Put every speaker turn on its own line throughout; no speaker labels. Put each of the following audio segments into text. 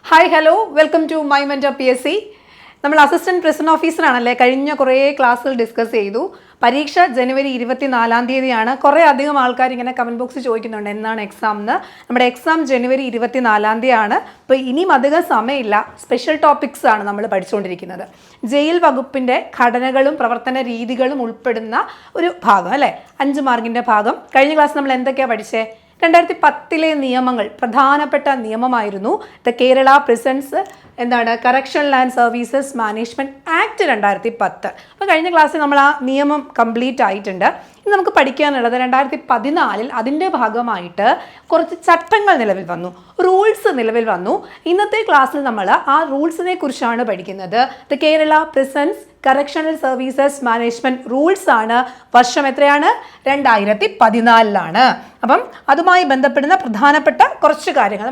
Hi hello welcome to my mentor PSC. നമ്മൾ assistant prison ഓഫീസറാണല്ലേ, കഴിഞ്ഞ കുറേ ക്ലാസ്സുകൾ ഡിസ്കസ് ചെയ്തു. പരീക്ഷ ജനുവരി 24-ാം തീയതിയാണ്. കുറേ അധികം ആൾക്കാർ ഇങ്ങനെ കമൻറ്റ് ബോക്സിൽ ചോദിക്കുന്നുണ്ട് എന്നാണ് എക്സാം എന്ന്. നമ്മുടെ എക്സാം ജനുവരി 24-ാം തീയതിയാണ്. അപ്പോൾ ഇനിയും അധികം സമയമില്ല. സ്പെഷ്യൽ ടോപ്പിക്സ് ആണ് നമ്മൾ പഠിച്ചുകൊണ്ടിരിക്കുന്നത്. ജയിൽ വകുപ്പിൻ്റെ ഘടനകളും പ്രവർത്തന രീതികളും ഉൾപ്പെടുന്ന ഒരു ഭാഗം അല്ലേ, 5 മാർക്കിൻ്റെ ഭാഗം. കഴിഞ്ഞ ക്ലാസ് നമ്മൾ എന്തൊക്കെയാണ് പഠിച്ചേ? 2010 നിയമങ്ങൾ പ്രധാനപ്പെട്ട നിയമമായിരുന്നു the Kerala prisons correctional and services management act 2010. അപ്പോൾ കഴിഞ്ഞ ക്ലാസ്സിൽ നമ്മൾ ആ നിയമം കംപ്ലീറ്റ് ആയിട്ടുണ്ട്. ഇനി നമുക്ക് പഠിക്കാനുള്ളത് 2014 അതിൻ്റെ ഭാഗമായിട്ട് കുറച്ച് ചട്ടങ്ങൾ നിലവിൽ വന്നു, റൂൾസ് നിലവിൽ വന്നു. ഇന്നത്തെ ക്ലാസ്സിൽ നമ്മൾ ആ റൂൾസിനെ കുറിച്ചാണ് പഠിക്കുന്നത്. The Kerala prisons correctional services management rules ആണ്. വർഷം എത്രയാണ്? 2014. അപ്പം അതുമായി ബന്ധപ്പെടുന്ന പ്രധാനപ്പെട്ട കുറച്ച് കാര്യങ്ങൾ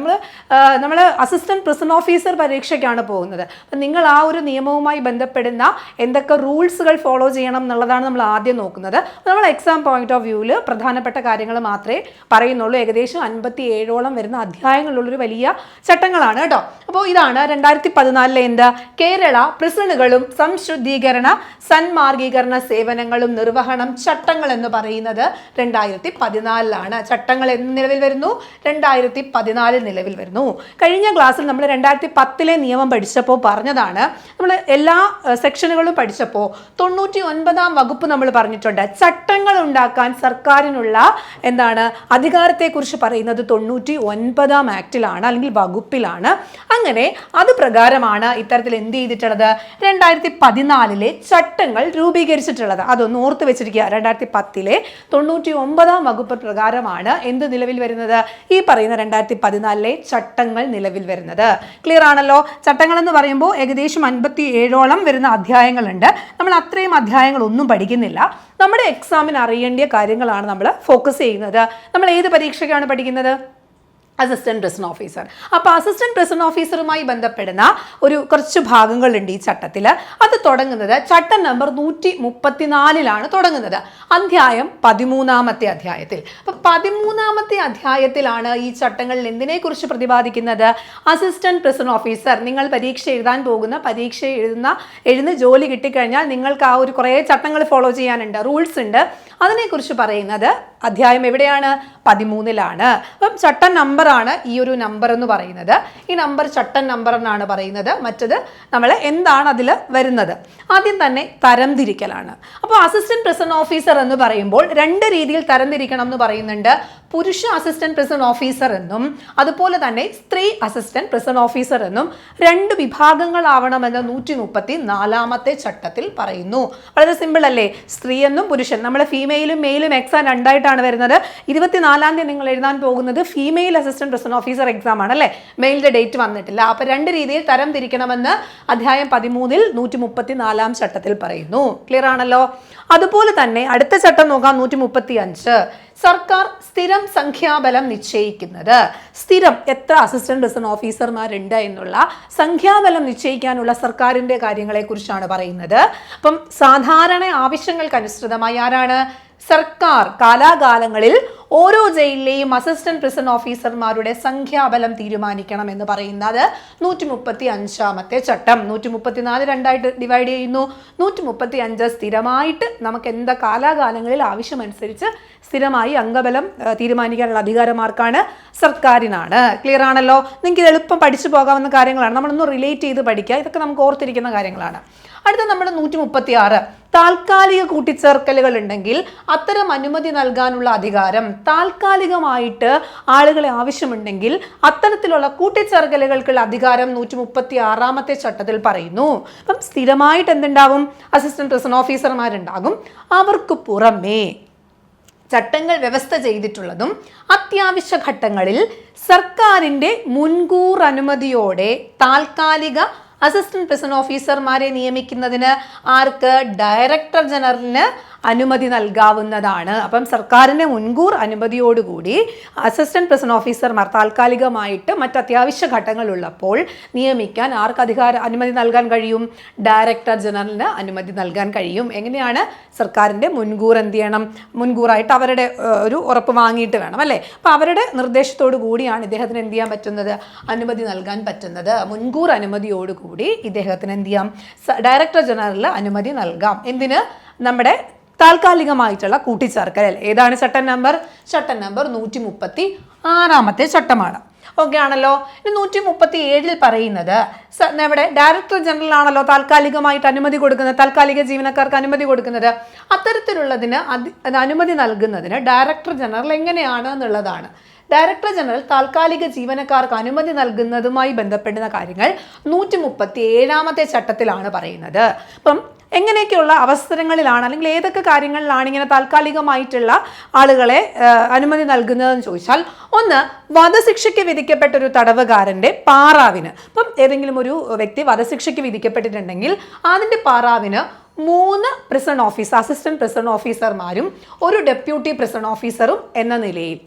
നമ്മൾ അസിസ്റ്റന്റ് പ്രിസൺ ഓഫീസർ പരീക്ഷയ്ക്കാണ് പോകുന്നത്. അപ്പം നിങ്ങൾ ആ ഒരു നിയമവുമായി ബന്ധപ്പെടുന്ന എന്തൊക്കെ റൂൾസുകൾ ഫോളോ ചെയ്യണം എന്നുള്ളതാണ് നമ്മൾ ആദ്യം നോക്കുന്നത്. നമ്മൾ എക്സാം പോയിന്റ് ഓഫ് വ്യൂവിൽ പ്രധാനപ്പെട്ട കാര്യങ്ങൾ മാത്രമേ പറയുന്നുള്ളൂ. ഏകദേശം 57ഓളം വരുന്ന അധ്യായങ്ങളുള്ളൊരു വലിയ ചട്ടങ്ങളാണ് കേട്ടോ. അപ്പോൾ ഇതാണ് 2014 കേരള പ്രിസണുകളും സംശുദ്ധീകരണ സന്മാർഗീകരണ സേവനങ്ങളും നിർവഹണം ചട്ടങ്ങൾ എന്ന് പറയുന്നത് 2014 ചട്ടങ്ങൾ എന്ന് നിലവിൽ വരുന്നു? 2014 നിലവിൽ വരുന്നു. കഴിഞ്ഞ ക്ലാസ്സിൽ നമ്മൾ 2010 നിയമം പഠിച്ചപ്പോൾ പറഞ്ഞതാണ്, നമ്മൾ എല്ലാ സെക്ഷനുകളും പഠിച്ചപ്പോൾ 99-ാം വകുപ്പ് നമ്മൾ പറഞ്ഞിട്ടുണ്ട്. ചട്ടങ്ങൾ ഉണ്ടാക്കാൻ സർക്കാരിനുള്ള അധികാരത്തെക്കുറിച്ച് പറയുന്നത് 99-ാം ആക്ടിലാണ് അല്ലെങ്കിൽ വകുപ്പിലാണ്. അങ്ങനെ അത് പ്രകാരമാണ് ഇത്തരത്തിൽ എന്ത് ചെയ്തിട്ടുള്ളത്? 2014 ചട്ടങ്ങൾ രൂപീകരിച്ചിട്ടുള്ളത്. അതൊന്ന് ഓർത്ത് വെച്ചിരിക്കുക. 2010 99-ാം വകുപ്പ് പ്രകാരമാണ് എന്ത് നിലവിൽ വരുന്നത്? ഈ പറയുന്ന 2014 ചട്ടങ്ങൾ നിലവിൽ വരുന്നത്. ക്ലിയർ ആണല്ലോ? ചട്ടങ്ങൾ എന്ന് പറയുമ്പോൾ ഏകദേശം 57ഓളം വരുന്ന അധ്യായങ്ങളുണ്ട്. നമ്മൾ അത്രയും അധ്യായങ്ങളൊന്നും പഠിക്കുന്നില്ല. നമ്മുടെ എക്സാമിന് അറിയേണ്ട കാര്യങ്ങളാണ് നമ്മൾ ഫോക്കസ് ചെയ്യുന്നത്. നമ്മൾ ഏത് പരീക്ഷയ്ക്കാണ് പഠിക്കുന്നത്? Assistant prison officer. അപ്പോൾ അസിസ്റ്റന്റ് പ്രിസൺ ഓഫീസറുമായി ബന്ധപ്പെടുന്ന കുറച്ച് ഭാഗങ്ങളുണ്ട് ഈ ചട്ടത്തിൽ. അത് തുടങ്ങുന്നത് ചട്ടം നമ്പർ 134 തുടങ്ങുന്നത്. അധ്യായം 13-ാമത്തെ അധ്യായത്തിൽ. അപ്പോൾ 13-ാമത്തെ അധ്യായത്തിലാണ് ഈ ചട്ടങ്ങളിൽ എന്തിനെക്കുറിച്ച് പ്രതിപാദിക്കുന്നത്? അസിസ്റ്റന്റ് പ്രിസൺ ഓഫീസർ, നിങ്ങൾ പരീക്ഷ എഴുതാൻ പോകുന്ന, പരീക്ഷ എഴുതുന്ന ജോലി കിട്ടിക്കഴിഞ്ഞാൽ നിങ്ങൾക്ക് ആ കുറേ ചട്ടങ്ങൾ ഫോളോ ചെയ്യാനുണ്ട്, റൂൾസ് ഉണ്ട്. അതിനെക്കുറിച്ച് പറയുന്നത് അധ്യായം എവിടെയാണ്? 13-ലാണ്. അപ്പം ചട്ടം നമ്പറാണ് ഈ ഒരു നമ്പർ എന്ന് പറയുന്നത്. ഈ നമ്പർ ചട്ടം നമ്പർ എന്നാണ് പറയുന്നത്. മറ്റത് നമ്മൾ എന്താണ് അതിൽ വരുന്നത്? ആദ്യം തന്നെ തരംതിരിക്കലാണ്. അപ്പോൾ അസിസ്റ്റന്റ് പ്രിസൺ ഓഫീസർ എന്ന് പറയുമ്പോൾ 2 രീതിയിൽ തരംതിരിക്കണം എന്ന് പറയുന്നുണ്ട്. പുരുഷ അസിസ്റ്റന്റ് പ്രിസൺ ഓഫീസർ എന്നും അതുപോലെ തന്നെ സ്ത്രീ അസിസ്റ്റന്റ് പ്രിസൺ ഓഫീസർ എന്നും 2 വിഭാഗങ്ങളാവണമെന്ന് 134-ാമത്തെ ചട്ടത്തിൽ പറയുന്നു. വളരെ സിമ്പിൾ അല്ലേ? സ്ത്രീ എന്നും പുരുഷൻ. നമ്മൾ ഫീമെയിലും മെയിലും എക്സാം 2ആയിട്ടാണ് വരുന്നത്. 24-ാം തീയതി നിങ്ങൾ എഴുതാൻ പോകുന്നത് female assistant prison officer exam ആണ് അല്ലേ? മെയിലിന്റെ ഡേറ്റ് വന്നിട്ടില്ല. അപ്പോൾ 2 രീതിയിൽ തരം തിരിക്കണമെന്ന് അധ്യായം 13-ൽ 134-ാം ചട്ടത്തിൽ പറയുന്നു. ക്ലിയർ ആണല്ലോ? അതുപോലെ തന്നെ അടുത്ത ചട്ടം നോക്കാം, 135. സർക്കാർ സ്ഥിരം സംഖ്യാബലം നിശ്ചയിക്കുന്നത്. സ്ഥിരം എത്ര അസിസ്റ്റന്റ് പ്രിസൺ ഓഫീസർമാരുണ്ട് എന്നുള്ള സംഖ്യാബലം നിശ്ചയിക്കാനുള്ള സർക്കാരിൻ്റെ കാര്യങ്ങളെക്കുറിച്ചാണ് പറയുന്നത്. അപ്പം സാധാരണ ആവശ്യങ്ങൾക്കനുസൃതമായി ആരാണ്? സർക്കാർ കാലാകാലങ്ങളിൽ ഓരോ ജയിലിലെയും അസിസ്റ്റന്റ് പ്രിസൺ ഓഫീസർമാരുടെ സംഖ്യാബലം തീരുമാനിക്കണം എന്ന് പറയുന്നത് 135-ാമത്തെ ചട്ടം. 134 2ആയിട്ട് ഡിവൈഡ് ചെയ്യുന്നു. 135 സ്ഥിരമായിട്ട് നമുക്ക് കാലാകാലങ്ങളിൽ ആവശ്യമനുസരിച്ച് സ്ഥിരമായി അംഗബലം തീരുമാനിക്കാനുള്ള അധികാരമാർക്കാണ്? സർക്കാരിനാണ്. ക്ലിയർ ആണല്ലോ? നിങ്ങൾക്ക് ഇത് എളുപ്പം പഠിച്ചു പോകാവുന്ന കാര്യങ്ങളാണ്. നമ്മളൊന്ന് റിലേറ്റ് ചെയ്ത് പഠിക്കുക. ഇതൊക്കെ നമുക്ക് ഓർത്തിരിക്കുന്ന കാര്യങ്ങളാണ്. അടുത്ത നമ്മൾ 136. താൽക്കാലിക കൂട്ടിച്ചേർക്കലുകൾ ഉണ്ടെങ്കിൽ അത്തരം അനുമതി നൽകാനുള്ള അധികാരം, താൽക്കാലികമായിട്ട് ആളുകളെ ആവശ്യമുണ്ടെങ്കിൽ അത്തരത്തിലുള്ള കൂട്ടിച്ചേർക്കലുകൾക്കുള്ള അധികാരം 136-ാമത്തെ ചട്ടത്തിൽ പറയുന്നു. അപ്പം സ്ഥിരമായിട്ട് എന്തുണ്ടാവും? അസിസ്റ്റന്റ് പ്രിസൺ ഓഫീസർമാരുണ്ടാകും. അവർക്ക് പുറമേ ചട്ടങ്ങൾ വ്യവസ്ഥ ചെയ്തിട്ടുള്ളതും അത്യാവശ്യ ഘട്ടങ്ങളിൽ സർക്കാരിൻ്റെ മുൻകൂർ അനുമതിയോടെ താൽക്കാലിക അസിസ്റ്റന്റ് പ്രിസൺ ഓഫീസർമാരെ നിയമിക്കുന്നതിന് ആർക്ക്? ഡയറക്ടർ ജനറലിന് അനുമതി നൽകാവുന്നതാണ്. അപ്പം സർക്കാരിൻ്റെ മുൻകൂർ അനുമതിയോടുകൂടി അസിസ്റ്റന്റ് പ്രിസൺ ഓഫീസർമാർ താൽക്കാലികമായിട്ട് മറ്റ് അത്യാവശ്യ ഘട്ടങ്ങളുള്ളപ്പോൾ നിയമിക്കാൻ ആർക്ക് അനുമതി നൽകാൻ കഴിയും? ഡയറക്ടർ ജനറലിന് അനുമതി നൽകാൻ കഴിയും. എങ്ങനെയാണ്? സർക്കാരിൻ്റെ മുൻകൂർ എന്ത് ചെയ്യണം? മുൻകൂറായിട്ട് അവരുടെ ഒരു ഉറപ്പ് വാങ്ങിയിട്ട് വേണം അല്ലേ? അപ്പോൾ അവരുടെ നിർദ്ദേശത്തോടു കൂടിയാണ് ഇദ്ദേഹത്തിന് എന്ത് ചെയ്യാൻ പറ്റുന്നത്? അനുമതി നൽകാൻ പറ്റുന്നത്. മുൻകൂർ അനുമതിയോടുകൂടി ഇദ്ദേഹത്തിന് എന്ത് ചെയ്യാം? ഡയറക്ടർ ജനറലിന് അനുമതി നൽകാം. എന്തിന്? നമ്മുടെ താൽക്കാലികമായിട്ടുള്ള കൂട്ടിച്ചേർക്കൽ. ഏതാണ് ചട്ടം നമ്പർ? ചട്ടം നമ്പർ 136 ചട്ടമാണ്. ഓക്കെ ആണല്ലോ. ഇനി 137 പറയുന്നത് നമ്മുടെ ഡയറക്ടർ ജനറൽ ആണല്ലോ താൽക്കാലികമായിട്ട് അനുമതി കൊടുക്കുന്നത്, താൽക്കാലിക ജീവനക്കാർക്ക് അനുമതി കൊടുക്കുന്നത്. അത്തരത്തിലുള്ളതിന് അനുമതി നൽകുന്നതിന് ഡയറക്ടർ ജനറൽ എങ്ങനെയാണ് എന്നുള്ളതാണ്. ഡയറക്ടർ ജനറൽ താൽക്കാലിക ജീവനക്കാർക്ക് അനുമതി നൽകുന്നതുമായി ബന്ധപ്പെടുന്ന കാര്യങ്ങൾ 137 ചട്ടത്തിലാണ് പറയുന്നത്. അപ്പം എങ്ങനെയൊക്കെയുള്ള അവസരങ്ങളിലാണ് അല്ലെങ്കിൽ ഏതൊക്കെ കാര്യങ്ങളിലാണ് ഇങ്ങനെ താൽക്കാലികമായിട്ടുള്ള ആളുകളെ അനുമതി നൽകുന്നതെന്ന് ചോദിച്ചാൽ, ഒന്ന്, വധശിക്ഷയ്ക്ക് വിധിക്കപ്പെട്ട ഒരു തടവുകാരൻ്റെ പാറാവിന്. അപ്പം ഏതെങ്കിലും ഒരു വ്യക്തി വധശിക്ഷയ്ക്ക് വിധിക്കപ്പെട്ടിട്ടുണ്ടെങ്കിൽ അതിൻ്റെ പാറാവിന് 3 പ്രിസൺ ഓഫീസർ, അസിസ്റ്റന്റ് പ്രിസൺ ഓഫീസർമാരും ഒരു ഡെപ്യൂട്ടി പ്രിസൺ ഓഫീസറും എന്ന നിലയിൽ.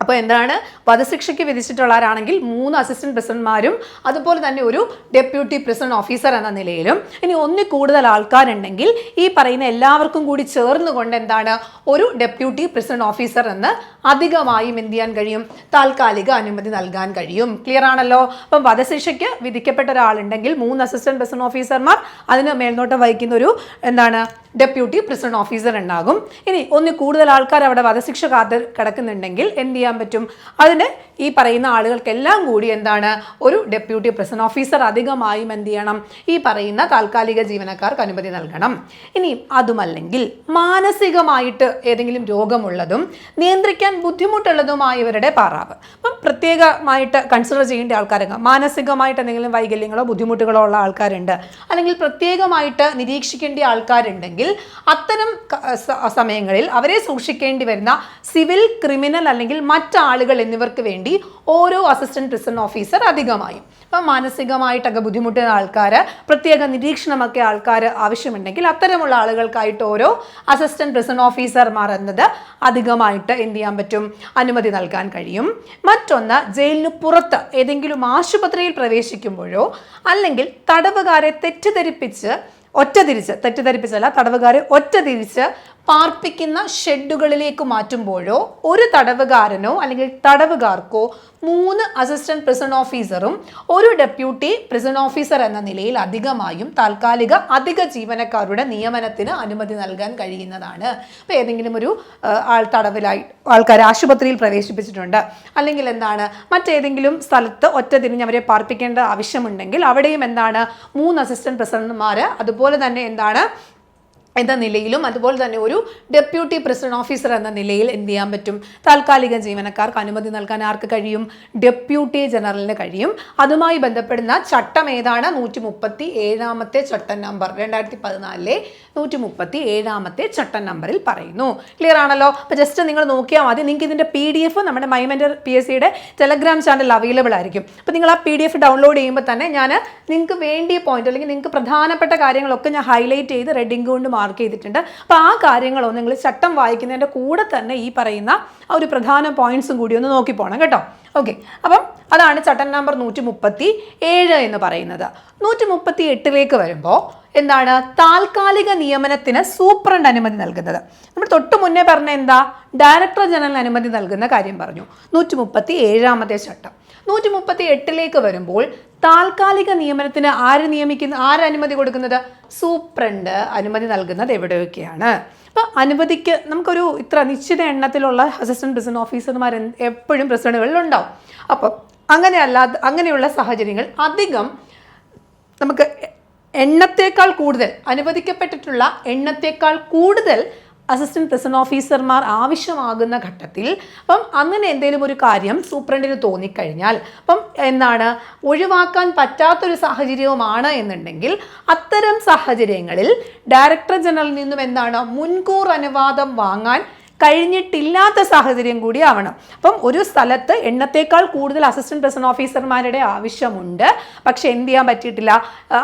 അപ്പോൾ എന്താണ്? വധശിക്ഷയ്ക്ക് വിധിച്ചിട്ടുള്ളവരാണെങ്കിൽ 3 അസിസ്റ്റന്റ് പ്രിസൺമാരും അതുപോലെ തന്നെ ഒരു ഡെപ്യൂട്ടി പ്രിസൺ ഓഫീസർ എന്ന നിലയിലും, ഇനി ഒന്നിൽ കൂടുതൽ ആൾക്കാരുണ്ടെങ്കിൽ ഈ പറയുന്ന എല്ലാവർക്കും കൂടി ചേർന്നുകൊണ്ട് എന്താണ്? ഒരു ഡെപ്യൂട്ടി പ്രിസൺ ഓഫീസർ എന്ന് അധികമായും എന്ത് ചെയ്യാൻ കഴിയും? താൽക്കാലിക അനുമതി നൽകാൻ കഴിയും. ക്ലിയർ ആണല്ലോ? അപ്പം വധശിക്ഷയ്ക്ക് വിധിക്കപ്പെട്ട ഒരാളുണ്ടെങ്കിൽ 3 അസിസ്റ്റന്റ് പ്രിസൺ ഓഫീസർമാർ, അതിന് മേൽനോട്ടം വഹിക്കുന്ന ഒരു എന്താണ്? ഡെപ്യൂട്ടി പ്രിസൺ ഓഫീസർ ഉണ്ടാകും. ഇനി ഒന്നിൽ കൂടുതൽ ആൾക്കാർ അവിടെ വധശിക്ഷ കിടക്കുന്നുണ്ടെങ്കിൽ എന്ത് ചെയ്യാൻ പറ്റും? അതിന് ഈ പറയുന്ന ആളുകൾക്കെല്ലാം കൂടി എന്താണ്? ഒരു ഡെപ്യൂട്ടി പ്രിസൺ ഓഫീസർ അധികമായും എന്ത് ചെയ്യണം? ഈ പറയുന്ന താൽക്കാലിക ജീവനക്കാർക്ക് അനുമതി നൽകണം. ഇനി അതുമല്ലെങ്കിൽ മാനസികമായിട്ട് ഏതെങ്കിലും രോഗമുള്ളതും നിയന്ത്രിക്കാൻ ബുദ്ധിമുട്ടുള്ളതുമായവരുടെ പാറാവ്. അപ്പം പ്രത്യേകമായിട്ട് കൺസിഡർ ചെയ്യേണ്ട ആൾക്കാരൊക്കെ, മാനസികമായിട്ട് എന്തെങ്കിലും വൈകല്യങ്ങളോ ബുദ്ധിമുട്ടുകളോ ഉള്ള ആൾക്കാരുണ്ട്, അല്ലെങ്കിൽ പ്രത്യേകമായിട്ട് നിരീക്ഷിക്കേണ്ട ആൾക്കാരുണ്ടെങ്കിൽ അത്തരം സമയങ്ങളിൽ അവരെ സൂക്ഷിക്കേണ്ടി വരുന്ന സിവിൽ, ക്രിമിനൽ അല്ലെങ്കിൽ മറ്റാളുകൾ എന്നിവർക്ക് വേണ്ടി ഓരോ അസിസ്റ്റന്റ് പ്രിസൺ ഓഫീസർ അധികമായും. അപ്പം മാനസികമായിട്ടൊക്കെ ബുദ്ധിമുട്ടുന്ന ആൾക്കാർ, പ്രത്യേക നിരീക്ഷണമൊക്കെ ആൾക്കാർ ആവശ്യമുണ്ടെങ്കിൽ അത്തരമുള്ള ആളുകൾക്കായിട്ട് ഓരോ അസിസ്റ്റന്റ് പ്രിസൺ ഓഫീസർമാർ എന്നത് അധികമായിട്ട് എന്ത് ചെയ്യാൻ പറ്റും? അനുമതി നൽകാൻ കഴിയും. മറ്റൊന്ന്, ജയിലിന് പുറത്ത് ഏതെങ്കിലും ആശുപത്രിയിൽ പ്രവേശിക്കുമ്പോഴോ അല്ലെങ്കിൽ തടവുകാരെ തടവുകാരെ ഒറ്റതിരിച്ച് പാർപ്പിക്കുന്ന ഷെഡുകളിലേക്ക് മാറ്റുമ്പോഴോ ഒരു തടവുകാരനോ അല്ലെങ്കിൽ തടവുകാർക്കോ 3 അസിസ്റ്റന്റ് പ്രിസൺ ഓഫീസറും ഒരു ഡെപ്യൂട്ടി പ്രിസൺ ഓഫീസർ എന്ന നിലയിൽ അധികമായും താൽക്കാലിക അധിക ജീവനക്കാരുടെ നിയമനത്തിന് അനുമതി നൽകാൻ കഴിയുന്നതാണ്. അപ്പോൾ ഏതെങ്കിലും ഒരു ആൾക്കാർ ആശുപത്രിയിൽ പ്രവേശിപ്പിച്ചിട്ടുണ്ട്, അല്ലെങ്കിൽ എന്താണ് മറ്റേതെങ്കിലും സ്ഥലത്ത് ഒറ്റതിരിഞ്ഞ് അവരെ പാർപ്പിക്കേണ്ട ആവശ്യമുണ്ടെങ്കിൽ അവിടെയും എന്താണ് 3 അസിസ്റ്റന്റ് പ്രിസൺമാർ അതുപോലെ തന്നെ എന്താണ് എന്ന നിലയിലും അതുപോലെ തന്നെ ഒരു ഡെപ്യൂട്ടി പ്രിസൺ ഓഫീസർ എന്ന നിലയിൽ എന്ത് ചെയ്യാൻ പറ്റും? താൽക്കാലിക ജീവനക്കാർക്ക് അനുമതി നൽകാൻ ആർക്ക് കഴിയും? ഡെപ്യൂട്ടി ജനറലിന് കഴിയും. അതുമായി ബന്ധപ്പെടുന്ന ചട്ടം ഏതാണ്? 137 ചട്ടം നമ്പർ, 2014 137 ചട്ടം നമ്പറിൽ പറയുന്നു. ക്ലിയർ ആണല്ലോ? അപ്പോൾ ജസ്റ്റ് നിങ്ങൾ നോക്കിയാൽ മതി. നിങ്ങൾക്ക് ഇതിൻ്റെ PDF നമ്മുടെ മൈമെൻ്റർ PSCയുടെ ടെലഗ്രാം ചാനൽ അവൈലബിൾ ആയിരിക്കും. അപ്പോൾ നിങ്ങൾ ആ PDF ഡൗൺലോഡ് ചെയ്യുമ്പോൾ തന്നെ ഞാൻ നിങ്ങൾക്ക് വേണ്ടിയ പോയിന്റ് അല്ലെങ്കിൽ നിങ്ങൾക്ക് പ്രധാനപ്പെട്ട കാര്യങ്ങളൊക്കെ ഞാൻ ഹൈലൈറ്റ് ചെയ്ത് റെഡിങ് കൊണ്ട് മാർക്ക് ചെയ്തിട്ടുണ്ട്. അപ്പോൾ ആ കാര്യങ്ങളോ നിങ്ങൾ ചട്ടം വായിക്കുന്നതിൻ്റെ കൂടെ തന്നെ ഈ പറയുന്ന ആ ഒരു പ്രധാന പോയിന്റ്സും കൂടി ഒന്ന് നോക്കി പോകണം കേട്ടോ. ഓക്കെ, അപ്പം അതാണ് ചട്ടം നമ്പർ 137 എന്ന് പറയുന്നത്. 138 വരുമ്പോൾ എന്താണ്? താൽക്കാലിക നിയമനത്തിന് സൂപ്രണ്ട് അനുമതി നൽകുന്നത്. നമ്മൾ തൊട്ട് മുന്നേ പറഞ്ഞ എന്താ? ഡയറക്ടർ ജനറൽ അനുമതി നൽകുന്ന കാര്യം പറഞ്ഞു. 137 ചട്ടം. 138 വരുമ്പോൾ താൽക്കാലിക നിയമനത്തിന് ആര് അനുമതി കൊടുക്കുന്നത്? സൂപ്രണ്ട് അനുമതി നൽകുന്നത് എവിടെയൊക്കെയാണ്? അപ്പോൾ അനുമതിക്ക് നമുക്കൊരു ഇത്ര നിശ്ചിത എണ്ണത്തിലുള്ള അസിസ്റ്റന്റ് പ്രിസൺ ഓഫീസർമാർ എപ്പോഴും പ്രിസണുകളിൽ ഉണ്ടാവും. അപ്പം അങ്ങനെയുള്ള സാഹചര്യങ്ങൾ അധികം നമുക്ക് എണ്ണത്തേക്കാൾ കൂടുതൽ അനുവദിക്കപ്പെട്ടിട്ടുള്ള എണ്ണത്തേക്കാൾ കൂടുതൽ അസിസ്റ്റന്റ് പ്രിസൺ ഓഫീസർമാർ ആവശ്യമാകുന്ന ഘട്ടത്തിൽ അപ്പം അങ്ങനെ എന്തെങ്കിലും ഒരു കാര്യം സൂപ്രണ്ടിന് തോന്നിക്കഴിഞ്ഞാൽ അപ്പം എന്താണ് ഒഴിവാക്കാൻ പറ്റാത്തൊരു സാഹചര്യവുമാണ് എന്നുണ്ടെങ്കിൽ അത്തരം സാഹചര്യങ്ങളിൽ ഡയറക്ടർ ജനറലിൽ നിന്നും എന്താണ് മുൻകൂർ അനുവാദം വാങ്ങാൻ കഴിഞ്ഞിട്ടില്ലാത്ത സാഹചര്യം കൂടി ആവണം. അപ്പം ഒരു സ്ഥലത്ത് എണ്ണത്തേക്കാൾ കൂടുതൽ അസിസ്റ്റന്റ് പ്രിസൺ ഓഫീസർമാരുടെ ആവശ്യമുണ്ട്, പക്ഷെ എന്ത് ചെയ്യാൻ പറ്റിയിട്ടില്ല.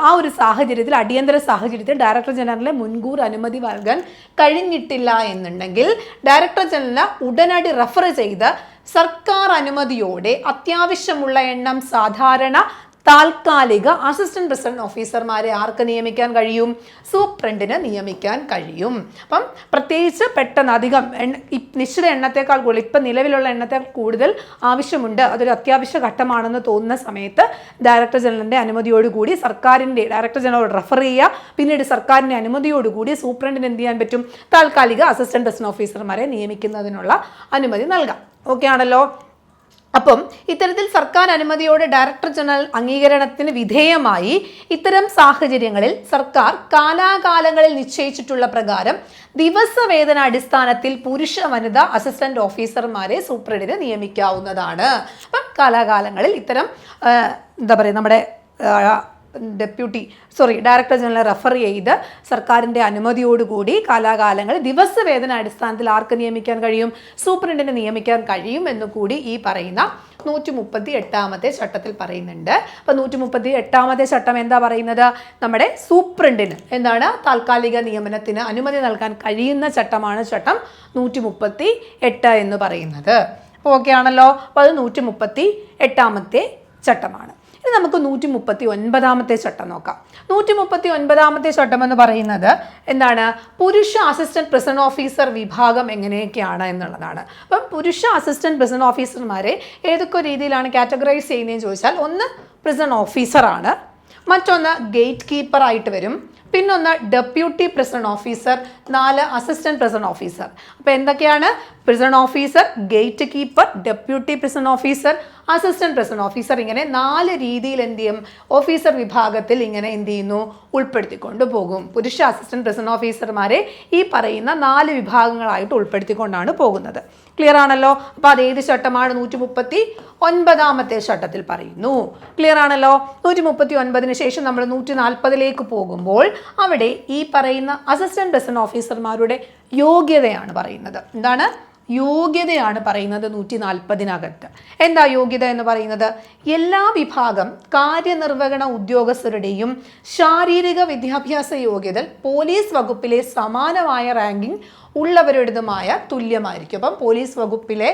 ആ ഒരു സാഹചര്യത്തിൽ, അടിയന്തര സാഹചര്യത്തിൽ ഡയറക്ടർ ജനറലിന് മുൻകൂർ അനുമതി നൽകാൻ കഴിഞ്ഞിട്ടില്ല എന്നുണ്ടെങ്കിൽ ഡയറക്ടർ ജനറലിന് ഉടനടി റെഫർ ചെയ്ത് സർക്കാർ അനുമതിയോടെ അത്യാവശ്യമുള്ള എണ്ണം സാധാരണ താൽക്കാലിക അസിസ്റ്റന്റ് പ്രിസൺ ഓഫീസർമാരെ ആർക്ക് നിയമിക്കാൻ കഴിയും? സൂപ്രണ്ടിന് നിയമിക്കാൻ കഴിയും. അപ്പം പ്രത്യേകിച്ച് പെട്ടെന്ന് അധികം നിശ്ചിത എണ്ണത്തേക്കാൾ കൂടുതൽ, ഇപ്പം നിലവിലുള്ള എണ്ണത്തേക്കാൾ കൂടുതൽ ആവശ്യമുണ്ട്, അതൊരു അത്യാവശ്യ ഘട്ടമാണെന്ന് തോന്നുന്ന സമയത്ത് ഡയറക്ടർ ജനറലിൻ്റെ അനുമതിയോടുകൂടി ഡയറക്ടർ ജനറൽ റെഫർ ചെയ്യുക, പിന്നീട് സർക്കാരിൻ്റെ അനുമതിയോടുകൂടി സൂപ്രണ്ടിന് എന്ത് ചെയ്യാൻ പറ്റും? താൽക്കാലിക അസിസ്റ്റന്റ് പ്രിസൺ ഓഫീസർമാരെ നിയമിക്കുന്നതിനുള്ള അനുമതി നൽകാം. ഓക്കെ ആണല്ലോ. അപ്പം ഇത്തരത്തിൽ സർക്കാർ അനുമതിയോടെ ഡയറക്ടർ ജനറൽ അംഗീകരണത്തിന് വിധേയമായി ഇത്തരം സാഹചര്യങ്ങളിൽ സർക്കാർ കാലാകാലങ്ങളിൽ നിശ്ചയിച്ചിട്ടുള്ള പ്രകാരം ദിവസവേതന അടിസ്ഥാനത്തിൽ പുരുഷ വനിതാ അസിസ്റ്റന്റ് ഓഫീസർമാരെ സൂപ്രണ്ടിന് നിയമിക്കാവുന്നതാണ്. അപ്പം കാലാകാലങ്ങളിൽ ഇത്തരം എന്താ പറയുക, നമ്മുടെ ഡയറക്ടർ ജനറൽ റെഫർ ചെയ്ത് സർക്കാരിൻ്റെ അനുമതിയോടുകൂടി കാലാകാലങ്ങളിൽ ദിവസവേതന അടിസ്ഥാനത്തിൽ ആർക്ക് നിയമിക്കാൻ കഴിയും? സൂപ്രണ്ടിനെ നിയമിക്കാൻ കഴിയും എന്നുകൂടി ഈ പറയുന്ന 138ാമത്തെ ചട്ടത്തിൽ പറയുന്നുണ്ട്. അപ്പം 138ാമത്തെ ചട്ടം എന്താ പറയുന്നത്? നമ്മുടെ സൂപ്രണ്ടിന് എന്താണ് താൽക്കാലിക നിയമനത്തിന് അനുമതി നൽകാൻ കഴിയുന്ന ചട്ടമാണ് ചട്ടം 138 എന്ന് പറയുന്നത്. ഓക്കെ ആണല്ലോ. അപ്പോൾ അത് 138ാമത്തെ ചട്ടമാണ്. ഇനി നമുക്ക് 139ാമത്തെ ചട്ടം നോക്കാം. 139ാമത്തെ ചട്ടം എന്ന് പറയുന്നത് എന്താണ്? പുരുഷ അസിസ്റ്റന്റ് പ്രിസൺ ഓഫീസർ വിഭാഗം എങ്ങനെയൊക്കെയാണ് എന്നുള്ളതാണ്. അപ്പം പുരുഷ അസിസ്റ്റന്റ് പ്രിസൺ ഓഫീസർമാരെ ഏതൊക്കെ രീതിയിലാണ് കാറ്റഗറൈസ് ചെയ്യുന്നതെന്ന് ചോദിച്ചാൽ, ഒന്ന് പ്രിസൺ ഓഫീസറാണ്, മറ്റൊന്ന് ഗേറ്റ് കീപ്പർ ആയിട്ട് വരും, പിന്നൊന്ന് deputy prison officer, 4 assistant prison officer. അപ്പോൾ എന്തൊക്കെയാണ്? Prison officer, gate keeper, deputy prison officer, assistant prison officer. ഇങ്ങനെ 4 രീതിയിൽ എന്ത് ചെയ്യും? ഓഫീസർ വിഭാഗത്തിൽ ഇങ്ങനെ എന്ത് ചെയ്യുന്നു? ഉൾപ്പെടുത്തിക്കൊണ്ട് പോകും. പുരുഷ അസിസ്റ്റന്റ് പ്രിസൺ ഓഫീസർമാരെ ഈ പറയുന്ന 4 വിഭാഗങ്ങളായിട്ട് ഉൾപ്പെടുത്തിക്കൊണ്ടാണ് പോകുന്നത്. ക്ലിയർ ആണല്ലോ. അപ്പോൾ അത് ഏത് ചട്ടമാണ്? 139ാമത്തെ ചട്ടത്തിൽ പറയുന്നു. ക്ലിയർ ആണല്ലോ. 139 ശേഷം നമ്മൾ 140ലേക്ക് പോകുമ്പോൾ അവിടെ ഈ പറയുന്ന അസിസ്റ്റന്റ് പ്രിസൺ ഓഫീസർമാരുടെ യോഗ്യതയാണ് പറയുന്നത്. എന്താണ്? യോഗ്യതയാണ് പറയുന്നത് 140-നകത്ത്. എന്താ യോഗ്യത എന്ന് പറയുന്നത്? എല്ലാ വിഭാഗം കാര്യനിർവഹണ ഉദ്യോഗസ്ഥരുടെയും ശാരീരിക വിദ്യാഭ്യാസ യോഗ്യത പോലീസ് വകുപ്പിലെ സമാനമായ റാങ്കിങ് ഉള്ളവരുടേതുമായ തുല്യമായിരിക്കും. അപ്പം പോലീസ് വകുപ്പിലെ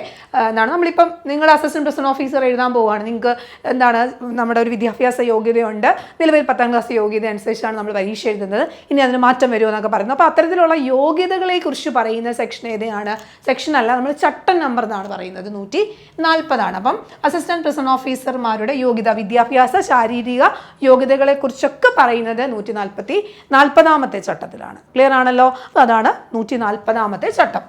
എന്താണ്, നമ്മളിപ്പം നിങ്ങൾ അസിസ്റ്റന്റ് പ്രിസൺ ഓഫീസർ എഴുതാൻ പോവുകയാണ്, നിങ്ങൾക്ക് എന്താണ് നമ്മുടെ ഒരു വിദ്യാഭ്യാസ യോഗ്യതയുണ്ട്, നിലവിൽ 10ാം ക്ലാസ് യോഗ്യത അനുസരിച്ചാണ് നമ്മൾ പരീക്ഷ എഴുതുന്നത്, ഇനി അതിന് മാറ്റം വരുമോ എന്നൊക്കെ പറയുന്നത്. അപ്പോൾ അത്തരത്തിലുള്ള യോഗ്യതകളെ കുറിച്ച് പറയുന്ന സെക്ഷൻ ഏതാണ്? സെക്ഷൻ അല്ല, നമ്മൾ ചട്ടം നമ്പർ എന്നാണ് പറയുന്നത്, 140 അപ്പം അസിസ്റ്റന്റ് പ്രിസൺ ഓഫീസർമാരുടെ യോഗ്യത, വിദ്യാഭ്യാസ ശാരീരിക യോഗ്യതകളെ കുറിച്ചൊക്കെ പറയുന്നത് 140ാമത്തെ ചട്ടത്തിലാണ്. ക്ലിയർ ആണല്ലോ. അപ്പോൾ അതാണ് 140ാമത്തെ ചട്ടം.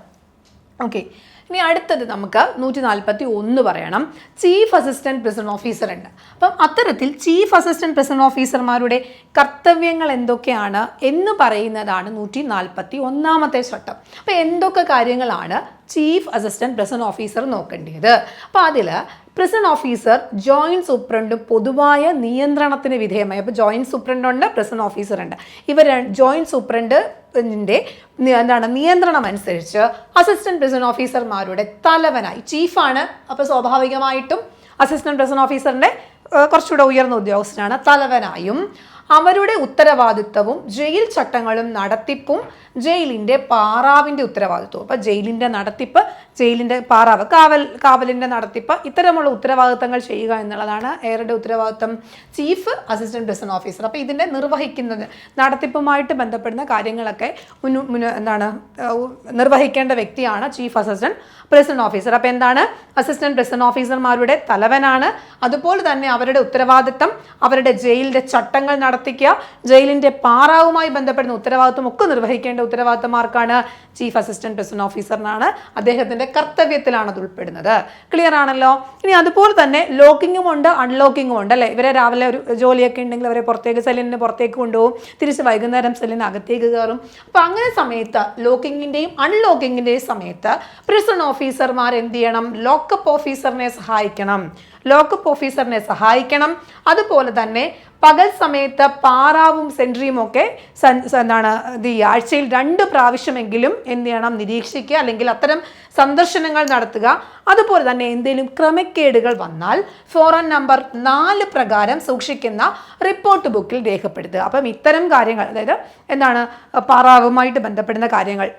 ഓക്കെ. ഇനി അടുത്തത് നമുക്ക് 141 പറയണം. ചീഫ് അസിസ്റ്റന്റ് പ്രിസൺ ഓഫീസർ ഉണ്ട്. അപ്പം അത്തരത്തിൽ ചീഫ് അസിസ്റ്റന്റ് പ്രിസൺ ഓഫീസർമാരുടെ കർത്തവ്യങ്ങൾ എന്തൊക്കെയാണ് എന്ന് പറയുന്നതാണ് 141ാമത്തെ ചട്ടം. അപ്പം എന്തൊക്കെ കാര്യങ്ങളാണ് ചീഫ് അസിസ്റ്റന്റ് പ്രിസൺ ഓഫീസർ നോക്കേണ്ടത്? അപ്പോൾ അതിൽ പ്രിസൺ ഓഫീസർ ജോയിന്റ് സൂപ്രണ്ടും പൊതുവായ നിയന്ത്രണത്തിന് വിധേയമായി. അപ്പോൾ ജോയിന്റ് സൂപ്രണ്ടുണ്ട്, പ്രിസൺ ഓഫീസറുണ്ട്. ഇവർ ജോയിന്റ് സൂപ്രണ്ടിൻ്റെ എന്താണ് നിയന്ത്രണം അനുസരിച്ച് അസിസ്റ്റന്റ് പ്രിസൺ ഓഫീസർമാരുടെ തലവനായി, ചീഫാണ്, അപ്പോൾ സ്വാഭാവികമായിട്ടും അസിസ്റ്റന്റ് പ്രിസൺ ഓഫീസറിൻ്റെ കുറച്ചുകൂടെ ഉയർന്ന ഉദ്യോഗസ്ഥനാണ്, തലവനായും അവരുടെ ഉത്തരവാദിത്വവും ജയിൽ ചട്ടങ്ങളും നടത്തിപ്പും ജയിലിൻ്റെ പാറാവിൻ്റെ ഉത്തരവാദിത്വം. അപ്പോൾ ജയിലിൻ്റെ നടത്തിപ്പ്, ജയിലിൻ്റെ പാറാവ്, കാവലിൻ്റെ നടത്തിപ്പ്, ഇത്തരമുള്ള ഉത്തരവാദിത്തങ്ങൾ ചെയ്യുക എന്നുള്ളതാണ് ആരുടെ ഉത്തരവാദിത്വം? Chief assistant prison officer. അപ്പോൾ ഇതിൻ്റെ നിർവഹിക്കുന്നത്, നടത്തിപ്പുമായിട്ട് ബന്ധപ്പെടുന്ന കാര്യങ്ങളൊക്കെ എന്താണ് നിർവഹിക്കേണ്ട വ്യക്തിയാണ് ചീഫ് അസിസ്റ്റന്റ് പ്രിസൺ ഓഫീസർ. അപ്പോൾ എന്താണ്? അസിസ്റ്റന്റ് പ്രിസൺ ഓഫീസർമാരുടെ തലവനാണ്. അതുപോലെ തന്നെ അവരുടെ ഉത്തരവാദിത്തം, അവരുടെ ജയിലിൻ്റെ ചട്ടങ്ങൾ നടത്തിക്കുക, ജയിലിൻ്റെ പാറാവുമായി ബന്ധപ്പെടുന്ന ഉത്തരവാദിത്വം ഒക്കെ നിർവഹിക്കേണ്ട ഉത്തരവാദിത്തമാർക്കാണ്? ചീഫ് അസിസ്റ്റന്റ് പ്രിസൺ ഓഫീസറിനാണ്. അദ്ദേഹത്തിൻ്റെ കർത്തവ്യത്തിലാണ് അത് ഉൾപ്പെടുന്നത്. ക്ലിയർ ആണല്ലോ. ഇനി അതുപോലെ തന്നെ ലോക്കിങ്ങും ഉണ്ട്, അൺലോക്കിങ്ങും ഉണ്ട് അല്ലേ? ഇവരെ രാവിലെ ഒരു ജോലിയൊക്കെ ഉണ്ടെങ്കിൽ അവരെ സെല്ലിന് പുറത്തേക്ക് കൊണ്ടുപോകും, തിരിച്ച് വൈകുന്നേരം സെല്ലിന് അകത്തേക്ക് കയറും. അപ്പോൾ അങ്ങനെ സമയത്ത് ലോക്കിങ്ങിൻ്റെയും അൺലോക്കിങ്ങിൻ്റെയും സമയത്ത് പ്രിസൺ ഓഫീസർമാർ എന്ത് ചെയ്യണം? ലോക്കപ്പ് ഓഫീസറിനെ സഹായിക്കണം. ലോക്കപ്പ് ഓഫീസറിനെ സഹായിക്കണം. അതുപോലെ തന്നെ പകൽ സമയത്ത് പാറാവും സെൻട്രിയും ഒക്കെ ഈ ആഴ്ചയിൽ 2 പ്രാവശ്യമെങ്കിലും എന്ത് ചെയ്യണം, നിരീക്ഷിക്കുക, അല്ലെങ്കിൽ അത്തരം സന്ദർശനങ്ങൾ നടത്തുക. അതുപോലെ തന്നെ എന്തെങ്കിലും ക്രമക്കേടുകൾ വന്നാൽ ഫോറൻ നമ്പർ 4 പ്രകാരം സൂക്ഷിക്കുന്ന റിപ്പോർട്ട് ബുക്കിൽ രേഖപ്പെടുത്തുക. അപ്പം ഇത്തരം കാര്യങ്ങൾ, അതായത് എന്താണ്, പാറാവുമായിട്ട് ബന്ധപ്പെടുന്ന കാര്യങ്ങൾ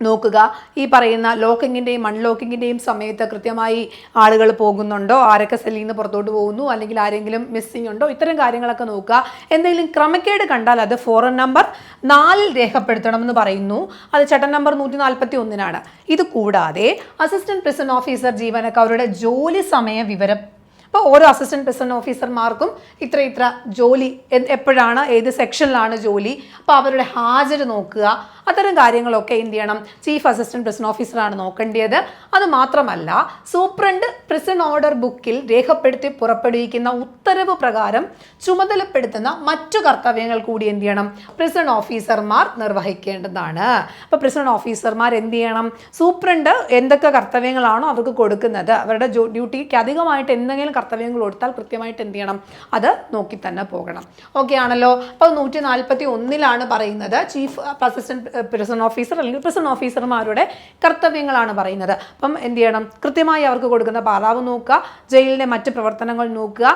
നോക്കുക. ഈ പറയുന്ന ലോക്കിങ്ങിൻ്റെയും അൺലോക്കിങ്ങിൻ്റെയും സമയത്ത് കൃത്യമായി ആളുകൾ പോകുന്നുണ്ടോ, ആരൊക്കെ സെല്ലിൽ നിന്ന് പുറത്തോട്ട് പോകുന്നു, അല്ലെങ്കിൽ ആരെങ്കിലും മിസ്സിംഗ് ഉണ്ടോ, ഇത്തരം കാര്യങ്ങളൊക്കെ നോക്കുക. എന്തെങ്കിലും ക്രമക്കേട് കണ്ടാൽ അത് ഫോറൻ നമ്പർ 4 രേഖപ്പെടുത്തണമെന്ന് പറയുന്നു. അത് ചട്ടം നമ്പർ 141 ഇത് കൂടാതെ അസിസ്റ്റന്റ് പ്രിസൺ ഓഫീസർ ജീവനക്കാരുടെ ജോലി സമയ വിവരം, അപ്പോൾ ഓരോ അസിസ്റ്റന്റ് പ്രിസൺ ഓഫീസർമാർക്കും ഇത്ര ജോലി, എപ്പോഴാണ്, ഏത് സെക്ഷനിലാണ് ജോലി, അപ്പോൾ അവരുടെ ഹാജര് നോക്കുക. അത്തരം കാര്യങ്ങളൊക്കെ എന്ത് ചെയ്യണം, ചീഫ് അസിസ്റ്റന്റ് പ്രിസൺ ഓഫീസറാണ് നോക്കേണ്ടത്. അത് മാത്രമല്ല, സൂപ്രണ്ട് പ്രിസൺ ഓർഡർ ബുക്കിൽ രേഖപ്പെടുത്തി പുറപ്പെടുവിക്കുന്ന ഉത്തരവ് പ്രകാരം ചുമതലപ്പെടുത്തുന്ന മറ്റു കർത്തവ്യങ്ങൾ കൂടി എന്ത് ചെയ്യണം, പ്രിസൺ ഓഫീസർമാർ നിർവഹിക്കേണ്ടതാണ്. അപ്പോൾ പ്രിസൺ ഓഫീസർമാർ എന്ത് ചെയ്യണം, സൂപ്രണ്ട് എന്തൊക്കെ കർത്തവ്യങ്ങളാണോ അവർക്ക് കൊടുക്കുന്നത്, അവരുടെ ഡ്യൂട്ടിക്ക് അധികമായിട്ട് എന്തെങ്കിലും കർത്തവ്യങ്ങൾ കൊടുത്താൽ കൃത്യമായിട്ട് എന്ത് ചെയ്യണം, അത് നോക്കി തന്നെ പോകണം. ഓക്കെ ആണല്ലോ. അപ്പോൾ 141 പറയുന്നത് ചീഫ് അസിസ്റ്റന്റ് പ്രിസൺ ഓഫീസർ അല്ലെങ്കിൽ പ്രിസൺ ഓഫീസർമാരുടെ കർത്തവ്യങ്ങളാണ് പറയുന്നത്. അപ്പം എന്ത് ചെയ്യണം, കൃത്യമായി അവർക്ക് കൊടുക്കുന്ന പാറാവ് നോക്കുക, ജയിലിൻ്റെ മറ്റ് പ്രവർത്തനങ്ങൾ നോക്കുക,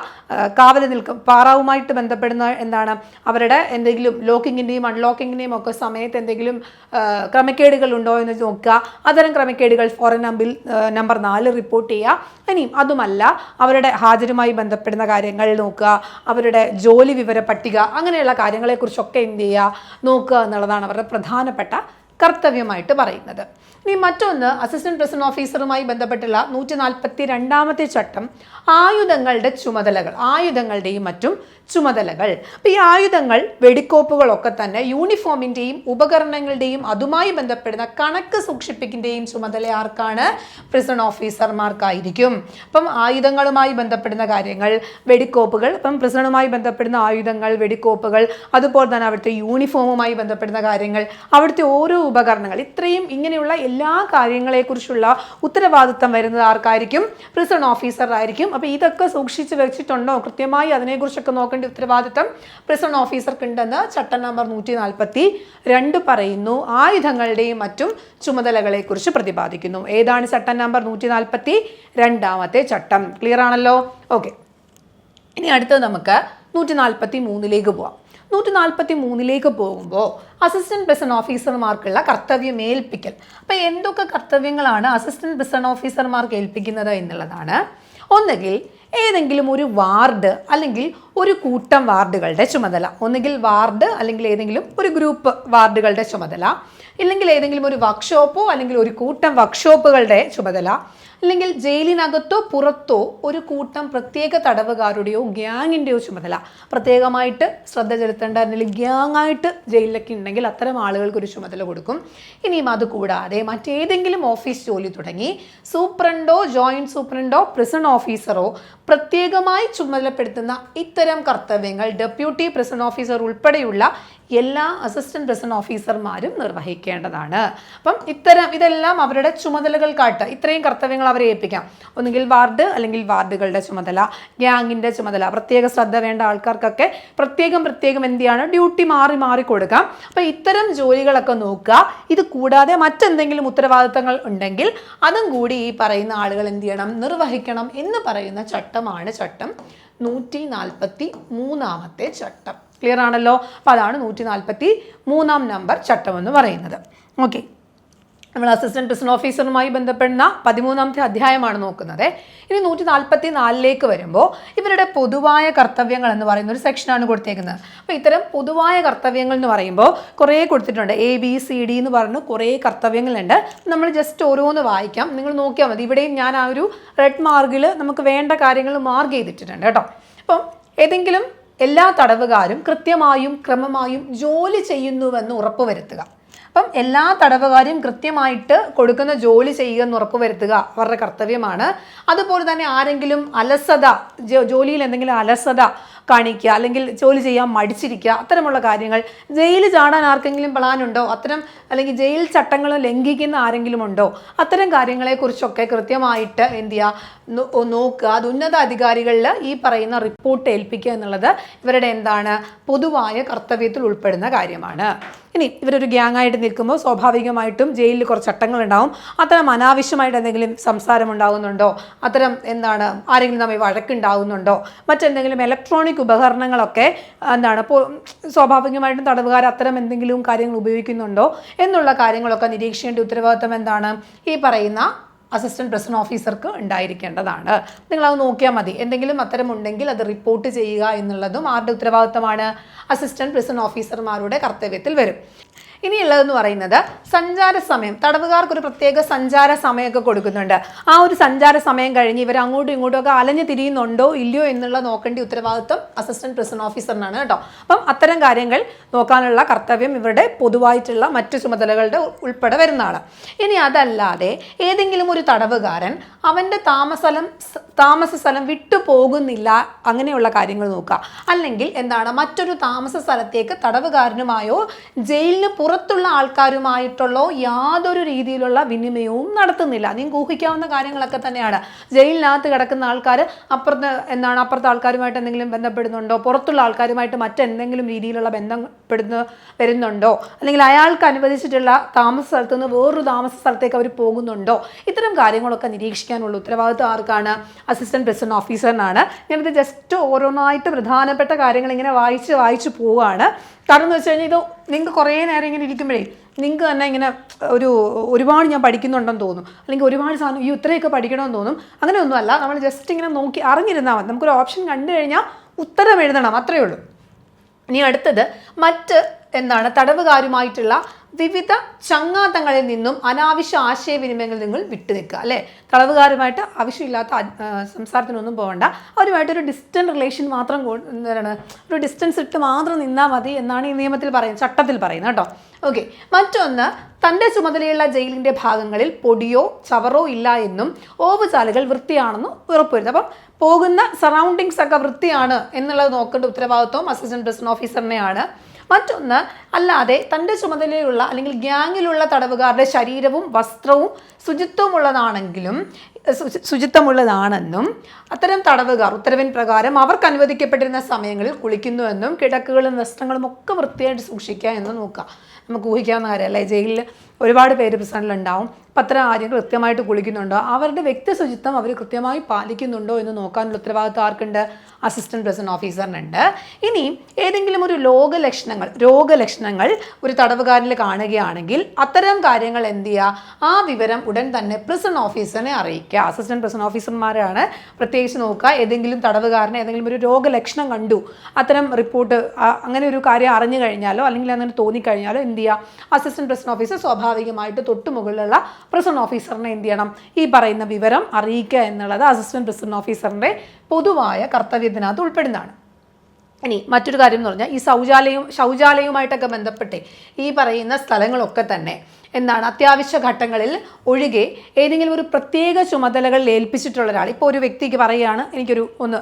കാവൽ നിൽക്കും, പാറാവുമായിട്ട് ബന്ധപ്പെടുന്ന എന്താണ്, അവരുടെ എന്തെങ്കിലും ലോക്കിങ്ങിൻ്റെയും അൺലോക്കിങ്ങിൻ്റെയും ഒക്കെ സമയത്ത് എന്തെങ്കിലും ക്രമക്കേടുകൾ ഉണ്ടോ എന്ന് നോക്കുക. അത്തരം ക്രമക്കേടുകൾ ഫോറൻ നമ്പർ 4 റിപ്പോർട്ട് ചെയ്യുക. ഇനിയും അതുമല്ല, അവരുടെ ഹാജരുമായി ബന്ധപ്പെടുന്ന കാര്യങ്ങൾ നോക്കുക, അവരുടെ ജോലി വിവര പട്ടിക, അങ്ങനെയുള്ള കാര്യങ്ങളെക്കുറിച്ചൊക്കെ എന്ത് ചെയ്യുക, നോക്കുക എന്നുള്ളതാണ് അവരുടെ പ്രധാനപ്പെട്ട കർത്തവ്യമായിട്ട് പറയുന്നത്. ഇനി മറ്റൊന്ന്, അസിസ്റ്റന്റ് പ്രിസൺ ഓഫീസറുമായി ബന്ധപ്പെട്ടുള്ള 142 ചട്ടം ആയുധങ്ങളുടെ ചുമതലകൾ, ആയുധങ്ങളുടെയും മറ്റും ചുമതലകൾ. അപ്പോൾ ഈ ആയുധങ്ങൾ, വെടിക്കോപ്പുകളൊക്കെ തന്നെ യൂണിഫോമിൻ്റെയും ഉപകരണങ്ങളുടെയും അതുമായി ബന്ധപ്പെടുന്ന കണക്ക് സൂക്ഷിപ്പിക്കുന്നതിൻ്റെയും ചുമതല ആർക്കാണ്, പ്രിസൺ ഓഫീസർമാർക്കായിരിക്കും. അപ്പം ആയുധങ്ങളുമായി ബന്ധപ്പെടുന്ന കാര്യങ്ങൾ, വെടിക്കോപ്പുകൾ, അപ്പം പ്രിസണുമായി ബന്ധപ്പെടുന്ന ആയുധങ്ങൾ, വെടിക്കോപ്പുകൾ, അതുപോലെ തന്നെ അവിടുത്തെ യൂണിഫോമുമായി ബന്ധപ്പെടുന്ന കാര്യങ്ങൾ, അവിടുത്തെ ഓരോ ഉപകരണങ്ങൾ, ഇത്രയും ഇങ്ങനെയുള്ള എല്ലാ കാര്യങ്ങളെക്കുറിച്ചുള്ള ഉത്തരവാദിത്തം വരുന്നത് ആർക്കായിരിക്കും, പ്രിസൺ ഓഫീസറായിരിക്കും. അപ്പോൾ ഇതൊക്കെ സൂക്ഷിച്ച് വെച്ചിട്ടുണ്ടോ, കൃത്യമായി അതിനെക്കുറിച്ചൊക്കെ നോക്കേണ്ട ഉത്തരവാദിത്തം പ്രിസൺ ഓഫീസർക്ക് ഉണ്ടെന്ന് ചട്ടം നമ്പർ 142 പറയുന്നു. ആയുധങ്ങളുടെയും മറ്റും ചുമതലകളെ കുറിച്ച് പ്രതിപാദിക്കുന്നു. ഏതാണ് ചട്ടം നമ്പർ 142 ചട്ടം? ക്ലിയർ ആണല്ലോ. ഓക്കെ, ഇനി അടുത്തത് നമുക്ക് 143 പോവാം. 143 പോകുമ്പോൾ അസിസ്റ്റന്റ് പ്രിസൺ ഓഫീസർമാർക്കുള്ള കർത്തവ്യം ഏൽപ്പിക്കൽ. അപ്പോൾ എന്തൊക്കെ കർത്തവ്യങ്ങളാണ് അസിസ്റ്റന്റ് പ്രിസൺ ഓഫീസർമാർക്ക് ഏൽപ്പിക്കുന്നത് എന്നുള്ളതാണ്. ഒന്നുകിൽ ഏതെങ്കിലും ഒരു വാർഡ് അല്ലെങ്കിൽ ഒരു കൂട്ടം വാർഡുകളുടെ ചുമതല, ഒന്നുകിൽ വാർഡ് അല്ലെങ്കിൽ ഏതെങ്കിലും ഒരു ഗ്രൂപ്പ് വാർഡുകളുടെ ചുമതല, ഇല്ലെങ്കിൽ ഏതെങ്കിലും ഒരു വർക്ക്ഷോപ്പോ അല്ലെങ്കിൽ ഒരു കൂട്ടം വർക്ക്ഷോപ്പുകളുടെ ചുമതല, അല്ലെങ്കിൽ ജയിലിനകത്തോ പുറത്തോ ഒരു കൂട്ടം പ്രത്യേക തടവുകാരുടെയോ ഗ്യാങ്ങിൻ്റെയോ ചുമതല. പ്രത്യേകമായിട്ട് ശ്രദ്ധ ചെലുത്തേണ്ട, അല്ലെങ്കിൽ ഗ്യാങ്ങായിട്ട് ജയിലിലൊക്കെ ഉണ്ടെങ്കിൽ അത്തരം ആളുകൾക്ക് ഒരു ചുമതല കൊടുക്കും. ഇനിയും അതുകൂടാതെ മറ്റേതെങ്കിലും ഓഫീസ് ജോലി തുടങ്ങി സൂപ്രണ്ടോ ജോയിൻറ്റ് സൂപ്രണ്ടോ പ്രിസൺ ഓഫീസറോ പ്രത്യേകമായി ചുമതലപ്പെടുത്തുന്ന ഇത്തരം കർത്തവ്യങ്ങൾ ഡെപ്യൂട്ടി പ്രിസൺ ഓഫീസർ ഉൾപ്പെടെയുള്ള എല്ലാ അസിസ്റ്റന്റ് പ്രിസൺ ഓഫീസർമാരും നിർവഹിക്കേണ്ടതാണ്. അപ്പം ഇതെല്ലാം അവരുടെ ചുമതലകൾക്കായിട്ട് ഇത്രയും കർത്തവ്യങ്ങൾ അവരെ ഏൽപ്പിക്കാം. ഒന്നുകിൽ വാർഡ് അല്ലെങ്കിൽ വാർഡുകളുടെ ചുമതല, ഗ്യാങ്ങിൻ്റെ ചുമതല, പ്രത്യേക ശ്രദ്ധ വേണ്ട ആൾക്കാർക്കൊക്കെ പ്രത്യേകം എന്ത് ചെയ്യാണ്, ഡ്യൂട്ടി മാറി കൊടുക്കാം. അപ്പം ഇത്തരം ജോലികളൊക്കെ നോക്കുക. ഇത് കൂടാതെ മറ്റെന്തെങ്കിലും ഉത്തരവാദിത്തങ്ങൾ ഉണ്ടെങ്കിൽ അതും കൂടി ഈ പറയുന്ന ആളുകൾ എന്ത് ചെയ്യണം, നിർവഹിക്കണം എന്ന് പറയുന്ന ചട്ടമാണ് ചട്ടം 143 ചട്ടം. ക്ലിയർ ആണല്ലോ. അപ്പോൾ അതാണ് 143 നമ്പർ ചട്ടം എന്ന് പറയുന്നത്. ഓക്കെ, നമ്മൾ അസിസ്റ്റന്റ് പ്രിസൺ ഓഫീസറുമായി ബന്ധപ്പെടുന്ന 13ാമത്തെ അധ്യായമാണ് നോക്കുന്നത്. ഇനി 144 വരുമ്പോൾ ഇവരുടെ പൊതുവായ കർത്തവ്യങ്ങൾ എന്ന് പറയുന്ന ഒരു സെക്ഷനാണ് കൊടുത്തേക്കുന്നത്. അപ്പോൾ ഇത്തരം പൊതുവായ കർത്തവ്യങ്ങൾ എന്ന് പറയുമ്പോൾ കുറേ കൊടുത്തിട്ടുണ്ട്. ABCD എന്ന് പറഞ്ഞ് കുറേ കർത്തവ്യങ്ങളുണ്ട്. നമ്മൾ ജസ്റ്റ് ഓരോന്ന് വായിക്കാം, നിങ്ങൾ നോക്കിയാൽ മതി. ഇവിടെയും ഞാൻ ആ ഒരു റെഡ് മാർക്കിൽ നമുക്ക് വേണ്ട കാര്യങ്ങൾ മാർക്ക് ചെയ്തിട്ടുണ്ട് കേട്ടോ. അപ്പം ഏതെങ്കിലും എല്ലാ തടവുകാരും കൃത്യമായും ക്രമമായും ജോലി ചെയ്യുന്നുവെന്ന് ഉറപ്പുവരുത്തുക. അപ്പം എല്ലാ തടവുകാരും കൃത്യമായിട്ട് കൊടുക്കുന്ന ജോലി ചെയ്യുക എന്ന് ഉറപ്പുവരുത്തുക അവരുടെ കർത്തവ്യമാണ്. അതുപോലെ തന്നെ ആരെങ്കിലും അലസത, ജോലിയിൽ എന്തെങ്കിലും അലസത കാണിക്കുക, അല്ലെങ്കിൽ ജോലി ചെയ്യാൻ മടിച്ചിരിക്കുക, അത്തരമുള്ള കാര്യങ്ങൾ. ജയിൽ ചാടാൻ ആർക്കെങ്കിലും പ്ലാൻ ഉണ്ടോ? അത്തരം അല്ലെങ്കിൽ ജയിൽ ചട്ടങ്ങൾ ലംഘിക്കുന്ന ആരെങ്കിലും ഉണ്ടോ? അത്തരം കാര്യങ്ങളെക്കുറിച്ചൊക്കെ കൃത്യമായിട്ട് എന്ത് ചെയ്യുക, നോക്കുക. അത് ഉന്നത അധികാരികളിൽ ഈ പറയുന്ന റിപ്പോർട്ട് ഏൽപ്പിക്കുക എന്നുള്ളത് ഇവരുടെ എന്താണ് പൊതുവായ കർത്തവ്യത്തിൽ ഉൾപ്പെടുന്ന കാര്യമാണ്. ഇനി ഇവരൊരു ഗ്യാങ്ങായിട്ട് നിൽക്കുമ്പോൾ സ്വാഭാവികമായിട്ടും ജയിലിൽ കുറച്ച് ചട്ടങ്ങളുണ്ടാവും. അത്തരം അനാവശ്യമായിട്ട് എന്തെങ്കിലും സംസാരം ഉണ്ടാകുന്നുണ്ടോ, അത്തരം എന്താണ് ആരെങ്കിലും തമ്മിൽ വഴക്കുണ്ടാകുന്നുണ്ടോ, മറ്റെന്തെങ്കിലും ഇലക്ട്രോണിക് ഉപകരണങ്ങളൊക്കെ എന്താണ് സ്വാഭാവികമായിട്ടും തടവുകാർ അത്തരം എന്തെങ്കിലും കാര്യങ്ങൾ ഉപയോഗിക്കുന്നുണ്ടോ എന്നുള്ള കാര്യങ്ങളൊക്കെ നിരീക്ഷിക്കേണ്ട ഉത്തരവാദിത്തം എന്താണ് ഈ പറയുന്ന അസിസ്റ്റന്റ് പ്രിസൺ ഓഫീസർക്ക് ഉണ്ടായിരിക്കേണ്ടതാണ്. നിങ്ങളത് നോക്കിയാൽ മതി. എന്തെങ്കിലും അത്തരം ഉണ്ടെങ്കിൽ അത് റിപ്പോർട്ട് ചെയ്യുക എന്നുള്ളതും ആരുടെ ഉത്തരവാദിത്തമാണ്? അസിസ്റ്റന്റ് പ്രിസൺ ഓഫീസർമാരുടെ കർത്തവ്യത്തിൽ വരും. ഇനിയുള്ളതെന്ന് പറയുന്നത് സഞ്ചാര സമയം. തടവുകാർക്ക് ഒരു പ്രത്യേക സഞ്ചാര സമയമൊക്കെ കൊടുക്കുന്നുണ്ട്. ആ ഒരു സഞ്ചാര സമയം കഴിഞ്ഞ് ഇവർ അങ്ങോട്ടും ഇങ്ങോട്ടും ഒക്കെ അലഞ്ഞു തിരിയുന്നുണ്ടോ ഇല്ലയോ എന്നുള്ള നോക്കേണ്ട ഉത്തരവാദിത്വം അസിസ്റ്റന്റ് പ്രിസൺ ഓഫീസറിനാണ് കേട്ടോ. അപ്പം അത്തരം കാര്യങ്ങൾ നോക്കാനുള്ള കർത്തവ്യം ഇവരുടെ പൊതുവായിട്ടുള്ള മറ്റു ചുമതലകളുടെ ഉൾപ്പെടെ വരുന്നതാണ്. ഇനി അതല്ലാതെ ഏതെങ്കിലും ഒരു തടവുകാരൻ അവൻ്റെ താമസ സ്ഥലം വിട്ടു പോകുന്നില്ല, അങ്ങനെയുള്ള കാര്യങ്ങൾ നോക്കുക. അല്ലെങ്കിൽ എന്താണ് മറ്റൊരു താമസ സ്ഥലത്തേക്ക് തടവുകാരനുമായോ ജയിലിന് പുറത്തുള്ള ആൾക്കാരുമായിട്ടുള്ള യാതൊരു രീതിയിലുള്ള വിനിമയവും നടത്തുന്നില്ല. നിങ്ങൾക്ക് ഊഹിക്കാവുന്ന കാര്യങ്ങളൊക്കെ തന്നെയാണ്. ജയിലിനകത്ത് കിടക്കുന്ന ആൾക്കാർ അപ്പുറത്തെ ആൾക്കാരുമായിട്ട് എന്തെങ്കിലും ബന്ധപ്പെടുന്നുണ്ടോ, പുറത്തുള്ള ആൾക്കാരുമായിട്ട് മറ്റെന്തെങ്കിലും രീതിയിലുള്ള വരുന്നുണ്ടോ, അല്ലെങ്കിൽ അയാൾക്ക് അനുവദിച്ചിട്ടുള്ള താമസ സ്ഥലത്ത് നിന്ന് വേറൊരു താമസ സ്ഥലത്തേക്ക് അവർ പോകുന്നുണ്ടോ, ഇത്തരം കാര്യങ്ങളൊക്കെ നിരീക്ഷിക്കാനുള്ള ഉത്തരവാദിത്വം ആർക്കാണ്? അസിസ്റ്റന്റ് പ്രിസൺ ഓഫീസറിനാണ്. ഞാനിത് ജസ്റ്റ് ഓരോന്നായിട്ട് പ്രധാനപ്പെട്ട കാര്യങ്ങൾ ഇങ്ങനെ വായിച്ച് പോവുകയാണ്. കാരണം എന്ന് വെച്ച് കഴിഞ്ഞാൽ ഇത് നിങ്ങൾക്ക് കുറേ നേരം ഇങ്ങനെ ഇരിക്കുമ്പോഴേ നിങ്ങൾക്ക് തന്നെ ഇങ്ങനെ ഒരുപാട് ഞാൻ പഠിക്കുന്നുണ്ടെന്ന് തോന്നും, അല്ലെങ്കിൽ ഒരുപാട് സാധനം ഇത്രയൊക്കെ പഠിക്കണമെന്ന് തോന്നും. അങ്ങനെയൊന്നുമല്ല, നമ്മൾ ജസ്റ്റ് ഇങ്ങനെ നോക്കി അറിഞ്ഞിരുന്നാൽ മതി. നമുക്കൊരു ഓപ്ഷൻ കണ്ടു കഴിഞ്ഞാൽ ഉത്തരം എഴുതണം, അത്രയേ ഉള്ളൂ. ഇനി അടുത്തത് തടവുകാരുമായിട്ടുള്ള വിവിധ ചങ്ങാത്തങ്ങളിൽ നിന്നും അനാവശ്യ ആശയവിനിമയങ്ങളിൽ നിങ്ങൾ വിട്ടുനിൽക്കുക. അല്ലേ, തടവുകാരുമായിട്ട് ആവശ്യമില്ലാത്ത സംസാരത്തിനൊന്നും പോകണ്ട. അവരുമായിട്ടൊരു ഡിസ്റ്റൻറ്റ് റിലേഷൻ മാത്രം ഒരു ഡിസ്റ്റൻസ് ഇട്ട് മാത്രം നിന്നാൽ മതി എന്നാണ് ഈ നിയമത്തിൽ പറയുന്നത്, ചട്ടത്തിൽ പറയുന്നത് കേട്ടോ. ഓക്കെ. മറ്റൊന്ന്, തൻ്റെ ചുമതലയുള്ള ജയിലിൻ്റെ ഭാഗങ്ങളിൽ പൊടിയോ ചവറോ ഇല്ല എന്നും ഓവുചാലുകൾ വൃത്തിയാണെന്നും ഉറപ്പുവരുത്തുക. അപ്പം പോകുന്ന സറൗണ്ടിങ്സ് ഒക്കെ വൃത്തിയാണ് എന്നുള്ളത് നോക്കേണ്ട ഉത്തരവാദിത്വം അസിസ്റ്റന്റ് പ്രിസൺ ഓഫീസറിനെയാണ്. മറ്റൊന്ന്, അല്ലാതെ തൻ്റെ ചുമതലയുള്ള അല്ലെങ്കിൽ ഗ്യാങ്ങിലുള്ള തടവുകാരുടെ ശരീരവും വസ്ത്രവും ശുചിത്വമുള്ളതാണെന്നും അത്തരം തടവുകാർ ഉത്തരവിൻ പ്രകാരം അവർക്ക് അനുവദിക്കപ്പെട്ടിരുന്ന സമയങ്ങളിൽ കുളിക്കുന്നുവെന്നും കിടക്കുകളും വസ്ത്രങ്ങളും ഒക്കെ വൃത്തിയായിട്ട് സൂക്ഷിക്കുക എന്ന് നോക്കുക. നമുക്ക് ഊഹിക്കാവുന്ന കാര്യമല്ലേ, ജയിലിൽ ഒരുപാട് പേര് പ്രിസണിലുണ്ടാവും. അപ്പം അത്തരം കാര്യങ്ങൾ കൃത്യമായിട്ട് കുളിക്കുന്നുണ്ടോ, അവരുടെ വ്യക്തി ശുചിത്വം അവർ കൃത്യമായി പാലിക്കുന്നുണ്ടോ എന്ന് നോക്കാനുള്ള ഉത്തരവാദിത്വം ആർക്കുണ്ട്? Assistant prison ഓഫീസറിനുണ്ട്. ഇനി ഏതെങ്കിലും ഒരു രോഗലക്ഷണങ്ങൾ ഒരു തടവുകാരനിൽ കാണുകയാണെങ്കിൽ അത്തരം കാര്യങ്ങൾ എന്ത് ചെയ്യുക? ആ വിവരം ഉടൻ തന്നെ പ്രിസൺ ഓഫീസറിനെ അറിയിക്കുക. അസിസ്റ്റന്റ് പ്രിസൺ ഓഫീസർമാരാണ് പ്രത്യേകിച്ച് നോക്കുക. ഏതെങ്കിലും തടവുകാരന് ഏതെങ്കിലും ഒരു രോഗലക്ഷണം കണ്ടു, അത്തരം റിപ്പോർട്ട് അങ്ങനെ ഒരു കാര്യം അറിഞ്ഞു കഴിഞ്ഞാലോ അല്ലെങ്കിൽ അങ്ങനെ തോന്നിക്കഴിഞ്ഞാലോ എന്ത് ചെയ്യുക? അസിസ്റ്റന്റ് പ്രിസൺ ഓഫീസർ സ്വാഭാവികമായിട്ട് തൊട്ടുമുകളിലുള്ള പ്രിസൺ ഓഫീസറിനെ എന്ത് ചെയ്യണം? ഈ പറയുന്ന വിവരം അറിയിക്കുക എന്നുള്ളത് അസിസ്റ്റന്റ് പ്രിസൺ ഓഫീസറിൻ്റെ പൊതുവായ കർത്തവ്യത്തിനകത്ത് ഉൾപ്പെടുന്നതാണ്. ഇനി മറ്റൊരു കാര്യം എന്ന് പറഞ്ഞാൽ ഈ ശൗചാലയവുമായിട്ടൊക്കെ ബന്ധപ്പെട്ട് ഈ പറയുന്ന സ്ഥലങ്ങളൊക്കെ തന്നെ അത്യാവശ്യ ഘട്ടങ്ങളിൽ ഒഴികെ ഏതെങ്കിലും ഒരു പ്രത്യേക ചുമതലകൾ ഏൽപ്പിച്ചിട്ടുള്ള ഒരാൾ, ഇപ്പോൾ ഒരു വ്യക്തിക്ക് പറയുകയാണ് ഒന്ന്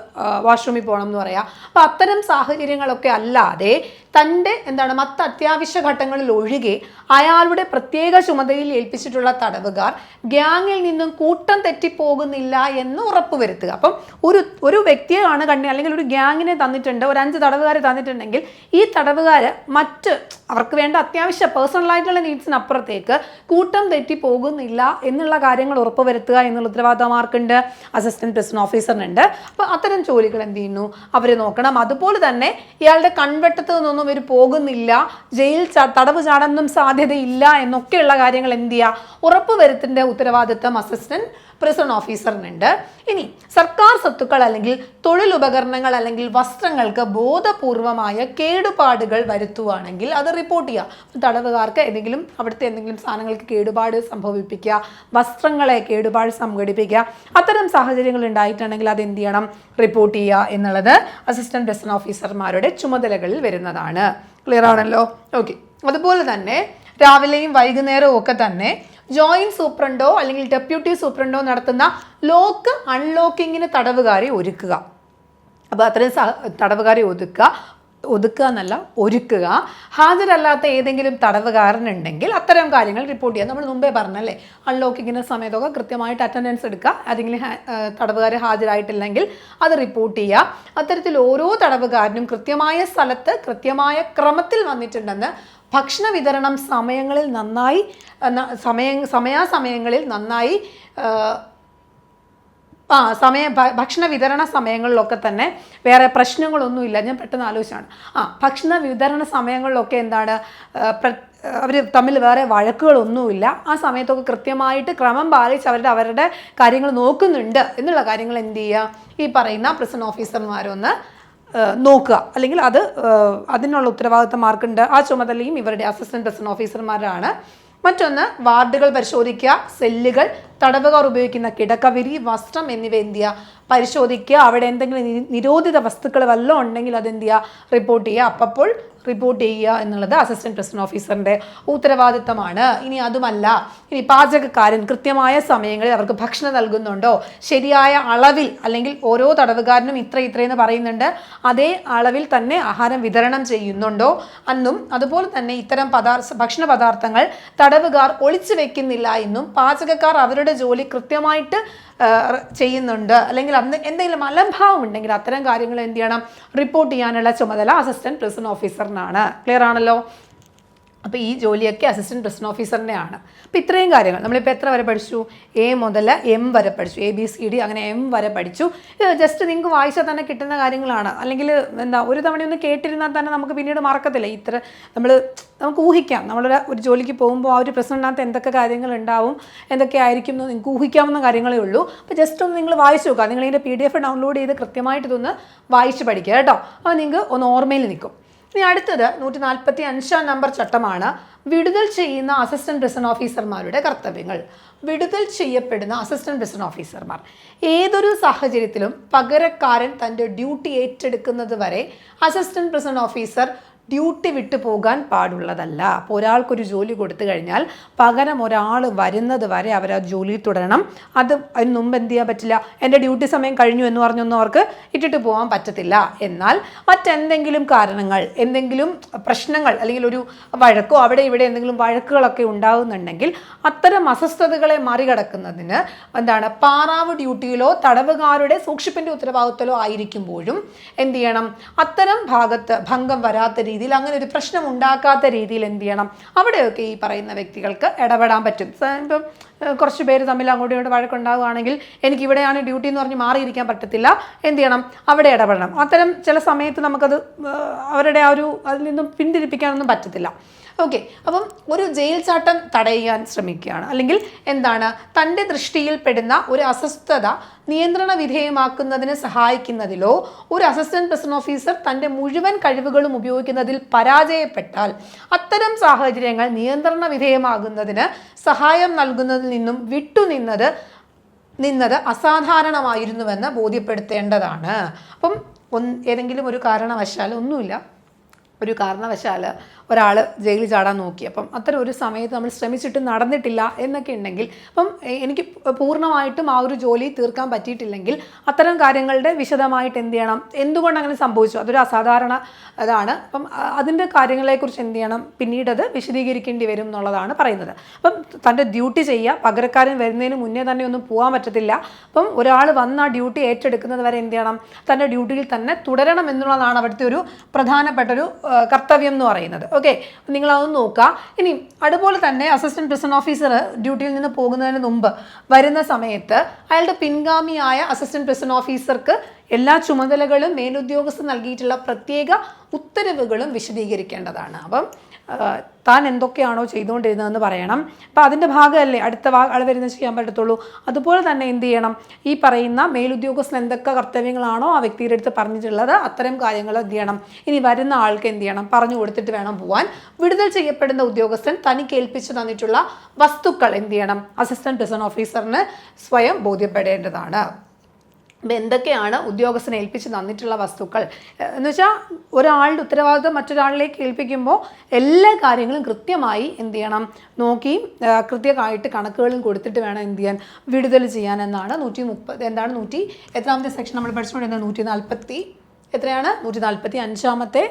വാഷ്റൂമിൽ പോകണം എന്ന് പറയാം. അപ്പോൾ അത്തരം സാഹചര്യങ്ങളൊക്കെ അല്ലാതെ തൻ്റെ മറ്റ് അത്യാവശ്യ ഘട്ടങ്ങളിൽ ഒഴികെ അയാളുടെ പ്രത്യേക ചുമതലയിൽ ഏൽപ്പിച്ചിട്ടുള്ള തടവുകാർ ഗ്യാങ്ങിൽ നിന്നും കൂട്ടം തെറ്റിപ്പോകുന്നില്ല എന്ന് ഉറപ്പുവരുത്തുക. അപ്പം ഒരു വ്യക്തിയാണ് അല്ലെങ്കിൽ ഒരു ഗ്യാങ്ങിനെ തന്നിട്ടുണ്ട്, ഒരു 5 തടവുകാരെ തന്നിട്ടുണ്ടെങ്കിൽ ഈ തടവുകാർ അവർക്ക് വേണ്ട അത്യാവശ്യ പേഴ്സണലായിട്ടുള്ള നീഡ്സിനപ്പുറത്തേക്ക് കൂട്ടം തെറ്റി പോകുന്നില്ല എന്നുള്ള കാര്യങ്ങൾ ഉറപ്പുവരുത്തുക എന്നുള്ള ഉത്തരവാദിത്തം ആർക്കുണ്ട്? Assistant prison ഓഫീസറിനുണ്ട്. അപ്പോൾ അത്തരം ജോലികൾ എന്ത് ചെയ്യുന്നു? അവർ നോക്കണം. അതുപോലെ തന്നെ ഇയാളുടെ കൺവെട്ടത്ത് നിന്നൊന്നും ഇവർ പോകുന്നില്ല, ജയിൽ തടവ് ചാടാനൊന്നും സാധ്യതയില്ല എന്നൊക്കെയുള്ള കാര്യങ്ങൾ എന്ത് ചെയ്യുക? ഉറപ്പുവരുത്തേണ്ട ഉത്തരവാദിത്തം അസിസ്റ്റന്റ് പ്രിസൺ ഓഫീസറിനുണ്ട്. ഇനി സർക്കാർ സ്വത്തുക്കൾ അല്ലെങ്കിൽ തൊഴിലുപകരണങ്ങൾ അല്ലെങ്കിൽ വസ്ത്രങ്ങൾക്ക് ബോധപൂർവമായ കേടുപാടുകൾ വരുത്തുവാണെങ്കിൽ അത് റിപ്പോർട്ട് ചെയ്യുക. തടവുകാർക്ക് അവിടുത്തെ എന്തെങ്കിലും സാധനങ്ങൾക്ക് കേടുപാട് സംഭവിപ്പിക്കുക, വസ്ത്രങ്ങളെ കേടുപാട് സംഘടിപ്പിക്കുക, അത്തരം സാഹചര്യങ്ങൾ ഉണ്ടായിട്ടുണ്ടെങ്കിൽ അത് എന്ത് ചെയ്യണം? റിപ്പോർട്ട് ചെയ്യുക എന്നുള്ളത് അസിസ്റ്റന്റ് പ്രിസൺ ഓഫീസർമാരുടെ ചുമതലകളിൽ വരുന്നതാണ്. ക്ലിയർ ആണല്ലോ? ഓക്കെ. അതുപോലെ തന്നെ രാവിലെയും വൈകുന്നേരവും ഒക്കെ തന്നെ ജോയിന്റ് സൂപ്രണ്ടോ അല്ലെങ്കിൽ ഡെപ്യൂട്ടി സൂപ്രണ്ടോ നടത്തുന്ന ലോക്ക് അൺലോക്കിങ്ങിന് തടവുകാരെ ഒരുക്കുക. അപ്പോൾ അത്രയും തടവുകാരെ ഒതുക്കുക എന്നല്ല, ഒരുക്കുക. ഹാജരല്ലാത്ത ഏതെങ്കിലും തടവുകാരനുണ്ടെങ്കിൽ അത്തരം കാര്യങ്ങൾ റിപ്പോർട്ട് ചെയ്യുക. നമ്മൾ മുമ്പേ പറഞ്ഞല്ലേ, അൺലോക്കിങ്ങിൻ്റെ സമയത്തൊക്കെ കൃത്യമായിട്ട് അറ്റൻഡൻസ് എടുക്കുക. ഏതെങ്കിലും തടവുകാർ ഹാജരായിട്ടില്ലെങ്കിൽ അത് റിപ്പോർട്ട് ചെയ്യുക. അത്തരത്തിൽ ഓരോ തടവുകാരനും കൃത്യമായ സ്ഥലത്ത് കൃത്യമായ ക്രമത്തിൽ വന്നിട്ടുണ്ടെന്ന് ഭക്ഷണ വിതരണം സമയങ്ങളിൽ നന്നായി സമയാസമയങ്ങളിൽ നന്നായി ഭക്ഷണ വിതരണ സമയങ്ങളിലൊക്കെ തന്നെ വേറെ പ്രശ്നങ്ങളൊന്നുമില്ല. ഞാൻ പെട്ടെന്ന് ആലോചിച്ചാണ്, ഭക്ഷണ വിതരണ സമയങ്ങളിലൊക്കെ എന്താണ് അവർ തമ്മിൽ വേറെ വഴക്കുകളൊന്നുമില്ല. ആ സമയത്തൊക്കെ കൃത്യമായിട്ട് ക്രമം പാലിച്ച് അവരുടെ കാര്യങ്ങൾ നോക്കുന്നുണ്ട് എന്നുള്ള കാര്യങ്ങൾ എന്ത് ചെയ്യുക, ഈ പറയുന്ന പ്രിസൺ ഓഫീസർമാരൊന്ന് നോക്കുക. അല്ലെങ്കിൽ അതിനുള്ള ഉത്തരവാദിത്തം ആർക്കുണ്ട്? ആ ചുമതലയും ഇവരുടെ അസിസ്റ്റന്റ് പ്രിസൺ ഓഫീസർമാരാണ്. മറ്റൊന്ന്, വാർഡുകൾ പരിശോധിക്കുക, സെല്ലുകൾ, തടവുകാർ ഉപയോഗിക്കുന്ന കിടക്കവിരി, വസ്ത്രം എന്നിവ എന്ത് ചെയ്യുക, പരിശോധിക്കുക. അവിടെ എന്തെങ്കിലും നിരോധിത വസ്തുക്കൾ വല്ലതും ഉണ്ടെങ്കിൽ അതെന്ത് ചെയ്യുക, റിപ്പോർട്ട് ചെയ്യുക. അപ്പോൾ റിപ്പോർട്ട് ചെയ്യുക എന്നുള്ളത് അസിസ്റ്റന്റ് പ്രിസൺ ഓഫീസറിൻ്റെ ഉത്തരവാദിത്തമാണ്. ഇനി അതുമല്ല, ഇനി പാചകക്കാരൻ കൃത്യമായ സമയങ്ങളിൽ അവർക്ക് ഭക്ഷണം നൽകുന്നുണ്ടോ, ശരിയായ അളവിൽ, അല്ലെങ്കിൽ ഓരോ തടവുകാരനും ഇത്രയെന്ന് പറയുന്നുണ്ട്, അതേ അളവിൽ തന്നെ ആഹാരം വിതരണം ചെയ്യുന്നുണ്ടോ എന്നും, അതുപോലെ തന്നെ ഇത്തരം ഭക്ഷണ പദാർത്ഥങ്ങൾ തടവുകാർ ഒളിച്ചു വെക്കുന്നില്ല എന്നും, പാചകക്കാർ അവരുടെ ജോലി കൃത്യമായിട്ട് ചെയ്യുന്നുണ്ട്, അല്ലെങ്കിൽ അന്ന് എന്തെങ്കിലും അലംഭാവം ഉണ്ടെങ്കിൽ അത്തരം കാര്യങ്ങൾ എന്ത് ചെയ്യണം, റിപ്പോർട്ട് ചെയ്യാനുള്ള ചുമതല അസിസ്റ്റന്റ് പ്രിസൺ ഓഫീസറിനാണ്. ക്ലിയർ ആണല്ലോ? അപ്പോൾ ഈ ജോലിയൊക്കെ അസിസ്റ്റന്റ് പ്രിസൺ ഓഫീസറിൻ്റെയാണ്. അപ്പോൾ ഇത്രയും കാര്യങ്ങൾ നമ്മളിപ്പോൾ എത്ര വരെ പഠിച്ചു? എ മുതൽ എം വരെ പഠിച്ചു, ABCD അങ്ങനെ എം വരെ പഠിച്ചു. ഇത് ജസ്റ്റ് നിങ്ങൾക്ക് വായിച്ചാൽ തന്നെ കിട്ടുന്ന കാര്യങ്ങളാണ്. അല്ലെങ്കിൽ ഒരു തവണയൊന്ന് കേട്ടിരുന്നാൽ തന്നെ നമുക്ക് പിന്നീട് മറക്കത്തില്ല. നമുക്ക് ഊഹിക്കാം. ഒരു ജോലിക്ക് പോകുമ്പോൾ ആ ഒരു പ്രശ്നത്തിനകത്ത് എന്തൊക്കെ കാര്യങ്ങൾ ഉണ്ടാവും, എന്തൊക്കെ ആയിരിക്കും എന്ന് നിങ്ങൾക്ക് ഊഹിക്കാവുന്ന കാര്യങ്ങളേ ഉള്ളൂ. അപ്പോൾ ജസ്റ്റ് ഒന്ന് നിങ്ങൾ വായിച്ചു നോക്കുക. നിങ്ങളിതിൻ്റെ PDF ഡൗൺലോഡ് ചെയ്ത് കൃത്യമായിട്ട് ഇതൊന്ന് വായിച്ച് പഠിക്കുക കേട്ടോ. അപ്പോൾ നിങ്ങൾക്ക് ഒന്ന് ഓർമ്മയിൽ നിൽക്കും. ഇനി അടുത്തത് 145 നമ്പർ ചട്ടമാണ് വിടുതൽ ചെയ്യുന്ന അസിസ്റ്റന്റ് പ്രിസൺ ഓഫീസർമാരുടെ കർത്തവ്യങ്ങൾ. വിടുതൽ ചെയ്യപ്പെടുന്ന അസിസ്റ്റന്റ് പ്രിസൺ ഓഫീസർമാർ ഏതൊരു സാഹചര്യത്തിലും പകരക്കാരൻ തൻ്റെ ഡ്യൂട്ടി ഏറ്റെടുക്കുന്നത് വരെ അസിസ്റ്റന്റ് പ്രിസൺ ഓഫീസർ ഡ്യൂട്ടി വിട്ടു പോകാൻ പാടുള്ളതല്ല. അപ്പോൾ ഒരാൾക്കൊരു ജോലി കൊടുത്തു കഴിഞ്ഞാൽ പകരം ഒരാൾ വരുന്നത് വരെ അവർ ആ ജോലി തുടരണം. അതിന് മുമ്പ് എന്ത് ചെയ്യാൻ പറ്റില്ല, എൻ്റെ ഡ്യൂട്ടി സമയം കഴിഞ്ഞു എന്ന് പറഞ്ഞൊന്നും അവർക്ക് ഇട്ടിട്ട് പോകാൻ പറ്റത്തില്ല. എന്നാൽ മറ്റെന്തെങ്കിലും കാരണങ്ങൾ, എന്തെങ്കിലും പ്രശ്നങ്ങൾ, അല്ലെങ്കിൽ ഒരു വഴക്കോ അവിടെ ഇവിടെ എന്തെങ്കിലും വഴക്കുകളൊക്കെ ഉണ്ടാകുന്നുണ്ടെങ്കിൽ അത്തരം അസ്വസ്ഥതകളെ മറികടക്കുന്നതിന് പാറാവ് ഡ്യൂട്ടിയിലോ തടവുകാരുടെ സൂക്ഷിപ്പിൻ്റെ ഉത്തരവാദിത്തത്തിലോ ആയിരിക്കുമ്പോഴും എന്ത് ചെയ്യണം, അത്തരം ഭാഗത്ത് ഭംഗം വരാത്ത രീതിയിൽ, അങ്ങനെ ഒരു പ്രശ്നം ഉണ്ടാക്കാത്ത രീതിയിൽ എന്ത് ചെയ്യണം, അവിടെയൊക്കെ ഈ പറയുന്ന വ്യക്തികൾക്ക് ഇടപെടാൻ പറ്റും. ഇപ്പം കുറച്ച് പേര് തമ്മിൽ അങ്ങോട്ടും ഇങ്ങോട്ടും വഴക്കുണ്ടാവുകയാണെങ്കിൽ എനിക്കിവിടെയാണ് ഡ്യൂട്ടി എന്ന് പറഞ്ഞ് മാറിയിരിക്കാൻ പറ്റത്തില്ല. എന്ത് ചെയ്യണം, അവിടെ ഇടപെടണം. അത്തരം ചില സമയത്ത് നമുക്കത് അവരുടെ അതിൽ നിന്നും പിന്തിരിപ്പിക്കാനൊന്നും പറ്റത്തില്ല. ഓക്കെ, അപ്പം ഒരു ജയിൽ ചാട്ടം തടയാൻ ശ്രമിക്കുകയാണ്, അല്ലെങ്കിൽ തൻ്റെ ദൃഷ്ടിയിൽ പെടുന്ന ഒരു അസ്വസ്ഥത നിയന്ത്രണ വിധേയമാക്കുന്നതിന് സഹായിക്കുന്നതിലോ ഒരു അസിസ്റ്റന്റ് പ്രിസൺ ഓഫീസർ തൻ്റെ മുഴുവൻ കഴിവുകളും ഉപയോഗിക്കുന്നതിൽ പരാജയപ്പെട്ടാൽ അത്തരം സാഹചര്യങ്ങൾ നിയന്ത്രണ വിധേയമാകുന്നതിന് സഹായം നൽകുന്നതിൽ നിന്നും നിന്നത് അസാധാരണമായിരുന്നുവെന്ന് ബോധ്യപ്പെടുത്തേണ്ടതാണ്. അപ്പം ഏതെങ്കിലും ഒരു കാരണവശാൽ ഒരാൾ ജയിലിൽ ചാടാൻ നോക്കി, അപ്പം അത്തരം ഒരു സമയത്ത് നമ്മൾ ശ്രമിച്ചിട്ട് നടന്നിട്ടില്ല എന്നൊക്കെ ഉണ്ടെങ്കിൽ, അപ്പം എനിക്ക് പൂർണ്ണമായിട്ടും ആ ഒരു ജോലി തീർക്കാൻ പറ്റിയിട്ടില്ലെങ്കിൽ അത്തരം കാര്യങ്ങളുടെ വിശദമായിട്ട് എന്ത് ചെയ്യണം, എന്തുകൊണ്ട് അങ്ങനെ സംഭവിച്ചു, അതൊരു അസാധാരണ ഇതാണ്. അപ്പം അതിൻ്റെ കാര്യങ്ങളെക്കുറിച്ച് എന്ത് ചെയ്യണം, പിന്നീട് അത് വിശദീകരിക്കേണ്ടി വരും എന്നുള്ളതാണ് പറയുന്നത്. അപ്പം തൻ്റെ ഡ്യൂട്ടി ചെയ്യുക, പകരക്കാരൻ വരുന്നതിന് മുന്നേ തന്നെ ഒന്നും പോകാൻ പറ്റത്തില്ല. അപ്പം ഒരാൾ വന്ന് ആ ഡ്യൂട്ടി ഏറ്റെടുക്കുന്നത് വരെ എന്ത് ചെയ്യണം, തൻ്റെ ഡ്യൂട്ടിയിൽ തന്നെ തുടരണം എന്നുള്ളതാണ് അവിടുത്തെ ഒരു പ്രധാനപ്പെട്ടൊരു കർത്തവ്യം എന്ന് പറയുന്നത്. ഓക്കെ, നിങ്ങളതൊന്ന് നോക്കുക. ഇനി അതുപോലെ തന്നെ അസിസ്റ്റന്റ് പ്രിസൺ ഓഫീസർ ഡ്യൂട്ടിയിൽ നിന്ന് പോകുന്നതിന് മുമ്പ് വരുന്ന സമയത്ത് അയാളുടെ പിൻഗാമിയായ അസിസ്റ്റന്റ് പ്രിസൺ ഓഫീസർക്ക് എല്ലാ ചുമതലകളും മേലുദ്യോഗസ്ഥർ നൽകിയിട്ടുള്ള പ്രത്യേക ഉത്തരവുകളും വിശദീകരിക്കേണ്ടതാണ്. അപ്പം താൻ എന്തൊക്കെയാണോ ചെയ്തുകൊണ്ടിരുന്നതെന്ന് പറയണം. അപ്പം അതിൻ്റെ ഭാഗമല്ലേ അടുത്ത ആൾ വരുന്നത് ചെയ്യാൻ പറ്റത്തുള്ളൂ. അതുപോലെ തന്നെ എന്ത് ചെയ്യണം, ഈ പറയുന്ന മേലുദ്യോഗസ്ഥൻ എന്തൊക്കെ കർത്തവ്യങ്ങളാണോ ആ വ്യക്തിയുടെ അടുത്ത് പറഞ്ഞിട്ടുള്ളത് അത്തരം കാര്യങ്ങൾ എന്ത് ചെയ്യണം, ഇനി വരുന്ന ആൾക്ക് എന്ത് ചെയ്യണം, പറഞ്ഞു കൊടുത്തിട്ട് വേണം പോകാൻ. വിടുതൽ ചെയ്യപ്പെടുന്ന ഉദ്യോഗസ്ഥൻ തനിക്ക് ഏൽപ്പിച്ചു തന്നിട്ടുള്ള വസ്തുക്കൾ എന്ത് ചെയ്യണം, അസിസ്റ്റന്റ് പ്രിസൺ ഓഫീസറിന് സ്വയം ബോധ്യപ്പെടേണ്ടതാണ്. എന്തൊക്കെയാണ് ഉദ്യോഗസ്ഥനെ ഏൽപ്പിച്ച് തന്നിട്ടുള്ള വസ്തുക്കൾ എന്ന് വെച്ചാൽ ഒരാളുടെ ഉത്തരവാദിത്വം മറ്റൊരാളിലേക്ക് ഏൽപ്പിക്കുമ്പോൾ എല്ലാ കാര്യങ്ങളും കൃത്യമായി എന്ത് ചെയ്യണം നോക്കി കൃത്യമായിട്ട് കണക്കുകളും കൊടുത്തിട്ട് വേണം എന്ത് ചെയ്യാൻ വിടുതൽ ചെയ്യാൻ എന്നാണ് 130 എന്താണ് എത്രാമത്തെ സെക്ഷൻ നമ്മൾ പഠിച്ചുകൊണ്ടിരുന്നത് 140 എത്രയാണ് 145-ാമത്തെ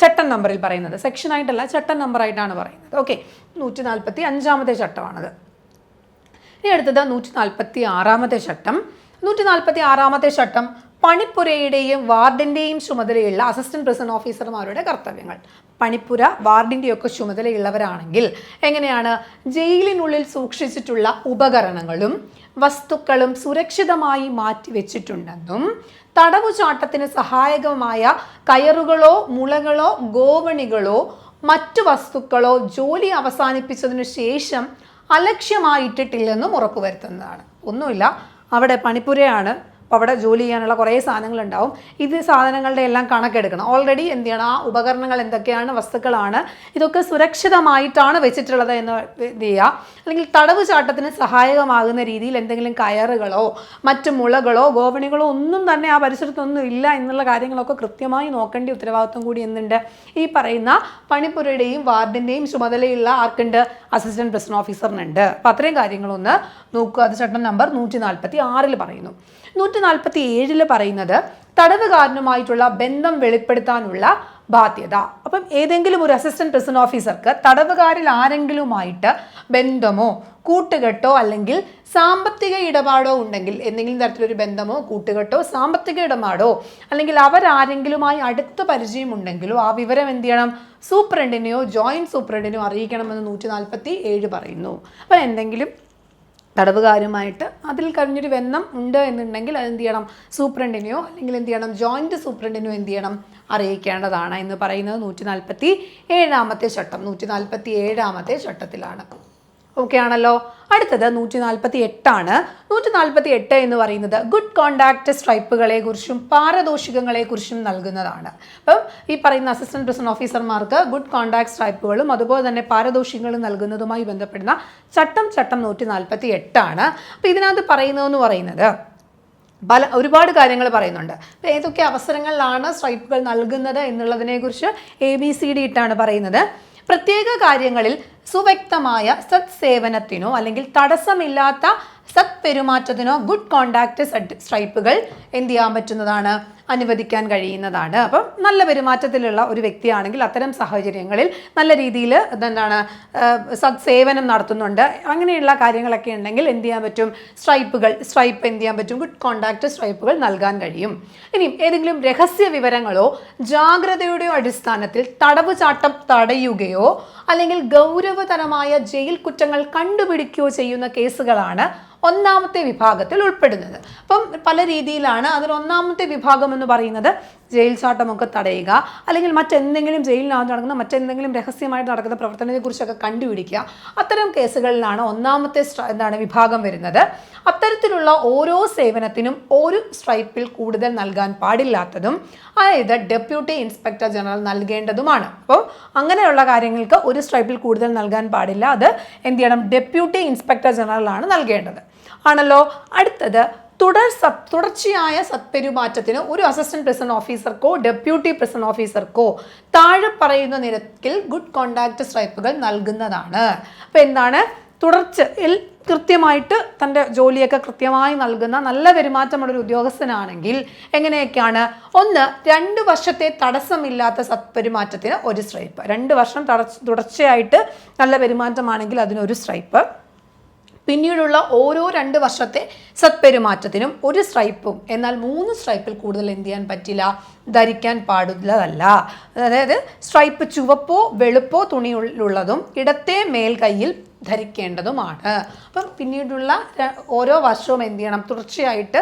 ചട്ടം നമ്പറിൽ പറയുന്നത്. സെക്ഷനായിട്ടല്ല ചട്ടം നമ്പറായിട്ടാണ് പറയുന്നത്. ഓക്കെ, 145-ാമത്തെ ചട്ടമാണത്. ഇനി അടുത്തത് 146-ാമത്തെ ചട്ടം. 146-ാമത്തെ ചട്ടം പണിപ്പുരയുടെയും വാർഡിൻ്റെയും ചുമതലയുള്ള അസിസ്റ്റന്റ് പ്രിസൺ ഓഫീസർമാരുടെ കർത്തവ്യങ്ങൾ. പണിപ്പുര വാർഡിൻ്റെയൊക്കെ ചുമതലയുള്ളവരാണെങ്കിൽ എങ്ങനെയാണ് ജയിലിനുള്ളിൽ സൂക്ഷിച്ചിട്ടുള്ള ഉപകരണങ്ങളും വസ്തുക്കളും സുരക്ഷിതമായി മാറ്റിവെച്ചിട്ടുണ്ടെന്നും തടവുചാട്ടത്തിന് സഹായകമായ കയറുകളോ മുളകളോ ഗോവണികളോ മറ്റു വസ്തുക്കളോ ജോലി അവസാനിപ്പിച്ചതിനു ശേഷം അലക്ഷ്യമായിട്ടിട്ടില്ലെന്നും ഉറപ്പുവരുത്തുന്നതാണ്. ഒന്നുമില്ല, അവിടെ പണിപ്പുരയാണ്, അപ്പോൾ അവിടെ ജോലി ചെയ്യാനുള്ള കുറേ സാധനങ്ങളുണ്ടാവും. ഇത് സാധനങ്ങളുടെ എല്ലാം കണക്കെടുക്കണം. ഓൾറെഡി എന്ത് ചെയ്യണം, ആ ഉപകരണങ്ങൾ എന്തൊക്കെയാണ്, വസ്തുക്കളാണ്, ഇതൊക്കെ സുരക്ഷിതമായിട്ടാണ് വെച്ചിട്ടുള്ളത് എന്ന് എന്ത് ചെയ്യുക. അല്ലെങ്കിൽ തടവ് ചാട്ടത്തിന് സഹായകമാകുന്ന രീതിയിൽ എന്തെങ്കിലും കയറുകളോ മറ്റു മുളകളോ ഗോവണികളോ ഒന്നും തന്നെ ആ പരിസരത്തൊന്നും ഇല്ല എന്നുള്ള കാര്യങ്ങളൊക്കെ കൃത്യമായി നോക്കേണ്ട ഉത്തരവാദിത്വം കൂടി എന്തുണ്ട് ഈ പറയുന്ന പണിപ്പുരയുടെയും വാർഡിൻ്റെയും ചുമതലയുള്ള ആർക്കുണ്ട്, അസിസ്റ്റന്റ് പ്രിസൺ ഓഫീസറിനുണ്ട്. അപ്പോൾ അത്രയും കാര്യങ്ങളൊന്ന് നോക്കുക. അത് ചട്ടം നമ്പർ 146 പറയുന്നു. 147 പറയുന്നത് തടവുകാരനുമായിട്ടുള്ള ബന്ധം വെളിപ്പെടുത്താനുള്ള ബാധ്യത. അപ്പം ഏതെങ്കിലും ഒരു അസിസ്റ്റന്റ് പ്രിസൺ ഓഫീസർക്ക് തടവുകാരിൽ ആരെങ്കിലുമായിട്ട് ബന്ധമോ കൂട്ടുകെട്ടോ അല്ലെങ്കിൽ സാമ്പത്തിക ഇടപാടോ ഉണ്ടെങ്കിൽ, എന്തെങ്കിലും തരത്തിലൊരു ബന്ധമോ കൂട്ടുകെട്ടോ സാമ്പത്തിക ഇടപാടോ അല്ലെങ്കിൽ അവരാരെങ്കിലുമായി അടുത്ത പരിചയമുണ്ടെങ്കിലോ ആ വിവരം എന്ത് ചെയ്യണം, സൂപ്രണ്ടിനെയോ ജോയിന്റ് സൂപ്രണ്ടിനെയോ അറിയിക്കണമെന്ന് 147 പറയുന്നു. അപ്പം എന്തെങ്കിലും തടവുകാരുമായിട്ട് അതിൽ കഴിഞ്ഞൊരു ബന്ധം ഉണ്ട് എന്നുണ്ടെങ്കിൽ അതെന്ത് ചെയ്യണം, സൂപ്രണ്ടിനെയോ അല്ലെങ്കിൽ എന്ത് ചെയ്യണം, ജോയിന്റ് സൂപ്രണ്ടിനെയോ എന്ത് ചെയ്യണം, അറിയിക്കേണ്ടതാണ് എന്ന് പറയുന്നത് 147-ാമത്തെ ചട്ടം. 147-ാമത്തെ ചട്ടത്തിലാണ്. ഓക്കെ ആണല്ലോ. അടുത്തത് 148 148 എന്ന് പറയുന്നത് ഗുഡ് കോണ്ടാക്ട് സ്ട്രൈപ്പുകളെ കുറിച്ചും പാരദോഷികങ്ങളെ കുറിച്ചും നൽകുന്നതാണ്. അപ്പം ഈ പറയുന്ന അസിസ്റ്റന്റ് പ്രിസൺ ഓഫീസർമാർക്ക് ഗുഡ് കോണ്ടാക്ട് സ്ട്രൈപ്പുകളും അതുപോലെ തന്നെ പാരദോഷികങ്ങളും നൽകുന്നതുമായി ബന്ധപ്പെടുന്ന ചട്ടം 148. അപ്പം ഇതിനകത്ത് പറയുന്നത് ഒരുപാട് കാര്യങ്ങൾ പറയുന്നുണ്ട്. അപ്പോൾ ഏതൊക്കെ അവസരങ്ങളിലാണ് സ്ട്രൈപ്പുകൾ നൽകുന്നത് എന്നുള്ളതിനെക്കുറിച്ച് ABCD ഇട്ടാണ് പറയുന്നത്. പ്രത്യേക കാര്യങ്ങളിൽ സുവ്യക്തമായ സത്സേവനത്തിനോ അല്ലെങ്കിൽ തടസ്സമില്ലാത്ത സത്പെരുമാറ്റത്തിനോ ഗുഡ് കോണ്ടാക്ട് സ്ട്രൈപ്പുകൾ എന്ത് ചെയ്യാൻ പറ്റുന്നതാണ്, അനുവദിക്കാൻ കഴിയുന്നതാണ്. അപ്പം നല്ല പെരുമാറ്റത്തിലുള്ള ഒരു വ്യക്തിയാണെങ്കിൽ അത്തരം സാഹചര്യങ്ങളിൽ നല്ല രീതിയിൽ എന്താണ് സേവനം നടത്തുന്നുണ്ട്, അങ്ങനെയുള്ള കാര്യങ്ങളൊക്കെ ഉണ്ടെങ്കിൽ എന്ത് ചെയ്യാൻ പറ്റും, സ്ട്രൈപ്പ് എന്ത് ചെയ്യാൻ പറ്റും, ഗുഡ് കോണ്ടാക്ട് സ്ട്രൈപ്പുകൾ നൽകാൻ കഴിയും. ഇനി ഏതെങ്കിലും രഹസ്യ വിവരങ്ങളോ ജാഗ്രതയുടെയോ അടിസ്ഥാനത്തിൽ തടവ് ചാട്ടം തടയുകയോ അല്ലെങ്കിൽ ഗൗരവതരമായ ജയിൽ കുറ്റങ്ങൾ കണ്ടുപിടിക്കുകയോ ചെയ്യുന്ന കേസുകളാണ് ഒന്നാമത്തെ വിഭാഗത്തിൽ ഉൾപ്പെടുന്നത്. അപ്പം പല രീതിയിലാണ് അതിൽ ഒന്നാമത്തെ വിഭാഗം എന്ന് പറയുന്നത് ജയിൽ ചാട്ടമൊക്കെ തടയുക അല്ലെങ്കിൽ മറ്റെന്തെങ്കിലും ജയിലിനകത്ത് നടക്കുന്ന മറ്റെന്തെങ്കിലും രഹസ്യമായിട്ട് നടക്കുന്ന പ്രവർത്തനത്തെക്കുറിച്ചൊക്കെ കണ്ടുപിടിക്കുക. അത്തരം കേസുകളിലാണ് ഒന്നാമത്തെ വിഭാഗം വരുന്നത്. അത്തരത്തിലുള്ള ഓരോ സേവനത്തിനും ഒരു സ്ട്രൈപ്പിൽ കൂടുതൽ നൽകാൻ പാടില്ലാത്തതും അതായത് ഡെപ്യൂട്ടി ഇൻസ്പെക്ടർ ജനറൽ നൽകേണ്ടതുമാണ്. അപ്പോൾ അങ്ങനെയുള്ള കാര്യങ്ങൾക്ക് ഒരു സ്ട്രൈപ്പിൽ കൂടുതൽ നൽകാൻ പാടില്ല. അത് എന്ത് ചെയ്യണം, ഡെപ്യൂട്ടി ഇൻസ്പെക്ടർ ജനറലാണ് നൽകേണ്ടത് ആണല്ലോ. അടുത്തത് തുടർച്ചയായ സത്പെരുമാറ്റത്തിന് ഒരു അസിസ്റ്റന്റ് പ്രിസൺ ഓഫീസർക്കോ ഡെപ്യൂട്ടി പ്രിസൺ ഓഫീസർക്കോ താഴെ പറയുന്ന നിരക്കിൽ ഗുഡ് കോണ്ടാക്ട് സ്ട്രൈപ്പുകൾ നൽകുന്നതാണ്. അപ്പോൾ എന്താണ്, തുടർച്ചയിൽ കൃത്യമായിട്ട് തൻ്റെ ജോലിയൊക്കെ കൃത്യമായി നൽകുന്ന നല്ല പെരുമാറ്റമുള്ളൊരു ഉദ്യോഗസ്ഥനാണെങ്കിൽ എങ്ങനെയൊക്കെയാണ്, 1 2 വർഷത്തെ തടസ്സമില്ലാത്ത സത്പെരുമാറ്റത്തിന് ഒരു സ്ട്രൈപ്പ്. 2 വർഷം തുടർച്ചയായിട്ട് നല്ല പെരുമാറ്റമാണെങ്കിൽ അതിനൊരു സ്ട്രൈപ്പ്. പിന്നീടുള്ള ഓരോ 2 വർഷത്തെ സത്പെരുമാറ്റത്തിനും ഒരു സ്ട്രൈപ്പും. എന്നാൽ 3 സ്ട്രൈപ്പിൽ കൂടുതൽ എന്ത് ചെയ്യാൻ പറ്റില്ല, ധരിക്കാൻ പാടുള്ളതല്ല. അതായത് സ്ട്രൈപ്പ് ചുവപ്പോ വെളുപ്പോ തുണിയുള്ളതും ഇടത്തെ മേൽകൈയിൽ ധരിക്കേണ്ടതുമാണ്. അപ്പം പിന്നീടുള്ള ഓരോ വർഷവും എന്ത് ചെയ്യണം, തുടർച്ചയായിട്ട്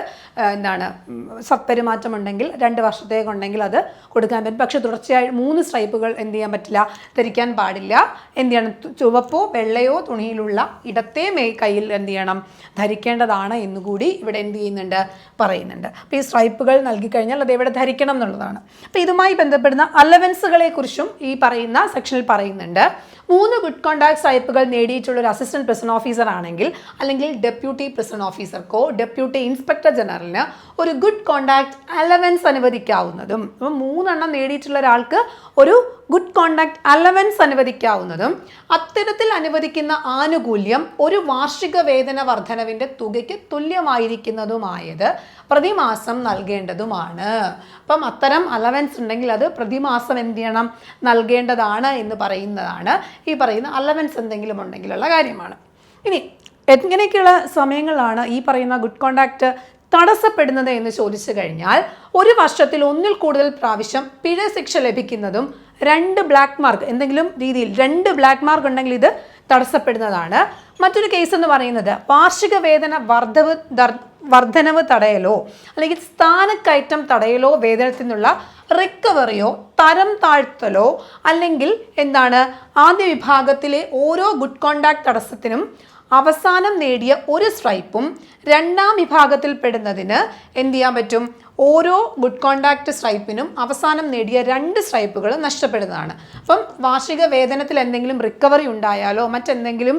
സത്പെരുമാറ്റം ഉണ്ടെങ്കിൽ 2 വർഷത്തേക്കുണ്ടെങ്കിൽ അത് കൊടുക്കാൻ പറ്റും. പക്ഷെ തുടർച്ചയായി 3 സ്ട്രൈപ്പുകൾ എന്ത് ചെയ്യാൻ പറ്റില്ല, ധരിക്കാൻ പാടില്ല. എന്ത് ചെയ്യണം, ചുവപ്പോ വെള്ളയോ തുണിയിലുള്ള ഇടത്തെ കയ്യിൽ എന്ത് ചെയ്യണം, ധരിക്കേണ്ടതാണ് എന്നുകൂടി ഇവിടെ എന്ത് ചെയ്യുന്നുണ്ട്, പറയുന്നുണ്ട്. അപ്പോൾ ഈ സ്ട്രൈപ്പുകൾ നൽകിക്കഴിഞ്ഞാൽ അത് എവിടെ ധരിക്കണം എന്നുള്ളതാണ്. അപ്പോൾ ഇതുമായി ബന്ധപ്പെടുന്ന അലവൻസുകളെ കുറിച്ചും ഈ പറയുന്ന സെക്ഷനിൽ പറയുന്നുണ്ട്. 3 ഗുഡ് കോണ്ടാക്ട് സ്ട്രൈപ്പുകൾ നേടിയിട്ടുള്ള ഒരു അസിസ്റ്റന്റ് പ്രിസൺ ഓഫീസർ ആണെങ്കിൽ അല്ലെങ്കിൽ ഡെപ്യൂട്ടി പ്രിസൺ ഓഫീസർക്കോ ഡെപ്യൂട്ടി ഇൻസ്പെക്ടർ ജനറലിന് ഒരു ഗുഡ് കോണ്ടാക്ട് അലവൻസ് അനുവദിക്കാവുന്നതും, അപ്പം 3 എണ്ണം നേടിയിട്ടുള്ള ഒരാൾക്ക് ഒരു ഗുഡ് കോണ്ടാക്ട് അലവൻസ് അനുവദിക്കാവുന്നതും അത്തരത്തിൽ അനുവദിക്കുന്ന ആനുകൂല്യം ഒരു വാർഷിക വേതന വർധനവിൻ്റെ തുകയ്ക്ക് തുല്യമായിരിക്കുന്നതുമായത് പ്രതിമാസം നൽകേണ്ടതുമാണ്. അപ്പം അത്തരം അലവൻസ് ഉണ്ടെങ്കിൽ അത് പ്രതിമാസം എന്ത് ചെയ്യണം, നൽകേണ്ടതാണ് എന്ന് പറയുന്നതാണ് ഈ പറയുന്ന അലവൻസ് എന്തെങ്കിലും ഉണ്ടെങ്കിലുള്ള കാര്യമാണ്. ഇനി എങ്ങനെയൊക്കെയുള്ള സമയങ്ങളിലാണ് ഈ പറയുന്ന ഗുഡ് കോണ്ടാക്ട് തടസ്സപ്പെടുന്നത് എന്ന് ചോദിച്ചു കഴിഞ്ഞാൽ, ഒരു വർഷത്തിൽ 1-ൽ കൂടുതൽ പ്രാവശ്യം പിഴ ശിക്ഷ ലഭിക്കുന്നതും 2 ബ്ലാക്ക് മാർക്ക് എന്തെങ്കിലും രീതിയിൽ 2 ബ്ലാക്ക് മാർക്ക് ഉണ്ടെങ്കിൽ ഇത് തടസ്സപ്പെടുന്നതാണ്. മറ്റൊരു കേസ് എന്ന് പറയുന്നത് വാർഷിക വേതന വർധനവ് തടയലോ അല്ലെങ്കിൽ സ്ഥാനക്കയറ്റം തടയലോ വേതനത്തിൽ നിന്നുള്ള റിക്കവറിയോ തരം താഴ്ത്തലോ അല്ലെങ്കിൽ ആദ്യ വിഭാഗത്തിലെ ഓരോ ഗുഡ് കോണ്ടാക്ട് തടസ്സത്തിനും അവസാനം നേടിയ ഒരു സ്ട്രൈപ്പും രണ്ടാം വിഭാഗത്തിൽ പെടുന്നതിന് എന്ത് ചെയ്യാൻ പറ്റും, ഓരോ ഗുഡ് കോണ്ടാക്ട് സ്ട്രൈപ്പിനും അവസാനം നേടിയ 2 സ്ട്രൈപ്പുകൾ നഷ്ടപ്പെടുന്നതാണ്. അപ്പം വാർഷിക വേതനത്തിൽ എന്തെങ്കിലും റിക്കവറി ഉണ്ടായാലോ മറ്റെന്തെങ്കിലും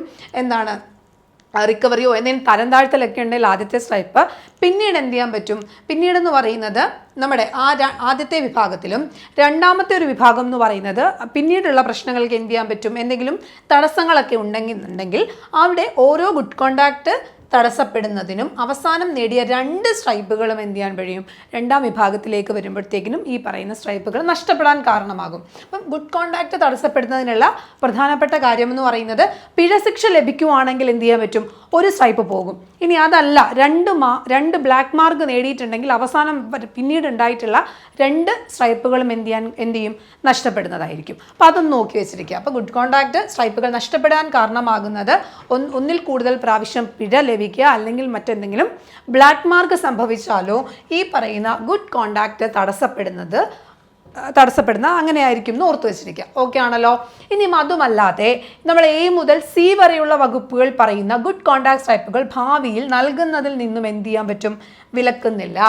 റിക്കവറിയോ എന്തെങ്കിലും തരം താഴ്ത്തലൊക്കെ ഉണ്ടെങ്കിൽ ആദ്യത്തെ സ്ട്രൈപ്പ് പിന്നീട് എന്ത് ചെയ്യാൻ പറ്റും, പിന്നീടെന്ന് പറയുന്നത് നമ്മുടെ ആദ്യത്തെ വിഭാഗത്തിലും രണ്ടാമത്തെ ഒരു വിഭാഗം എന്ന് പറയുന്നത് പിന്നീടുള്ള പ്രശ്നങ്ങൾക്ക് എന്ത് ചെയ്യാൻ പറ്റും, എന്തെങ്കിലും തടസ്സങ്ങളൊക്കെ ഉണ്ടെങ്കിൽ അവിടെ ഓരോ ഗുഡ് കോണ്ടാക്ട് തടസ്സപ്പെടുന്നതിനും അവസാനം നേടിയ 2 സ്ട്രൈപ്പുകളും എന്ത് ചെയ്യാൻ കഴിയും, രണ്ടാം വിഭാഗത്തിലേക്ക് വരുമ്പോഴത്തേക്കിനും ഈ പറയുന്ന സ്ട്രൈപ്പുകൾ നഷ്ടപ്പെടാൻ കാരണമാകും. അപ്പം ഗുഡ് കോണ്ടാക്ട് തടസ്സപ്പെടുന്നതിനുള്ള പ്രധാനപ്പെട്ട കാര്യം എന്ന് പറയുന്നത് പിഴ ശിക്ഷ ലഭിക്കുവാണെങ്കിൽ എന്ത് ചെയ്യാൻ പറ്റും, ഒരു സ്ട്രൈപ്പ് പോകും. ഇനി അതല്ല 2 ബ്ലാക്ക് മാർക്ക് നേടിയിട്ടുണ്ടെങ്കിൽ അവസാനം പിന്നീട് ഉണ്ടായിട്ടുള്ള 2 സ്ട്രൈപ്പുകളും എന്ത് ചെയ്യും, നഷ്ടപ്പെടുന്നതായിരിക്കും. അപ്പോൾ അതൊന്ന് നോക്കി വെച്ചിരിക്കുക. അപ്പോൾ ഗുഡ് കോണ്ടാക്ട് സ്ട്രൈപ്പുകൾ നഷ്ടപ്പെടാൻ കാരണമാകുന്നത് 1-ൽ കൂടുതൽ പ്രാവശ്യം പിഴ ലഭിക്കുക അല്ലെങ്കിൽ മറ്റെന്തെങ്കിലും ബ്ലാക്ക് മാർക്ക് സംഭവിച്ചാലോ ഈ പറയുന്ന ഗുഡ് കോണ്ടാക്ട് തടസ്സപ്പെടുന്ന അങ്ങനെയായിരിക്കും എന്ന് ഓർത്ത് വെച്ചിരിക്കുക. ഓക്കെ ആണല്ലോ. ഇനി അതുമല്ലാതെ നമ്മൾ A മുതൽ C വരെയുള്ള വകുപ്പുകൾ പറയുന്ന ഗുഡ് കോണ്ടാക്ട് സ്ട്രൈപ്പുകൾ ഭാവിയിൽ നൽകുന്നതിൽ നിന്നും എന്ത് ചെയ്യാൻ പറ്റും, വിലക്കുന്നില്ല.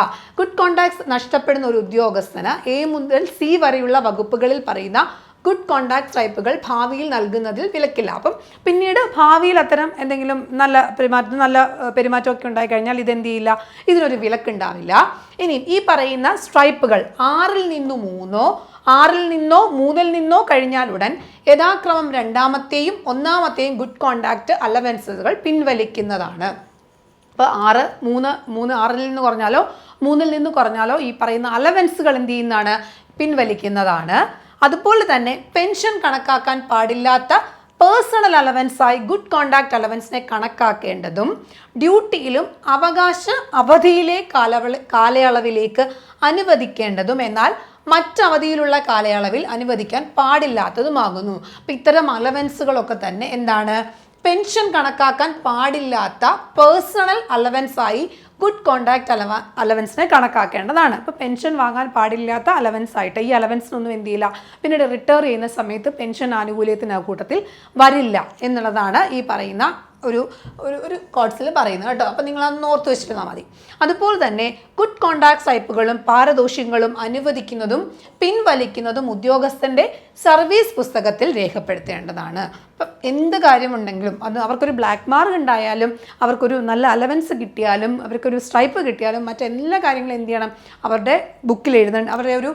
ഗുഡ് കോണ്ടാക്ട്സ് നഷ്ടപ്പെടുന്ന ഒരു ഉദ്യോഗസ്ഥന് A മുതൽ C വരെയുള്ള വകുപ്പുകളിൽ പറയുന്ന ഗുഡ് കോണ്ടാക്ട് സ്ട്രൈപ്പുകൾ ഭാവിയിൽ നൽകുന്നതിൽ വിലക്കില്ല. അപ്പം പിന്നീട് ഭാവിയിൽ അത്തരം എന്തെങ്കിലും നല്ല പെരുമാറ്റമൊക്കെ ഉണ്ടായി കഴിഞ്ഞാൽ ഇതെന്ത് ചെയ്യില്ല, ഇതിനൊരു വിലക്കുണ്ടാവില്ല. ഇനി ഈ പറയുന്ന സ്ട്രൈപ്പുകൾ 6-ൽ നിന്ന് 3-ഓ 6-ൽ നിന്നോ 3-ൽ നിന്നോ കഴിഞ്ഞാലുടൻ യഥാക്രമം രണ്ടാമത്തെയും ഒന്നാമത്തെയും ഗുഡ് കോണ്ടാക്ട് അലവൻസുകൾ പിൻവലിക്കുന്നതാണ്. അപ്പോൾ 6-ൽ നിന്ന് കുറഞ്ഞാലോ 3-ൽ നിന്ന് കുറഞ്ഞാലോ ഈ പറയുന്ന അലവൻസുകൾ എന്ത് ചെയ്യുന്നതാണ്, പിൻവലിക്കുന്നതാണ്. അതുപോലെ തന്നെ പെൻഷൻ കണക്കാക്കാൻ പാടില്ലാത്ത പേഴ്സണൽ അലവൻസായി ഗുഡ് കോണ്ടാക്ട് അലവൻസിനെ കണക്കാക്കേണ്ടതും ഡ്യൂട്ടിയിലും അവധിയിലെ കാലയളവിലേക്ക് അനുവദിക്കേണ്ടതും എന്നാൽ മറ്റവധിയിലുള്ള കാലയളവിൽ അനുവദിക്കാൻ പാടില്ലാത്തതുമാകുന്നു. അപ്പം ഇത്തരം അലവൻസുകളൊക്കെ തന്നെ പെൻഷൻ കണക്കാക്കാൻ പാടില്ലാത്ത പേഴ്സണൽ അലവൻസായി ഗുഡ് കോണ്ടാക്ട് അലവൻസിനെ കണക്കാക്കേണ്ടതാണ്. ഇപ്പോൾ പെൻഷൻ വാങ്ങാൻ പാടില്ലാത്ത അലവൻസ് ആയിട്ട് ഈ അലവൻസിനൊന്നും എന്ത് ചെയ്യില്ല, പിന്നീട് റിട്ടയർ ചെയ്യുന്ന സമയത്ത് പെൻഷൻ ആനുകൂല്യത്തിന് കൂട്ടത്തിൽ വരില്ല എന്നുള്ളതാണ് ഈ പറയുന്ന ഒരു കോഡ്സിൽ പറയുന്നത് കേട്ടോ. അപ്പോൾ നിങ്ങളതൊന്ന് ഓർത്ത് വെച്ചിരുന്നാൽ മതി. അതുപോലെ തന്നെ ഗുഡ് കോണ്ടാക്ട് സ്ട്രൈപ്പുകളും പാരദോഷ്യങ്ങളും അനുവദിക്കുന്നതും പിൻവലിക്കുന്നതും ഉദ്യോഗസ്ഥൻ്റെ സർവീസ് പുസ്തകത്തിൽ രേഖപ്പെടുത്തേണ്ടതാണ്. അപ്പം എന്ത് കാര്യമുണ്ടെങ്കിലും അത് അവർക്കൊരു ബ്ലാക്ക് മാർക്ക് ഉണ്ടായാലും അവർക്കൊരു നല്ല അലവൻസ് കിട്ടിയാലും അവർക്കൊരു സ്ട്രൈപ്പ് കിട്ടിയാലും മറ്റെല്ലാ കാര്യങ്ങളും എന്ത് ചെയ്യണം, അവരുടെ ബുക്കിൽ എഴുതണം. അവരുടെ ഒരു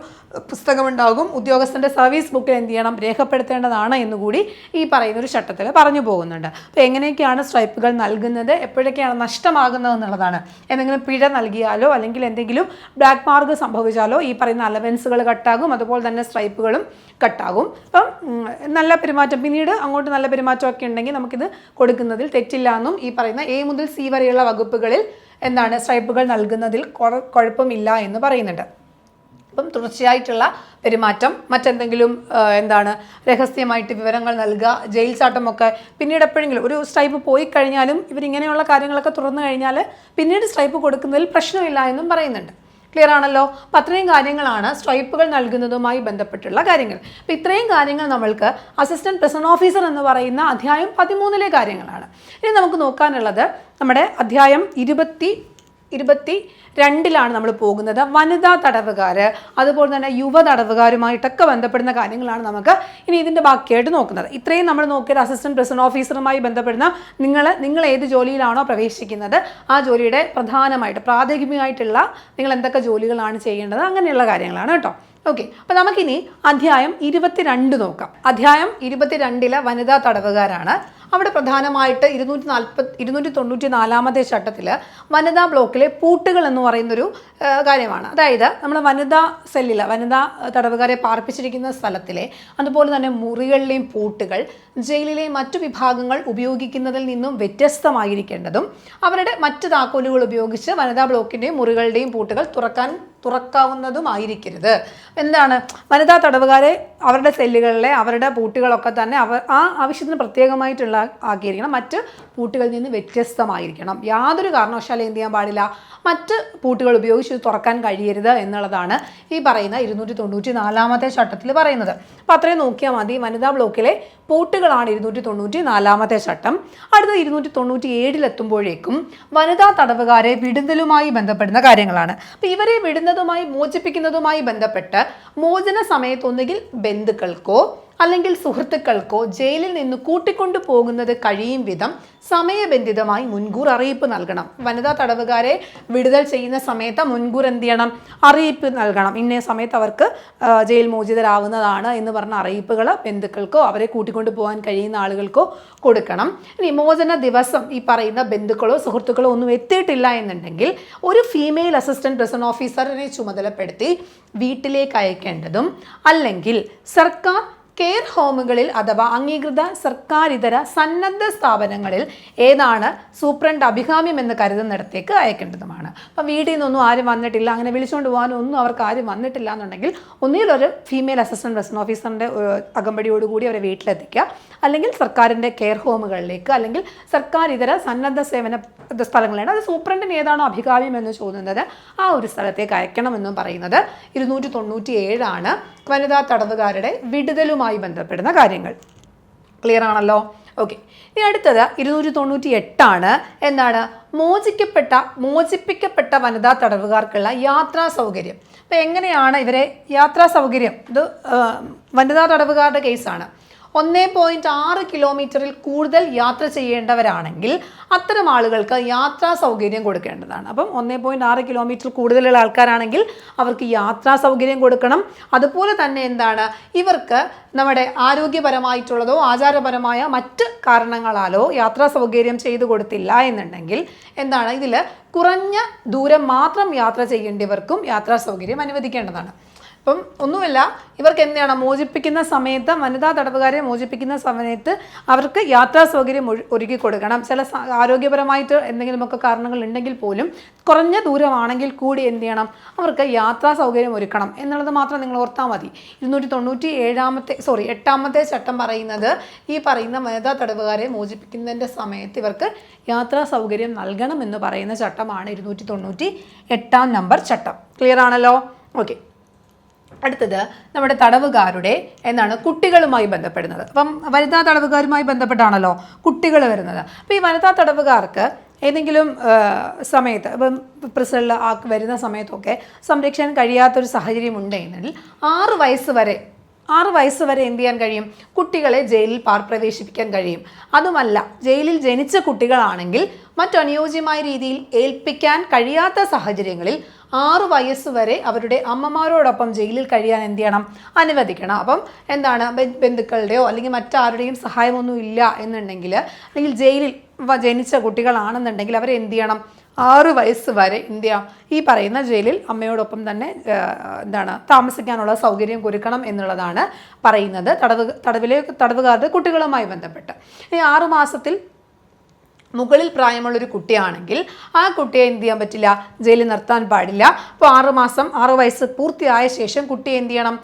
പുസ്തകമുണ്ടാകും, ഉദ്യോഗസ്ഥൻ്റെ സർവീസ് ബുക്കിൽ എന്ത് ചെയ്യണം, രേഖപ്പെടുത്തേണ്ടതാണ് എന്നുകൂടി ഈ പറയുന്നൊരു ചട്ടത്തിൽ പറഞ്ഞു പോകുന്നുണ്ട്. അപ്പോൾ എങ്ങനെയൊക്കെയാണ് സ്ട്രൈപ്പുകൾ നൽകുന്നത്, എപ്പോഴൊക്കെയാണ് നഷ്ടമാകുന്നത് എന്നുള്ളതാണ്. എന്തെങ്കിലും പിഴ നൽകിയാലോ അല്ലെങ്കിൽ എന്തെങ്കിലും ബ്ലാക്ക് മാർക്ക് സംഭവിച്ചാലോ ഈ പറയുന്ന അലവൻസുകൾ കട്ടാകും, അതുപോലെ തന്നെ സ്ട്രൈപ്പുകളും കട്ടാകും. അപ്പം നല്ല പെരുമാറ്റം പിന്നീട് അങ്ങോട്ട് നല്ല പെരുമാറ്റമൊക്കെ ഉണ്ടെങ്കിൽ നമുക്കിത് കൊടുക്കുന്നതിൽ തെറ്റില്ല എന്നും ഈ പറയുന്ന A മുതൽ C വരെയുള്ള വകുപ്പുകളിൽ സ്ട്രൈപ്പുകൾ നൽകുന്നതിൽ കുഴപ്പമില്ല എന്ന് പറയുന്നുണ്ട്. അപ്പം തുടർച്ചയായിട്ടുള്ള പെരുമാറ്റം, മറ്റെന്തെങ്കിലും രഹസ്യമായിട്ട് വിവരങ്ങൾ നൽകുക, ജയിൽ ചാട്ടമൊക്കെ പിന്നീട് എപ്പോഴെങ്കിലും ഒരു സ്ട്രൈപ്പ് പോയി കഴിഞ്ഞാലും ഇവരിങ്ങനെയുള്ള കാര്യങ്ങളൊക്കെ തുറന്നു കഴിഞ്ഞാൽ പിന്നീട് സ്ട്രൈപ്പ് കൊടുക്കുന്നതിൽ പ്രശ്നമില്ല എന്നും പറയുന്നുണ്ട്. ക്ലിയർ ആണല്ലോ. അപ്പം അത്രയും കാര്യങ്ങളാണ് സ്ട്രൈപ്പുകൾ നൽകുന്നതുമായി ബന്ധപ്പെട്ടുള്ള കാര്യങ്ങൾ. അപ്പം ഇത്രയും കാര്യങ്ങൾ നമ്മൾക്ക് അസിസ്റ്റന്റ് പ്രിസൺ ഓഫീസർ എന്ന് പറയുന്ന അധ്യായം 13-ലെ കാര്യങ്ങളാണ്. ഇനി നമുക്ക് നോക്കാനുള്ളത് നമ്മുടെ അധ്യായം 2022 നമ്മൾ പോകുന്നത്. വനിതാ തടവുകാർ അതുപോലെ തന്നെ യുവ തടവുകാരുമായിട്ടൊക്കെ ബന്ധപ്പെടുന്ന കാര്യങ്ങളാണ് നമുക്ക് ഇനി ഇതിൻ്റെ ബാക്കിയായിട്ട് നോക്കുന്നത്. ഇത്രയും നമ്മൾ നോക്കിയത് അസിസ്റ്റന്റ് പ്രിസൺ ഓഫീസറുമായി ബന്ധപ്പെടുന്ന നിങ്ങൾ ഏത് ജോലിയിലാണോ പ്രവേശിക്കുന്നത് ആ ജോലിയുടെ പ്രാഥമികമായിട്ടുള്ള നിങ്ങൾ എന്തൊക്കെ ജോലികളാണ് ചെയ്യേണ്ടത് അങ്ങനെയുള്ള കാര്യങ്ങളാണ് കേട്ടോ. ഓക്കെ, അപ്പോൾ നമുക്കിനി അധ്യായം 22 നോക്കാം. അധ്യായം 22 വനിതാ തടവുകാരാണ്. അവിടെ പ്രധാനമായിട്ട് 294 ചട്ടത്തിൽ വനിതാ ബ്ലോക്കിലെ പൂട്ടുകൾ എന്ന് പറയുന്നൊരു കാര്യമാണ്. അതായത് നമ്മൾ വനിതാ സെല്ലിൽ വനിതാ തടവുകാരെ പാർപ്പിച്ചിരിക്കുന്ന സ്ഥലത്തിലെ അതുപോലെ തന്നെ മുറികളിലെയും പൂട്ടുകൾ ജയിലിലെ മറ്റു വിഭാഗങ്ങൾ ഉപയോഗിക്കുന്നതിൽ നിന്നും വ്യത്യസ്തമായിരിക്കേണ്ടതും അവരുടെ മറ്റ് താക്കോലുകൾ ഉപയോഗിച്ച് വനിതാ ബ്ലോക്കിൻ്റെയും മുറികളുടെയും പൂട്ടുകൾ തുറക്കാവുന്നതുമായിരിക്കരുത്. എന്താണ് വനിതാ തടവുകാരെ അവരുടെ സെല്ലുകളിലെ അവരുടെ പൂട്ടുകളൊക്കെ തന്നെ ആ ആവശ്യത്തിന് പ്രത്യേകമായിട്ടുള്ള ആക്കിയിരിക്കണം. മറ്റ് പൂട്ടുകളിൽ നിന്ന് വ്യത്യസ്തമായിരിക്കണം. യാതൊരു കാരണവശാലും എന്ത് ചെയ്യാൻ പാടില്ല, മറ്റ് പൂട്ടുകൾ ഉപയോഗിച്ച് തുറക്കാൻ കഴിയരുത് എന്നുള്ളതാണ് ഈ പറയുന്ന 294 ചട്ടത്തിൽ പറയുന്നത്. അപ്പോൾ അത്രയും നോക്കിയാൽ മതി. വനിതാ ബ്ലോക്കിലെ പൂട്ടുകളാണ് 294 ചട്ടം. അടുത്ത 297 എത്തുമ്പോഴേക്കും വനിതാ തടവുകാരെ വിടുതലുമായി ബന്ധപ്പെടുന്ന കാര്യങ്ങളാണ്. അപ്പോൾ ഇവരെ വിടുന്നതുമായി മോചിപ്പിക്കുന്നതുമായി ബന്ധപ്പെട്ട് മോചന സമയത്ത് ഒന്നുകിൽ ബന്ധുക്കൾക്കോ അല്ലെങ്കിൽ സുഹൃത്തുക്കൾക്കോ ജയിലിൽ നിന്ന് കൂട്ടിക്കൊണ്ടു പോകുന്നത് കഴിയും വിധം സമയബന്ധിതമായി മുൻകൂർ അറിയിപ്പ് നൽകണം. വനിതാ തടവുകാരെ വിടുതൽ ചെയ്യുന്ന സമയത്ത് മുൻകൂർ എന്ത് ചെയ്യണം, അറിയിപ്പ് നൽകണം. ഇന്ന സമയത്ത് അവർക്ക് ജയിൽ മോചിതരാവുന്നതാണ് എന്ന് പറഞ്ഞ അറിയിപ്പുകൾ ബന്ധുക്കൾക്കോ അവരെ കൂട്ടിക്കൊണ്ടു പോകാൻ കഴിയുന്ന ആളുകൾക്കോ കൊടുക്കണം. ഇനി മോചന ദിവസം ഈ പറയുന്ന ബന്ധുക്കളോ സുഹൃത്തുക്കളോ ഒന്നും എത്തിയിട്ടില്ല എന്നുണ്ടെങ്കിൽ ഒരു ഫീമെയിൽ അസിസ്റ്റന്റ് പ്രിസൺ ഓഫീസറിനെ ചുമതലപ്പെടുത്തി വീട്ടിലേക്ക് അയക്കേണ്ടതും അല്ലെങ്കിൽ സർക്കാർ കെയർ ഹോമുകളിൽ അഥവാ അംഗീകൃത സർക്കാരിതര സന്നദ്ധ സ്ഥാപനങ്ങളിൽ ഏതാണ് സൂപ്രണ്ട് അഭികാമ്യം എന്ന് കരുതുന്നിടത്തേക്ക് അയക്കേണ്ടതുമാണ്. അപ്പം വീട്ടിൽ നിന്നൊന്നും ആരും വന്നിട്ടില്ല, അങ്ങനെ വിളിച്ചുകൊണ്ട് പോകാനും ഒന്നും അവർക്ക് ആരും വന്നിട്ടില്ല എന്നുണ്ടെങ്കിൽ ഒന്നുകിലൊരു ഫീമെയിൽ അസിസ്റ്റന്റ് പ്രിസൺ ഓഫീസറിൻ്റെ അകമ്പടിയോടുകൂടി അവരെ വീട്ടിലെത്തിക്കുക, അല്ലെങ്കിൽ സർക്കാരിൻ്റെ കെയർ ഹോമുകളിലേക്ക് അല്ലെങ്കിൽ സർക്കാരിതര സന്നദ്ധ സേവന സ്ഥലങ്ങളാണ്. അത് സൂപ്രണ്ടിന് ഏതാണോ അഭികാമ്യം എന്ന് ചോദിക്കുന്നത് ആ ഒരു സ്ഥലത്തേക്ക് അയക്കണമെന്നും പറയുന്നത് 297 വനിതാ തടവുകാരുടെ വിടുതലുമായി ബന്ധപ്പെടുന്ന കാര്യങ്ങൾ. ക്ലിയർ ആണല്ലോ? ഓക്കെ, ഇനി അടുത്തത് 298 എന്താണ്, മോചിപ്പിക്കപ്പെട്ട വനിതാ തടവുകാർക്കുള്ള യാത്രാ സൗകര്യം. അപ്പം എങ്ങനെയാണ് ഇവരെ യാത്രാ സൗകര്യം, ഇത് വനിതാ തടവുകാരുടെ കേസാണ്. 1.6 കിലോമീറ്ററിൽ കൂടുതൽ യാത്ര ചെയ്യേണ്ടവരാണെങ്കിൽ അത്തരം ആളുകൾക്ക് യാത്രാ സൗകര്യം കൊടുക്കേണ്ടതാണ്. അപ്പം 1.6 കിലോമീറ്റർ കൂടുതലുള്ള ആൾക്കാരാണെങ്കിൽ അവർക്ക് യാത്രാ സൗകര്യം കൊടുക്കണം. അതുപോലെ തന്നെ എന്താണ്, ഇവർക്ക് നമ്മുടെ ആരോഗ്യപരമായിട്ടുള്ളതോ ആചാരപരമായ മറ്റ് കാരണങ്ങളാലോ യാത്രാ സൗകര്യം ചെയ്തു കൊടുത്തില്ല എന്നുണ്ടെങ്കിൽ എന്താണ്, ഇതിൽ കുറഞ്ഞ ദൂരം മാത്രം യാത്ര ചെയ്യേണ്ടവർക്കും യാത്രാ സൗകര്യം അനുവദിക്കേണ്ടതാണ്. അപ്പം ഒന്നുമില്ല, ഇവർക്ക് എന്താണ് മോചിപ്പിക്കുന്ന സമയത്ത് വനിതാ തടവുകാരെ മോചിപ്പിക്കുന്ന സമയത്ത് അവർക്ക് യാത്രാ സൗകര്യം ഒരുക്കി കൊടുക്കണം. ചില ആരോഗ്യപരമായിട്ട് എന്തെങ്കിലുമൊക്കെ കാരണങ്ങൾ ഉണ്ടെങ്കിൽ പോലും കുറഞ്ഞ ദൂരമാണെങ്കിൽ കൂടി എന്ത് ചെയ്യണം, അവർക്ക് യാത്രാ സൗകര്യം ഒരുക്കണം എന്നുള്ളത് മാത്രം നിങ്ങൾ ഓർത്താൽ മതി. 298 ചട്ടം പറയുന്നത് ഈ പറയുന്ന വനിതാ തടവുകാരെ മോചിപ്പിക്കുന്നതിൻ്റെ സമയത്ത് ഇവർക്ക് യാത്രാ സൗകര്യം നൽകണം എന്ന് പറയുന്ന ചട്ടമാണ് 298 നമ്പർ ചട്ടം. ക്ലിയർ ആണല്ലോ? ഓക്കെ, അടുത്തത് നമ്മുടെ തടവുകാരുടെ കുട്ടികളുമായി ബന്ധപ്പെടുന്നത്. അപ്പം വനിതാ തടവുകാരുമായി ബന്ധപ്പെട്ടാണല്ലോ കുട്ടികൾ വരുന്നത്. അപ്പോൾ ഈ വനിതാ തടവുകാർക്ക് ഏതെങ്കിലും സമയത്ത് ഇപ്പം പ്രിസണിൽ വരുന്ന സമയത്തൊക്കെ സംരക്ഷിക്കാൻ കഴിയാത്തൊരു സാഹചര്യം ഉണ്ടെങ്കിൽ 6 വയസ്സ് വരെ എന്ത് ചെയ്യാൻ കഴിയും, കുട്ടികളെ ജയിലിൽ പ്രവേശിപ്പിക്കാൻ കഴിയും. അതുമല്ല, ജയിലിൽ ജനിച്ച കുട്ടികളാണെങ്കിൽ മറ്റനുയോജ്യമായ രീതിയിൽ ഏൽപ്പിക്കാൻ കഴിയാത്ത സാഹചര്യങ്ങളിൽ 6 വയസ്സ് വരെ അവരുടെ അമ്മമാരോടൊപ്പം ജയിലിൽ കഴിയാൻ എന്ത് ചെയ്യണം, അനുവദിക്കണം. അപ്പം എന്താണ്, ബന്ധുക്കളുടെയോ അല്ലെങ്കിൽ മറ്റാരുടെയും സഹായമൊന്നും ഇല്ല എന്നുണ്ടെങ്കിൽ അല്ലെങ്കിൽ ജയിലിൽ ജനിച്ച കുട്ടികളാണെന്നുണ്ടെങ്കിൽ അവരെ എന്ത് ചെയ്യണം, 6 വയസ്സ് വരെ ഇന്ത്യ ഈ പറയുന്ന ജയിലിൽ അമ്മയോടൊപ്പം തന്നെ താമസിക്കാനുള്ള സൗകര്യം ഒരുക്കണം എന്നുള്ളതാണ് പറയുന്നത് തടവുകാരുടെ കുട്ടികളുമായി ബന്ധപ്പെട്ട്. ഈ 6 മാസത്തിൽ മുകളിൽ പ്രായമുള്ളൊരു കുട്ടിയാണെങ്കിൽ ആ കുട്ടിയെ എന്ത് ചെയ്യാൻ പറ്റില്ല, ജയിലിൽ നിർത്താൻ പാടില്ല. അപ്പോൾ 6 വയസ്സ് പൂർത്തിയായ ശേഷം കുട്ടിയെ എന്ത് ചെയ്യണം,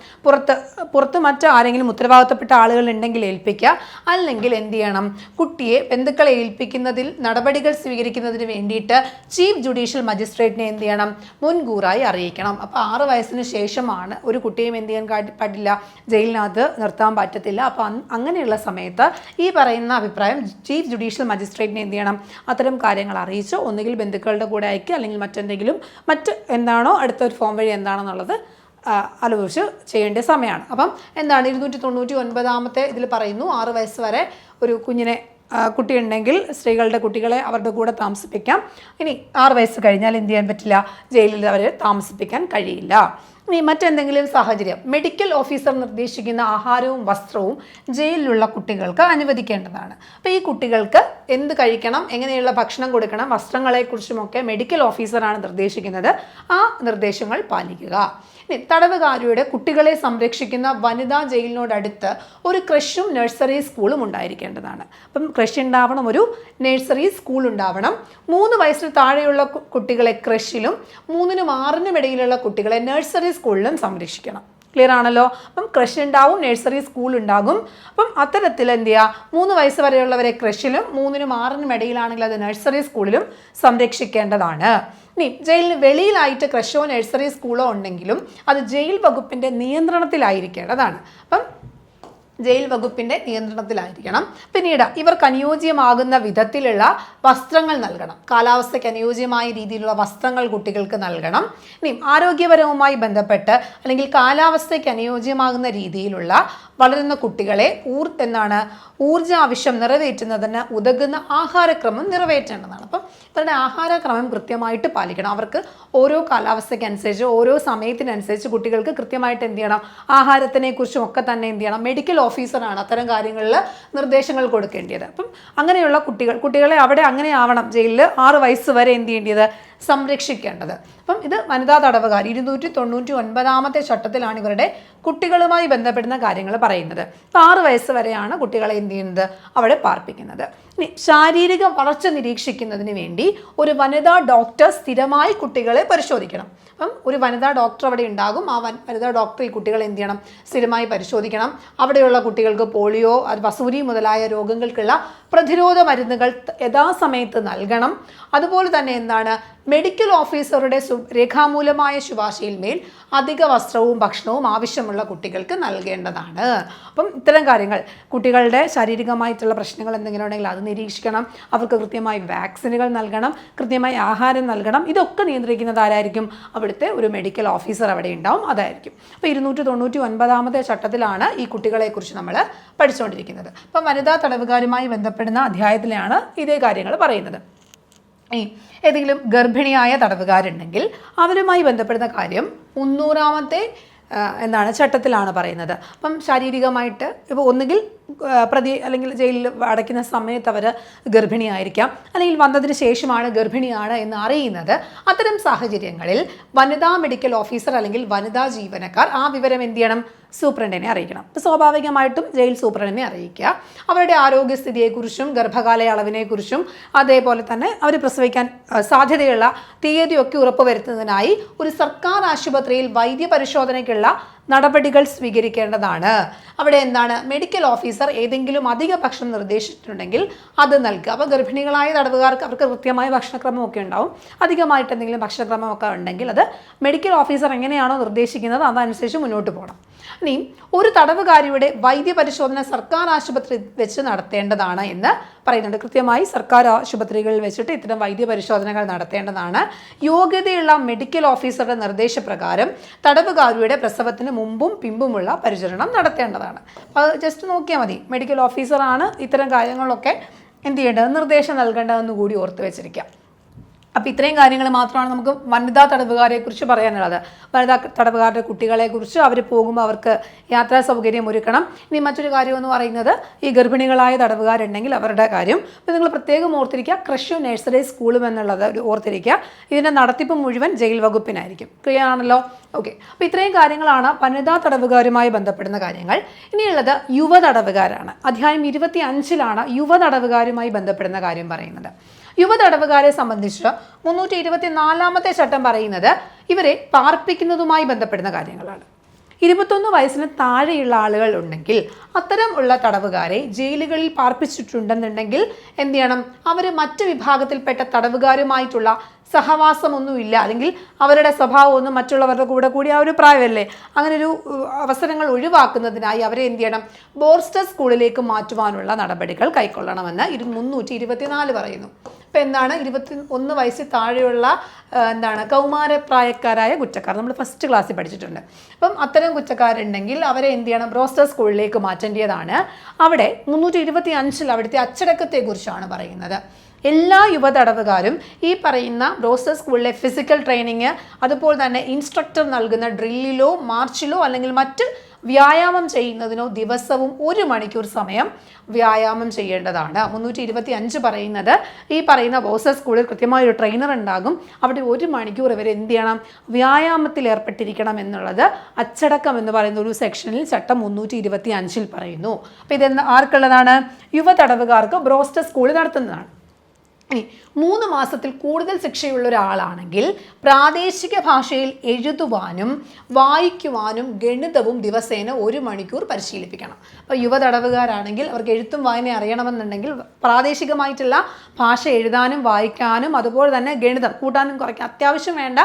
പുറത്ത് മറ്റാരെങ്കിലും ഉത്തരവാദിത്തപ്പെട്ട ആളുകൾ ഉണ്ടെങ്കിൽ ഏൽപ്പിക്കുക, അല്ലെങ്കിൽ എന്ത് ചെയ്യണം, കുട്ടിയെ ബന്ധുക്കളെ ഏൽപ്പിക്കുന്നതിൽ നടപടികൾ സ്വീകരിക്കുന്നതിന് വേണ്ടിയിട്ട് ചീഫ് ജുഡീഷ്യൽ മജിസ്ട്രേറ്റിനെ എന്ത് ചെയ്യണം, മുൻകൂറായി അറിയിക്കണം. അപ്പോൾ 6 വയസ്സിന് ശേഷമാണ് ഒരു കുട്ടിയും എന്ത് ചെയ്യാൻ പാടില്ല, ജയിലിനകത്ത് നിർത്താൻ പറ്റത്തില്ല. അപ്പോൾ അങ്ങനെയുള്ള സമയത്ത് ഈ പറയുന്ന അഭിപ്രായം ചീഫ് ജുഡീഷ്യൽ മജിസ്ട്രേറ്റിനെ എന്ത് ചെയ്യണം, അത്തരം കാര്യങ്ങൾ അറിയിച്ച് ഒന്നുകിൽ ബന്ധുക്കളുടെ കൂടെ അയക്കുക, അല്ലെങ്കിൽ മറ്റ് എന്താണോ അടുത്തൊരു ഫോം വഴി എന്താണെന്നുള്ളത് ആലോചിച്ച് ചെയ്യേണ്ട സമയമാണ്. അപ്പം എന്താണ് 299 ഇതിൽ പറയുന്നു, 6 വയസ്സ് വരെ ഒരു കുട്ടിയുണ്ടെങ്കിൽ സ്ത്രീകളുടെ കുട്ടികളെ അവരുടെ കൂടെ താമസിപ്പിക്കാം. ഇനി 6 വയസ്സ് കഴിഞ്ഞാൽ എന്ത് ചെയ്യാൻ പറ്റില്ല, ജയിലിൽ അവരെ താമസിപ്പിക്കാൻ കഴിയില്ല. ഇനി മറ്റെന്തെങ്കിലും സാഹചര്യം, മെഡിക്കൽ ഓഫീസർ നിർദ്ദേശിക്കുന്ന ആഹാരവും വസ്ത്രവും ജയിലിലുള്ള കുട്ടികൾക്ക് അനുവദിക്കേണ്ടതാണ്. അപ്പോൾ ഈ കുട്ടികൾക്ക് എന്ത് കഴിക്കണം, എങ്ങനെയുള്ള ഭക്ഷണം കൊടുക്കണം, വസ്ത്രങ്ങളെക്കുറിച്ചുമൊക്കെ മെഡിക്കൽ ഓഫീസറാണ് നിർദ്ദേശിക്കുന്നത്. ആ നിർദ്ദേശങ്ങൾ പാലിക്കുക. തടവുകാരിയുടെ കുട്ടികളെ സംരക്ഷിക്കുന്ന വനിതാ ജയിലിനോടടുത്ത് ഒരു ക്രഷും നഴ്സറി സ്കൂളും ഉണ്ടായിരിക്കേണ്ടതാണ്. അപ്പം ക്രഷ് ഉണ്ടാവണം, ഒരു നഴ്സറി സ്കൂൾ ഉണ്ടാവണം. 3 വയസ്സിന് താഴെയുള്ള കുട്ടികളെ ക്രഷിലും 3-നും 6-നും ഇടയിലുള്ള കുട്ടികളെ നഴ്സറി സ്കൂളിലും സംരക്ഷിക്കണം. ക്ലിയർ ആണല്ലോ? അപ്പം ക്രഷ് ഉണ്ടാവും, നഴ്സറി സ്കൂൾ ഉണ്ടാകും. അപ്പം അത്തരത്തിൽ എന്ത് ചെയ്യുക, 3 വയസ്സ് വരെയുള്ളവരെ ക്രഷിലും 3-നും 6-നും ഇടയിലാണെങ്കിൽ അത് നഴ്സറി സ്കൂളിലും സംരക്ഷിക്കേണ്ടതാണ്. ഇനി ജയിലിന് വെളിയിലായിട്ട് ക്രഷോ നഴ്സറി സ്കൂളോ ഉണ്ടെങ്കിലും അത് ജയിൽ വകുപ്പിൻ്റെ നിയന്ത്രണത്തിലായിരിക്കേണ്ടതാണ്. അപ്പം ജയിൽ വകുപ്പിൻ്റെ നിയന്ത്രണത്തിലായിരിക്കണം. പിന്നീട് ഇവർക്ക് അനുയോജ്യമാകുന്ന വിധത്തിലുള്ള വസ്ത്രങ്ങൾ നൽകണം. കാലാവസ്ഥയ്ക്ക് അനുയോജ്യമായ രീതിയിലുള്ള വസ്ത്രങ്ങൾ കുട്ടികൾക്ക് നൽകണം. ഇനി ആരോഗ്യപരവുമായി ബന്ധപ്പെട്ട് അല്ലെങ്കിൽ കാലാവസ്ഥയ്ക്ക് അനുയോജ്യമാകുന്ന രീതിയിലുള്ള വളരുന്ന കുട്ടികളെ ഊർജ ആവശ്യം നിറവേറ്റുന്നതിന് ഉതകുന്ന ആഹാരക്രമം നിറവേറ്റേണ്ടതാണ്. അപ്പം ഇവരുടെ ആഹാരക്രമം കൃത്യമായിട്ട് പാലിക്കണം. അവർക്ക് ഓരോ കാലാവസ്ഥയ്ക്കനുസരിച്ച് ഓരോ സമയത്തിനനുസരിച്ച് കുട്ടികൾക്ക് കൃത്യമായിട്ട് എന്ത് ചെയ്യണം, ആഹാരത്തിനെ കുറിച്ചും ഒക്കെ തന്നെ എന്ത് ചെയ്യണം, മെഡിക്കൽ ഓഫീസറാണ് അത്തരം കാര്യങ്ങളിൽ നിർദ്ദേശങ്ങൾ കൊടുക്കേണ്ടത്. അപ്പം അങ്ങനെയുള്ള കുട്ടികളെ അവിടെ അങ്ങനെ ആവണം ജയിലിൽ 6 വയസ്സ് വരെ എന്ത് ചെയ്യേണ്ടത്, സംരക്ഷിക്കേണ്ടത്. അപ്പം ഇത് വനിതാ തടവുകാർ 299 ചട്ടത്തിലാണ് ഇവരുടെ കുട്ടികളുമായി ബന്ധപ്പെടുന്ന കാര്യങ്ങൾ പറയുന്നത്. അപ്പോൾ 6 വയസ്സ് വരെയാണ് കുട്ടികളെ എന്ത് ചെയ്യുന്നത്, അവിടെ പാർപ്പിക്കുന്നത്. ഇനി ശാരീരിക വളർച്ച നിരീക്ഷിക്കുന്നതിന് വേണ്ടി ഒരു വനിതാ ഡോക്ടർ സ്ഥിരമായി കുട്ടികളെ പരിശോധിക്കണം. അപ്പം ഒരു വനിതാ ഡോക്ടർ അവിടെ ഉണ്ടാകും. ആ വനിതാ ഡോക്ടർ ഈ കുട്ടികളെ എന്ത് ചെയ്യണം, സ്ഥിരമായി പരിശോധിക്കണം. അവിടെയുള്ള കുട്ടികൾക്ക് പോളിയോ, വസൂരി മുതലായ രോഗങ്ങൾക്കുള്ള പ്രതിരോധ മരുന്നുകൾ യഥാസമയത്ത് നൽകണം. അതുപോലെ തന്നെ മെഡിക്കൽ ഓഫീസറുടെ രേഖാമൂലമായ ശുപാർശയിൽ മേൽ അധിക വസ്ത്രവും ഭക്ഷണവും ആവശ്യമുള്ള കുട്ടികൾക്ക് നൽകേണ്ടതാണ്. അപ്പം ഇത്തരം കാര്യങ്ങൾ, കുട്ടികളുടെ ശാരീരികമായിട്ടുള്ള പ്രശ്നങ്ങൾ എന്തെങ്കിലും ഉണ്ടെങ്കിൽ അത് നിരീക്ഷിക്കണം. അവർക്ക് കൃത്യമായി വാക്സിനുകൾ നൽകണം, കൃത്യമായി ആഹാരം നൽകണം. ഇതൊക്കെ നിയന്ത്രിക്കുന്നത് ആരായിരിക്കും, അവിടുത്തെ ഒരു മെഡിക്കൽ ഓഫീസർ അവിടെ ഉണ്ടാവും, അതായിരിക്കും. അപ്പോൾ 299 ചട്ടത്തിലാണ് ഈ കുട്ടികളെക്കുറിച്ച് നമ്മൾ പഠിച്ചുകൊണ്ടിരിക്കുന്നത്. അപ്പം വനിതാ തടവുകാരുമായി ബന്ധപ്പെടുന്ന അധ്യായത്തിലാണ് ഇതേ കാര്യങ്ങൾ പറയുന്നത്. ഏതെങ്കിലും ഗർഭിണിയായ തടവുകാരുണ്ടെങ്കിൽ അവരുമായി ബന്ധപ്പെടുന്ന കാര്യം 300-ാമത്തെ ചട്ടത്തിലാണ് പറയുന്നത്. അപ്പം ശാരീരികമായിട്ട് ഇപ്പോൾ ഒന്നുകിൽ പ്രതി അല്ലെങ്കിൽ ജയിലിൽ അടയ്ക്കുന്ന സമയത്ത് അവർ ഗർഭിണിയായിരിക്കാം, അല്ലെങ്കിൽ വന്നതിന് ശേഷമാണ് ഗർഭിണിയാണ് എന്ന് അറിയുന്നത്. അത്തരം സാഹചര്യങ്ങളിൽ വനിതാ മെഡിക്കൽ ഓഫീസർ അല്ലെങ്കിൽ വനിതാ ജീവനക്കാർ ആ വിവരം എന്ത് ചെയ്യണം, സൂപ്രണ്ടിനെ അറിയിക്കണം. സ്വാഭാവികമായിട്ടും ജയിൽ സൂപ്രണ്ടിനെ അറിയിക്കുക. അവരുടെ ആരോഗ്യസ്ഥിതിയെക്കുറിച്ചും ഗർഭകാല അളവിനെക്കുറിച്ചും അതേപോലെ തന്നെ അവർ പ്രസവിക്കാൻ സാധ്യതയുള്ള തീയതിയൊക്കെ ഉറപ്പുവരുത്തുന്നതിനായി ഒരു സർക്കാർ ആശുപത്രിയിൽ വൈദ്യപരിശോധനയ്ക്കുള്ള നടപടികൾ സ്വീകരിക്കേണ്ടതാണ്. അവിടെ മെഡിക്കൽ ഓഫീസർ ഏതെങ്കിലും അധിക ഭക്ഷണം നിർദ്ദേശിച്ചിട്ടുണ്ടെങ്കിൽ അത് നൽകുക. അപ്പോൾ ഗർഭിണികളായ തടവുകാർക്ക് അവർക്ക് കൃത്യമായ ഭക്ഷണക്രമമൊക്കെ ഉണ്ടാവും. അധികമായിട്ട് എന്തെങ്കിലും ഭക്ഷണക്രമമൊക്കെ ഉണ്ടെങ്കിൽ അത് മെഡിക്കൽ ഓഫീസർ എങ്ങനെയാണോ നിർദ്ദേശിക്കുന്നത് അതനുസരിച്ച് മുന്നോട്ട് പോകണം. ഇനി ഒരു തടവുകാരിയുടെ വൈദ്യപരിശോധന സർക്കാർ ആശുപത്രി വെച്ച് നടത്തേണ്ടതാണ് എന്ന് പറയുന്നുണ്ട്. കൃത്യമായി സർക്കാർ ആശുപത്രികളിൽ വെച്ചിട്ട് ഇത്തരം വൈദ്യപരിശോധനകൾ നടത്തേണ്ടതാണ്. യോഗ്യതയുള്ള മെഡിക്കൽ ഓഫീസറുടെ നിർദ്ദേശപ്രകാരം തടവുകാരിയുടെ പ്രസവത്തിന് മുമ്പും പിമ്പുമുള്ള പരിചരണം നടത്തേണ്ടതാണ്. അപ്പോൾ ജസ്റ്റ് നോക്കിയാൽ മതി, മെഡിക്കൽ ഓഫീസറാണ് ഇത്തരം കാര്യങ്ങളൊക്കെ എന്ത് ചെയ്യേണ്ടത്, നിർദ്ദേശം നൽകേണ്ടതെന്ന് കൂടി ഓർത്ത് വെച്ചിരിക്കാം. അപ്പോൾ ഇത്രയും കാര്യങ്ങൾ മാത്രമാണ് നമുക്ക് വനിതാ തടവുകാരെക്കുറിച്ച് പറയാനുള്ളത്. വനിതാ തടവുകാരുടെ കുട്ടികളെക്കുറിച്ച് അവർ പോകുമ്പോൾ അവർക്ക് യാത്രാ സൗകര്യം ഒരുക്കണം. ഇനി മറ്റൊരു കാര്യം എന്ന് പറയുന്നത് ഈ ഗർഭിണികളായ തടവുകാരുണ്ടെങ്കിൽ അവരുടെ കാര്യം. അപ്പോൾ നിങ്ങൾ പ്രത്യേകം ഓർത്തിരിക്കുക, ക്രഷും നഴ്സറി സ്കൂളും എന്നുള്ളത് ഓർത്തിരിക്കുക. ഇതിൻ്റെ നടത്തിപ്പ് മുഴുവൻ ജയിൽ വകുപ്പിനായിരിക്കും. ക്ലിയർ ആണല്ലോ? ഓക്കെ. അപ്പോൾ ഇത്രയും കാര്യങ്ങളാണ് വനിതാ തടവുകാരുമായി ബന്ധപ്പെടുന്ന കാര്യങ്ങൾ. ഇനിയുള്ളത് യുവ തടവുകാരാണ്. അധ്യായം 25 യുവ തടവുകാരുമായി ബന്ധപ്പെടുന്ന കാര്യം പറയുന്നത്. യുവ തടവുകാരെ സംബന്ധിച്ച് 324-ാമത്തെ ചട്ടം പറയുന്നത് ഇവരെ പാർപ്പിക്കുന്നതുമായി ബന്ധപ്പെടുന്ന കാര്യങ്ങളാണ്. 21 വയസ്സിന് താഴെയുള്ള ആളുകൾ ഉണ്ടെങ്കിൽ അത്തരം ഉള്ള തടവുകാരെ ജയിലുകളിൽ പാർപ്പിച്ചിട്ടുണ്ടെന്നുണ്ടെങ്കിൽ എന്ത് ചെയ്യണം? അവർ മറ്റ് വിഭാഗത്തിൽപ്പെട്ട തടവുകാരുമായിട്ടുള്ള സഹവാസമൊന്നുമില്ല, അല്ലെങ്കിൽ അവരുടെ സ്വഭാവമൊന്നും മറ്റുള്ളവരുടെ കൂടി ആ ഒരു പ്രായമല്ലേ, അങ്ങനെ ഒരു അവസരങ്ങൾ ഒഴിവാക്കുന്നതിനായി അവരെ എന്ത് ചെയ്യണം? ബോർസ്റ്റർ സ്കൂളിലേക്ക് മാറ്റുവാനുള്ള നടപടികൾ കൈക്കൊള്ളണമെന്ന് 324 പറയുന്നു. ഇപ്പം എന്താണ് 21 വയസ്സിൽ താഴെയുള്ള കൗമാരപ്രായക്കാരായ കുറ്റക്കാർ നമ്മൾ ഫസ്റ്റ് ക്ലാസ്സിൽ പഠിച്ചിട്ടുണ്ട്. അപ്പം അത്തരം കുറ്റക്കാരുണ്ടെങ്കിൽ അവരെ എന്ത് ചെയ്യണം? ബോർസ്റ്റർ സ്കൂളിലേക്ക് മാറ്റേണ്ടതാണ്. അവിടെ 325 അവിടുത്തെ അച്ചടക്കത്തെക്കുറിച്ചാണ് പറയുന്നത്. എല്ലാ യുവതടവുകാരും ഈ പറയുന്ന ബോർസ്റ്റർ സ്കൂളിലെ ഫിസിക്കൽ ട്രെയിനിങ്, അതുപോലെ തന്നെ ഇൻസ്ട്രക്ടർ നൽകുന്ന ഡ്രില്ലിലോ മാർച്ചിലോ അല്ലെങ്കിൽ മറ്റ് വ്യായാമം ചെയ്യുന്നതിനോ ദിവസവും 1 മണിക്കൂർ സമയം വ്യായാമം ചെയ്യേണ്ടതാണ്. 325 പറയുന്നത് ഈ പറയുന്ന ബോർസ്റ്റർ സ്കൂളിൽ കൃത്യമായ ഒരു ട്രെയിനർ ഉണ്ടാകും, അവിടെ 1 മണിക്കൂർ ഇവർ എന്ത് ചെയ്യണം? വ്യായാമത്തിൽ ഏർപ്പെട്ടിരിക്കണം എന്നുള്ളത് അച്ചടക്കം എന്ന് പറയുന്ന ഒരു സെക്ഷനിൽ ചട്ടം 325 പറയുന്നു. അപ്പോൾ ഇത് ആർക്കുള്ളതാണ്? യുവതടവുകാർക്ക് ബോർസ്റ്റർ സ്കൂളിൽ നടത്തുന്നതാണ്. ഇനി 3 മാസത്തിൽ കൂടുതൽ ശിക്ഷയുള്ള ഒരാളാണെങ്കിൽ പ്രാദേശിക ഭാഷയിൽ എഴുതുവാനും വായിക്കുവാനും ഗണിതവും ദിവസേന 1 മണിക്കൂർ പരിശീലിപ്പിക്കണം. അപ്പോൾ യുവതടവുകാരാണെങ്കിൽ അവർക്ക് എഴുത്തും വായനയും അറിയണമെന്നുണ്ടെങ്കിൽ പ്രാദേശികമായിട്ടുള്ള ഭാഷ എഴുതാനും വായിക്കാനും അതുപോലെ തന്നെ ഗണിതം കൂട്ടാനും കുറയ്ക്കാൻ അത്യാവശ്യം വേണ്ട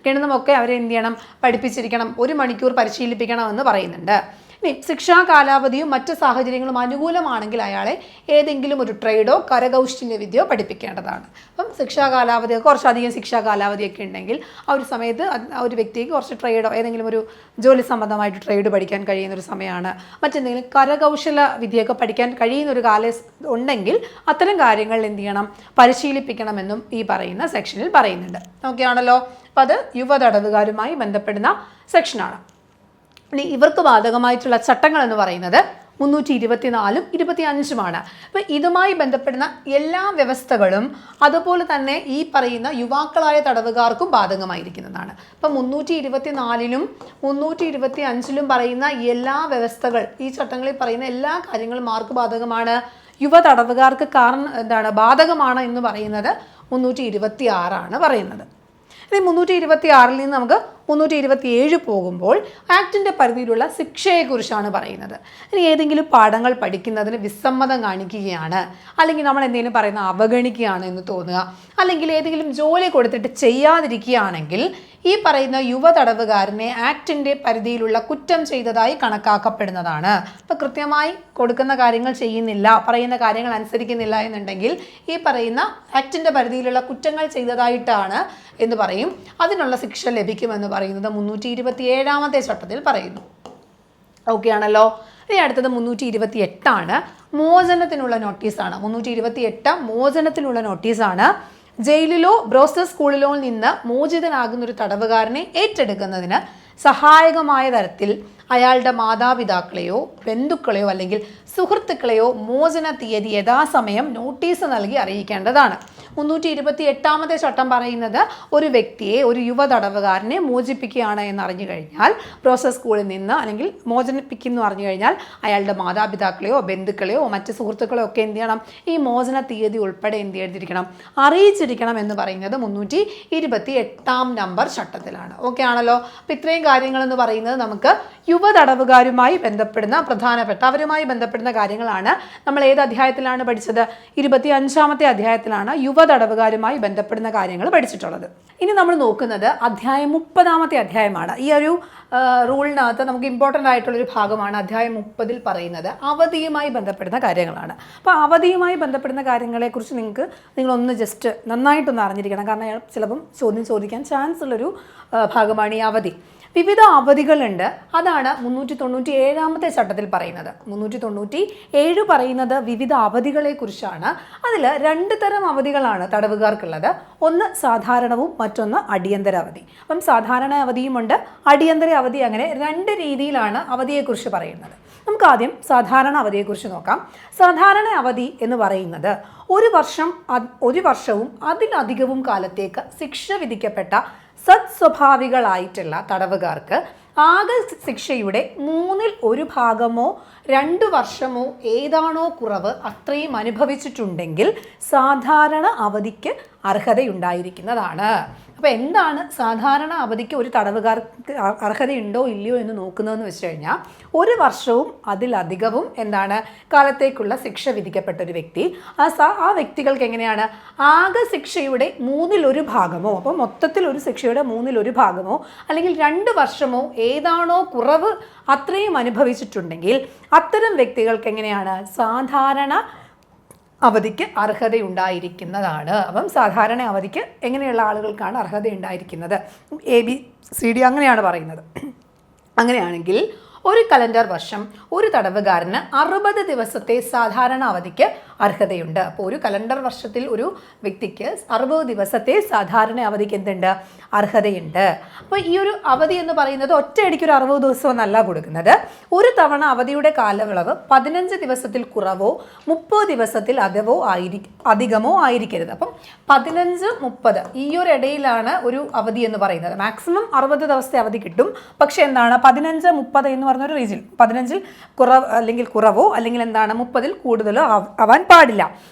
ഗണിതമൊക്കെ അവരെ എന്ത് ചെയ്യണം? പഠിപ്പിച്ചിരിക്കണം. 1 മണിക്കൂർ പരിശീലിപ്പിക്കണമെന്ന് പറയുന്നുണ്ട്. ഇനി ശിക്ഷാ കാലാവധിയും മറ്റ് സാഹചര്യങ്ങളും അനുകൂലമാണെങ്കിൽ അയാളെ ഏതെങ്കിലും ഒരു ട്രേഡോ കരകൗശല വിദ്യയോ പഠിപ്പിക്കേണ്ടതാണ്. അപ്പം ശിക്ഷാ കാലാവധി കുറച്ചധികം ശിക്ഷാ കാലാവധിയൊക്കെ ഉണ്ടെങ്കിൽ ആ ഒരു സമയത്ത് ആ ഒരു വ്യക്തിക്ക് കുറച്ച് ട്രേഡോ ഏതെങ്കിലും ഒരു ജോലി സംബന്ധമായിട്ട് ട്രേഡ് പഠിക്കാൻ കഴിയുന്നൊരു സമയമാണ്. മറ്റെന്തെങ്കിലും കരകൗശല വിദ്യയൊക്കെ പഠിക്കാൻ കഴിയുന്നൊരു കാലം ഉണ്ടെങ്കിൽ അത്തരം കാര്യങ്ങൾ എന്ത് ചെയ്യണം? പരിശീലിപ്പിക്കണമെന്നും ഈ പറയുന്ന സെക്ഷനിൽ പറയുന്നുണ്ട്. ഓക്കെ ആണല്ലോ? അപ്പം അത് യുവതടവുകാരുമായി ബന്ധപ്പെടുന്ന സെക്ഷനാണ്. ഇനി ഇവർക്ക് ബാധകമായിട്ടുള്ള ചട്ടങ്ങൾ എന്ന് പറയുന്നത് 324 25 അപ്പോൾ ഇതുമായി ബന്ധപ്പെടുന്ന എല്ലാ വ്യവസ്ഥകളും അതുപോലെ തന്നെ ഈ പറയുന്ന യുവാക്കളായ തടവുകാർക്കും ബാധകമായിരിക്കുന്നതാണ്. അപ്പം 324 325 പറയുന്ന എല്ലാ വ്യവസ്ഥകൾ, ഈ ചട്ടങ്ങളിൽ പറയുന്ന എല്ലാ കാര്യങ്ങളും ആർക്ക് ബാധകമാണ്? യുവ തടവുകാർക്ക് ബാധകമാണ് എന്ന് പറയുന്നത് 326 പറയുന്നത്. ഇനി 326 നിന്ന് നമുക്ക് 327 പോകുമ്പോൾ ആക്ടിൻ്റെ പരിധിയിലുള്ള ശിക്ഷയെക്കുറിച്ചാണ് പറയുന്നത്. ഇനി ഏതെങ്കിലും പാഠങ്ങൾ പഠിക്കുന്നതിന് വിസമ്മതം കാണിക്കുകയാണ്, അല്ലെങ്കിൽ നമ്മൾ എന്തെങ്കിലും പറയുന്ന അവഗണിക്കുകയാണ് എന്ന് തോന്നുക, അല്ലെങ്കിൽ ഏതെങ്കിലും ജോലി കൊടുത്തിട്ട് ചെയ്യാതിരിക്കുകയാണെങ്കിൽ ഈ പറയുന്ന യുവ തടവുകാരനെ ആക്ടിൻ്റെ പരിധിയിലുള്ള കുറ്റം ചെയ്തതായി കണക്കാക്കപ്പെടുന്നതാണ്. അപ്പോൾ കൃത്യമായി കൊടുക്കുന്ന കാര്യങ്ങൾ ചെയ്യുന്നില്ല, പറയുന്ന കാര്യങ്ങൾ അനുസരിക്കുന്നില്ല എന്നുണ്ടെങ്കിൽ ഈ പറയുന്ന ആക്ടിൻ്റെ പരിധിയിലുള്ള കുറ്റങ്ങൾ ചെയ്തതായിട്ടാണ് എന്ന് പറയും. അതിനുള്ള ശിക്ഷ ലഭിക്കുമെന്ന് പറയുന്നത് 327 ചട്ടത്തിൽ പറയുന്നു. ഓക്കെ ആണല്ലോ? ഇനി അടുത്തത് 328 മോചനത്തിനുള്ള നോട്ടീസാണ്. 328 മോചനത്തിനുള്ള നോട്ടീസാണ്. ജയിലിലോ ബോർസ്റ്റർ സ്കൂളിലോ നിന്ന് മോചിതനാകുന്നൊരു തടവുകാരനെ ഏറ്റെടുക്കുന്നതിന് സഹായകമായ തരത്തിൽ അയാളുടെ മാതാപിതാക്കളെയോ ബന്ധുക്കളെയോ അല്ലെങ്കിൽ സുഹൃത്തുക്കളെയോ മോചന തീയതി യഥാസമയം നോട്ടീസ് നൽകി അറിയിക്കേണ്ടതാണ്. 328 ചട്ടം പറയുന്നത് ഒരു വ്യക്തിയെ, ഒരു യുവ തടവുകാരനെ മോചിപ്പിക്കുകയാണ് എന്നറിഞ്ഞു കഴിഞ്ഞാൽ, ബോർസ്റ്റർ സ്കൂളിൽ നിന്ന് അല്ലെങ്കിൽ മോചനിപ്പിക്കുന്നു അറിഞ്ഞു കഴിഞ്ഞാൽ അയാളുടെ മാതാപിതാക്കളെയോ ബന്ധുക്കളെയോ മറ്റ് സുഹൃത്തുക്കളെയോ ഒക്കെ എന്ത് ചെയ്യണം? ഈ മോചന തീയതി ഉൾപ്പെടെ എന്ത് ചെയ്തിരിക്കണം? അറിയിച്ചിരിക്കണം എന്ന് പറയുന്നത് 328 നമ്പർ ചട്ടത്തിലാണ്. ഓക്കെ ആണല്ലോ? അപ്പം ഇത്രയും കാര്യങ്ങളെന്ന് പറയുന്നത് നമുക്ക് യുവ തടവുകാരുമായി ബന്ധപ്പെടുന്ന പ്രധാനപ്പെട്ട അവരുമായി ബന്ധപ്പെടുന്ന കാര്യങ്ങളാണ്. നമ്മൾ ഏത് അധ്യായത്തിലാണ് പഠിച്ചത്? 25 അധ്യായത്തിലാണ് യുവ തടവുകാരുമായി ബന്ധപ്പെടുന്ന കാര്യങ്ങൾ പഠിച്ചിട്ടുള്ളത്. ഇനി നമ്മൾ നോക്കുന്നത് അധ്യായം 30 അധ്യായമാണ്. ഈ ഒരു റൂളിനകത്ത് നമുക്ക് ഇമ്പോർട്ടൻ്റ് ആയിട്ടുള്ളൊരു ഭാഗമാണ് അധ്യായം 30 പറയുന്നത്. അവധിയുമായി ബന്ധപ്പെടുന്ന കാര്യങ്ങളാണ്. അപ്പോൾ അവധിയുമായി ബന്ധപ്പെടുന്ന കാര്യങ്ങളെക്കുറിച്ച് നിങ്ങളൊന്ന് ജസ്റ്റ് നന്നായിട്ടൊന്ന് അറിഞ്ഞിരിക്കണം. കാരണം ചിലപ്പം ചോദ്യം ചോദിക്കാൻ ചാൻസ് ഉള്ളൊരു ഭാഗമാണ് ഈ അവധി. വിവിധ അവധികളുണ്ട്. അതാണ് 397 ചട്ടത്തിൽ പറയുന്നത്. 397 പറയുന്നത് വിവിധ അവധികളെ കുറിച്ചാണ്. അതിൽ 2 തരം അവധികളാണ് തടവുകാർക്കുള്ളത്. ഒന്ന് സാധാരണവും മറ്റൊന്ന് അടിയന്തര അവധി. അപ്പം സാധാരണ അവധിയുമുണ്ട്, അടിയന്തര അവധി, അങ്ങനെ 2 രീതിയിലാണ് അവധിയെക്കുറിച്ച് പറയുന്നത്. നമുക്ക് ആദ്യം സാധാരണ അവധിയെക്കുറിച്ച് നോക്കാം. സാധാരണ അവധി എന്ന് പറയുന്നത് ഒരു വർഷവും അതിലധികവും കാലത്തേക്ക് ശിക്ഷ വിധിക്കപ്പെട്ട സത്സ്വഭാവികളായിട്ടുള്ള തടവുകാർക്ക് ആകെ ശിക്ഷയുടെ 1/3 ഭാഗമോ 2 വർഷമോ ഏതാണോ കുറവ് അത്രയും അനുഭവിച്ചിട്ടുണ്ടെങ്കിൽ സാധാരണ അവധിക്ക് അർഹതയുണ്ടായിരിക്കുന്നതാണ്. അപ്പോൾ എന്താണ് സാധാരണ അവധിക്ക് ഒരു തടവുകാർക്ക് അർഹതയുണ്ടോ ഇല്ലയോ എന്ന് നോക്കുന്നതെന്ന് വെച്ച് കഴിഞ്ഞാൽ, 1 വർഷവും അതിലധികവും എന്താണ് കാലത്തേക്കുള്ള ശിക്ഷ വിധിക്കപ്പെട്ട ഒരു വ്യക്തി, ആ വ്യക്തികൾക്ക് എങ്ങനെയാണ് ആകെ ശിക്ഷയുടെ 1/3 ഭാഗമോ, അപ്പോൾ മൊത്തത്തിൽ ഒരു ശിക്ഷയുടെ 1/3 ഭാഗമോ അല്ലെങ്കിൽ 2 വർഷമോ ഏതാണോ കുറവ് അത്രയും അനുഭവിച്ചിട്ടുണ്ടെങ്കിൽ അത്തരം വ്യക്തികൾക്ക് എങ്ങനെയാണ് സാധാരണ അവധിക്ക് അർഹതയുണ്ടായിരിക്കുന്നതാണ്. അപ്പം സാധാരണ അവധിക്ക് എങ്ങനെയുള്ള ആളുകൾക്കാണ് അർഹതയുണ്ടായിരിക്കുന്നത്? ABCD അങ്ങനെയാണ് പറയുന്നത്. അങ്ങനെയാണെങ്കിൽ ഒരു കലണ്ടർ വർഷം ഒരു തടവുകാരന് 60 ദിവസത്തെ സാധാരണ അവധിക്ക് അർഹതയുണ്ട്. അപ്പോൾ ഒരു കലണ്ടർ വർഷത്തിൽ ഒരു വ്യക്തിക്ക് 60 ദിവസത്തെ സാധാരണ അവധിക്ക് എന്തുണ്ട്? അർഹതയുണ്ട്. അപ്പോൾ ഈ ഒരു അവധി എന്ന് പറയുന്നത് ഒറ്റയടിക്ക് ഒരു 60 ദിവസം എന്നല്ല കൊടുക്കുന്നത്. ഒരു തവണ അവധിയുടെ കാലയളവ് 15 ദിവസത്തിൽ കുറവോ 30 ദിവസത്തിൽ അധികമോ ആയിരിക്കരുത്. അപ്പം 15-30 ഈ ഒരു ഇടയിലാണ് ഒരു അവധി എന്ന് പറയുന്നത്. മാക്സിമം 60 ദിവസത്തെ അവധി കിട്ടും. പക്ഷെ എന്താണ് 15-30 എന്ന് പറഞ്ഞൊരു റീജിയൻ, 15-ൽ കുറവോ അല്ലെങ്കിൽ എന്താണ് 30-ൽ കൂടുതലോ ആവാൻ പാടില്ല.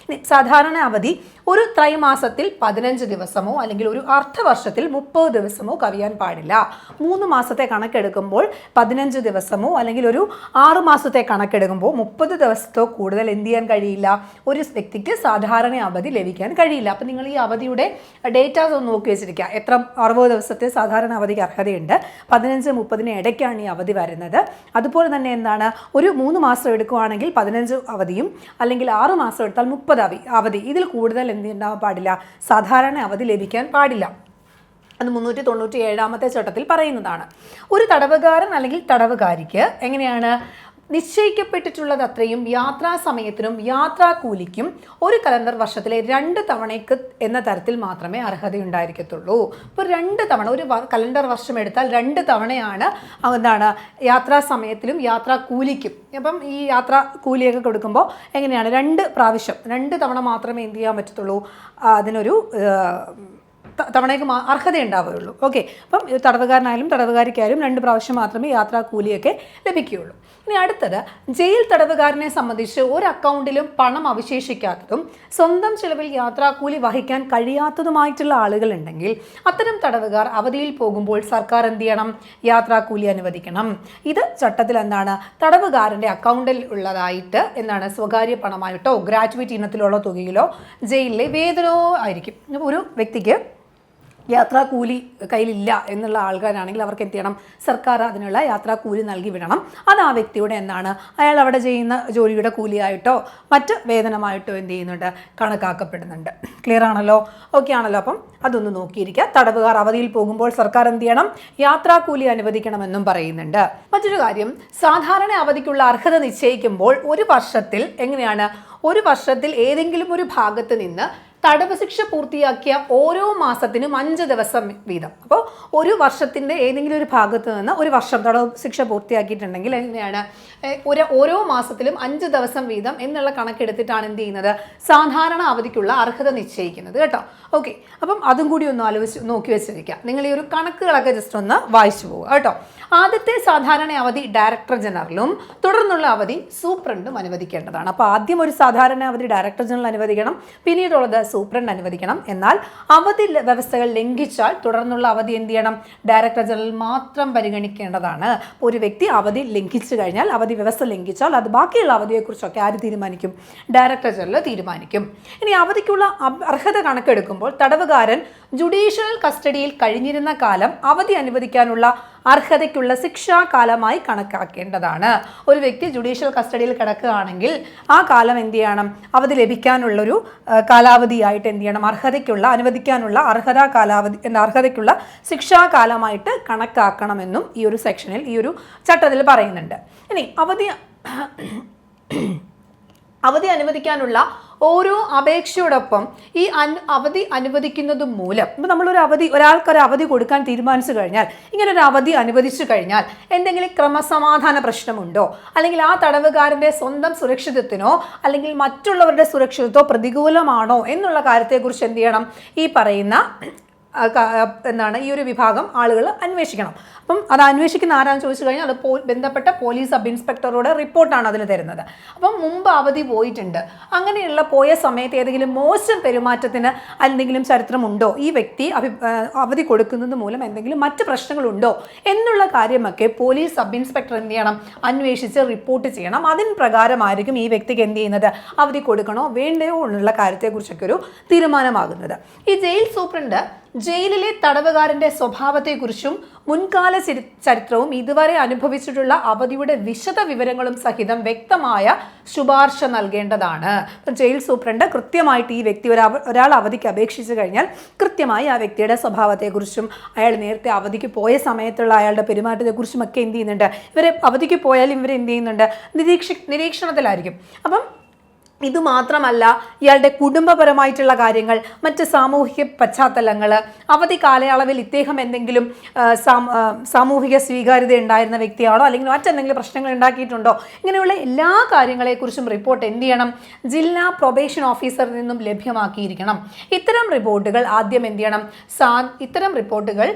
സാധാരണ അവധി ഒരു ത്രൈമാസത്തിൽ 15 ദിവസമോ അല്ലെങ്കിൽ ഒരു അർദ്ധവർഷത്തിൽ 30 ദിവസമോ കവിയാൻ പാടില്ല. 3 മാസത്തെ കണക്കെടുക്കുമ്പോൾ 15 ദിവസമോ അല്ലെങ്കിൽ ഒരു 6 മാസത്തെ കണക്കെടുക്കുമ്പോൾ 30 ദിവസത്തോ കൂടുതൽ എന്ത് ചെയ്യാൻ കഴിയില്ല, ഒരു വ്യക്തിക്ക് സാധാരണ അവധി ലഭിക്കാൻ കഴിയില്ല. അപ്പം നിങ്ങൾ ഈ അവധിയുടെ ഡേറ്റാസ് ഒന്ന് നോക്കി വെച്ചിരിക്കുക. എത്ര 60 ദിവസത്തെ സാധാരണ അവധിക്ക് അർഹതയുണ്ട്, 15-30 ഇടയ്ക്കാണ് ഈ അവധി വരുന്നത്. അതുപോലെ തന്നെ എന്താണ് ഒരു 3 മാസം എടുക്കുകയാണെങ്കിൽ 15 അവധിയും അല്ലെങ്കിൽ 6 മാസം എടുത്താൽ 30 അവധി, ഇതിൽ കൂടുതൽ എന്തുണ്ടാവാൻ പാടില്ല, സാധാരണ അവധി ലഭിക്കാൻ പാടില്ല. അത് 397-ാമത്തെ ചട്ടത്തിൽ പറയുന്നതാണ്. ഒരു തടവുകാരൻ അല്ലെങ്കിൽ തടവുകാരിക്ക് എങ്ങനെയാണ് നിശ്ചയിക്കപ്പെട്ടിട്ടുള്ളത് അത്രയും യാത്രാ സമയത്തിനും യാത്രാ കൂലിക്കും ഒരു കലണ്ടർ വർഷത്തിലെ 2 തവണയ്ക്ക് എന്ന തരത്തിൽ മാത്രമേ അർഹതയുണ്ടായിരിക്കത്തുള്ളൂ. ഇപ്പോൾ 2 തവണ ഒരു കലണ്ടർ വർഷം എടുത്താൽ 2 തവണയാണ് എന്താണ് യാത്രാ സമയത്തിലും യാത്രാ കൂലിക്കും. അപ്പം ഈ യാത്രാ കൂലിയൊക്കെ കൊടുക്കുമ്പോൾ എങ്ങനെയാണ് 2 പ്രാവശ്യം 2 തവണ മാത്രമേ എന്ത് ചെയ്യാൻ പറ്റത്തുള്ളൂ, അതിനൊരു തവണയ്ക്ക് അർഹത ഉണ്ടാവുകയുള്ളൂ. ഓക്കെ, അപ്പം തടവുകാരനായാലും തടവുകാരിക്കായാലും 2 പ്രാവശ്യം മാത്രമേ യാത്രാ കൂലിയൊക്കെ ലഭിക്കുകയുള്ളൂ. ഇനി അടുത്തത്, ജയിൽ തടവുകാരനെ സംബന്ധിച്ച് ഒരു അക്കൗണ്ടിലും പണം അവശേഷിക്കാത്തതും സ്വന്തം ചിലവിൽ യാത്രാക്കൂലി വഹിക്കാൻ കഴിയാത്തതുമായിട്ടുള്ള ആളുകളുണ്ടെങ്കിൽ അത്തരം തടവുകാർ അവധിയിൽ പോകുമ്പോൾ സർക്കാർ എന്ത് ചെയ്യണം, യാത്രാക്കൂലി അനുവദിക്കണം. ഇത് ചട്ടത്തിൽ എന്താണ് തടവുകാരൻ്റെ അക്കൗണ്ടിൽ ഉള്ളതായിട്ട് എന്താണ് സ്വകാര്യ പണമായിട്ടോ ഗ്രാറ്റുവിറ്റി ഇനത്തിലുള്ള തുകയിലോ ജയിലിലെ വേതനമോ ആയിരിക്കും. ഒരു വ്യക്തിക്ക് യാത്രാക്കൂലി കയ്യിലില്ല എന്നുള്ള ആൾക്കാരാണെങ്കിൽ അവർക്ക് എന്ത് ചെയ്യണം, സർക്കാർ അതിനുള്ള യാത്രാക്കൂലി നൽകി വിടണം. അത് ആ വ്യക്തിയുടെ എന്താണ് അയാൾ അവിടെ ചെയ്യുന്ന ജോലിയുടെ കൂലിയായിട്ടോ മറ്റ് വേതനമായിട്ടോ എന്ത് ചെയ്യുന്നുണ്ട്, കണക്കാക്കപ്പെടുന്നുണ്ട്. ക്ലിയർ ആണല്ലോ? ഓക്കെ ആണല്ലോ? അപ്പം അതൊന്ന് നോക്കിയിരിക്കുക. തടവുകാർ അവധിയിൽ പോകുമ്പോൾ സർക്കാർ എന്ത് ചെയ്യണം, യാത്രാക്കൂലി അനുവദിക്കണമെന്നും പറയുന്നുണ്ട്. മറ്റൊരു കാര്യം, സാധാരണ അവധിക്കുള്ള അർഹത നിശ്ചയിക്കുമ്പോൾ ഒരു വർഷത്തിൽ എങ്ങനെയാണ്, ഒരു വർഷത്തിൽ ഏതെങ്കിലും ഒരു ഭാഗത്ത് നിന്ന് തടവ് ശിക്ഷ പൂർത്തിയാക്കിയ ഓരോ മാസത്തിനും 5 ദിവസം വീതം. അപ്പോൾ ഒരു വർഷത്തിൻ്റെ ഏതെങ്കിലും ഒരു ഭാഗത്ത് നിന്ന് ഒരു വർഷം തടവ് ശിക്ഷ പൂർത്തിയാക്കിയിട്ടുണ്ടെങ്കിൽ എങ്ങനെയാണ് ഓരോ മാസത്തിലും 5 ദിവസം വീതം എന്നുള്ള കണക്കെടുത്തിട്ടാണ് എന്ത് ചെയ്യുന്നത്, സാധാരണ അവധിക്കുള്ള അർഹത നിശ്ചയിക്കുന്നത് കേട്ടോ. ഓക്കെ, അപ്പം അതും കൂടി ഒന്ന് നോക്കി വെച്ചിരിക്കുക. നിങ്ങൾ ഈ ഒരു കണക്കുകളൊക്കെ ജസ്റ്റ് ഒന്ന് വായിച്ചു പോവുക കേട്ടോ. ആദ്യത്തെ സാധാരണ അവധി ഡയറക്ടർ ജനറലും തുടർന്നുള്ള അവധി സൂപ്രണ്ടും അനുവദിക്കേണ്ടതാണ്. അപ്പോൾ ആദ്യം ഒരു സാധാരണ അവധി ഡയറക്ടർ ജനറൽ അനുവദിക്കണം, പിന്നീടുള്ളത് സൂപ്രണ്ട് അനുവദിക്കണം. എന്നാൽ അവധി വ്യവസ്ഥകൾ ലംഘിച്ചാൽ തുടർന്നുള്ള അവധി എന്ത് ചെയ്യണം, ഡയറക്ടർ ജനറൽ മാത്രം പരിഗണിക്കേണ്ടതാണ്. ഒരു വ്യക്തി അവധി ലംഘിച്ചു കഴിഞ്ഞാൽ, അവധി വ്യവസ്ഥ ലംഘിച്ചാൽ അത് ബാക്കിയുള്ള അവധിയെക്കുറിച്ചൊക്കെ ആര് തീരുമാനിക്കും, ഡയറക്ടർ ജനറൽ തീരുമാനിക്കും. ഇനി അവധിക്കുള്ള അർഹത കണക്കെടുക്കുമ്പോൾ തടവുകാരൻ ജുഡീഷ്യൽ കസ്റ്റഡിയിൽ കഴിഞ്ഞിരുന്ന കാലം അവധി അനുവദിക്കാനുള്ള അർഹതയ്ക്കുള്ള ശിക്ഷാകാലമായി കണക്കാക്കേണ്ടതാണ്. ഒരു വ്യക്തി ജുഡീഷ്യൽ കസ്റ്റഡിയിൽ കിടക്കുകയാണെങ്കിൽ ആ കാലം എന്ത് ചെയ്യണം, അവധി ലഭിക്കാനുള്ളൊരു കാലാവധിയായിട്ട് എന്ത് ചെയ്യണം, അനുവദിക്കാനുള്ള അർഹതയ്ക്കുള്ള ശിക്ഷാകാലമായിട്ട് കണക്കാക്കണമെന്നും ഈ ഒരു സെക്ഷനിൽ ഈ ഒരു ചട്ടത്തിൽ പറയുന്നുണ്ട്. ഇനി അവധി അനുവദിക്കാനുള്ള ഓരോ അപേക്ഷയോടൊപ്പം ഈ അവധി അനുവദിക്കുന്നത് മൂലം ഇപ്പോൾ ഒരാൾക്കൊരു അവധി കൊടുക്കാൻ തീരുമാനിച്ചു കഴിഞ്ഞാൽ, ഇങ്ങനെ ഒരു അവധി അനുവദിച്ചു കഴിഞ്ഞാൽ എന്തെങ്കിലും ക്രമസമാധാന പ്രശ്നമുണ്ടോ, അല്ലെങ്കിൽ ആ തടവുകാരൻ്റെ സ്വന്തം സുരക്ഷിതത്വത്തിനോ അല്ലെങ്കിൽ മറ്റുള്ളവരുടെ സുരക്ഷിതത്വോ പ്രതികൂലമാണോ എന്നുള്ള കാര്യത്തെക്കുറിച്ച് എന്ത് ചെയ്യണം, ഈ പറയുന്ന എന്താണ് ഈ ഒരു വിഭാഗം ആളുകൾ അന്വേഷിക്കണം. അപ്പം അത് അന്വേഷിക്കുന്ന ആരാന്ന് ചോദിച്ചു കഴിഞ്ഞാൽ അത് ബന്ധപ്പെട്ട പോലീസ് സബ് ഇൻസ്പെക്ടറുടെ റിപ്പോർട്ടാണ് അതിന് തരുന്നത്. അപ്പം മുമ്പ് അവധി പോയിട്ടുണ്ട്, അങ്ങനെയുള്ള പോയ സമയത്ത് ഏതെങ്കിലും മോശം പെരുമാറ്റത്തിന് എന്തെങ്കിലും ചരിത്രമുണ്ടോ, ഈ വ്യക്തി അവധി കൊടുക്കുന്നത് മൂലം എന്തെങ്കിലും മറ്റ് പ്രശ്നങ്ങളുണ്ടോ എന്നുള്ള കാര്യമൊക്കെ പോലീസ് സബ് ഇൻസ്പെക്ടർ എന്ത് ചെയ്യണം, അന്വേഷിച്ച് റിപ്പോർട്ട് ചെയ്യണം. അതിന് പ്രകാരമായിരിക്കും ഈ വ്യക്തിക്ക് എന്ത് ചെയ്യുന്നത്, അവധി കൊടുക്കണോ വേണ്ടയോ എന്നുള്ള കാര്യത്തെക്കുറിച്ചൊക്കെ ഒരു തീരുമാനമാകുന്നത്. ഈ ജയിൽ സൂപ്രണ്ട് ജയിലിലെ തടവുകാരൻ്റെ സ്വഭാവത്തെക്കുറിച്ചും മുൻകാല ചരിത്രവും ഇതുവരെ അനുഭവിച്ചിട്ടുള്ള അവധിയുടെ വിശദ വിവരങ്ങളും സഹിതം വ്യക്തമായ ശുപാർശ നൽകേണ്ടതാണ്. അപ്പം ജയിൽ സൂപ്രണ്ട് കൃത്യമായിട്ട് ഈ വ്യക്തി ഒരാൾ അവധിക്ക് അപേക്ഷിച്ച് കഴിഞ്ഞാൽ കൃത്യമായി ആ വ്യക്തിയുടെ സ്വഭാവത്തെക്കുറിച്ചും അയാൾ നേരത്തെ അവധിക്ക് പോയ സമയത്തുള്ള അയാളുടെ പെരുമാറ്റത്തെക്കുറിച്ചും ഒക്കെ എന്ത് ചെയ്യുന്നുണ്ട്, ഇവരെ അവധിക്ക് പോയാലും ഇവർ എന്ത് ചെയ്യുന്നുണ്ട്, നിരീക്ഷണത്തിലായിരിക്കും. അപ്പം ഇതുമാത്രമല്ല, ഇയാളുടെ കുടുംബപരമായിട്ടുള്ള കാര്യങ്ങൾ, മറ്റ് സാമൂഹിക പശ്ചാത്തലങ്ങൾ, അവധി കാലയളവിൽ ഇദ്ദേഹം എന്തെങ്കിലും സാമൂഹിക സ്വീകാര്യത ഉണ്ടായിരുന്ന വ്യക്തിയാണോ അല്ലെങ്കിൽ മറ്റെന്തെങ്കിലും പ്രശ്നങ്ങൾ ഉണ്ടാക്കിയിട്ടുണ്ടോ, ഇങ്ങനെയുള്ള എല്ലാ കാര്യങ്ങളെക്കുറിച്ചും റിപ്പോർട്ട് എന്ത് ചെയ്യണം, ജില്ലാ പ്രൊബേഷൻ ഓഫീസറിൽ നിന്നും ലഭ്യമാക്കിയിരിക്കണം. ഇത്തരം റിപ്പോർട്ടുകൾ ആദ്യം എന്ത് ചെയ്യണം, ഇത്തരം റിപ്പോർട്ടുകൾ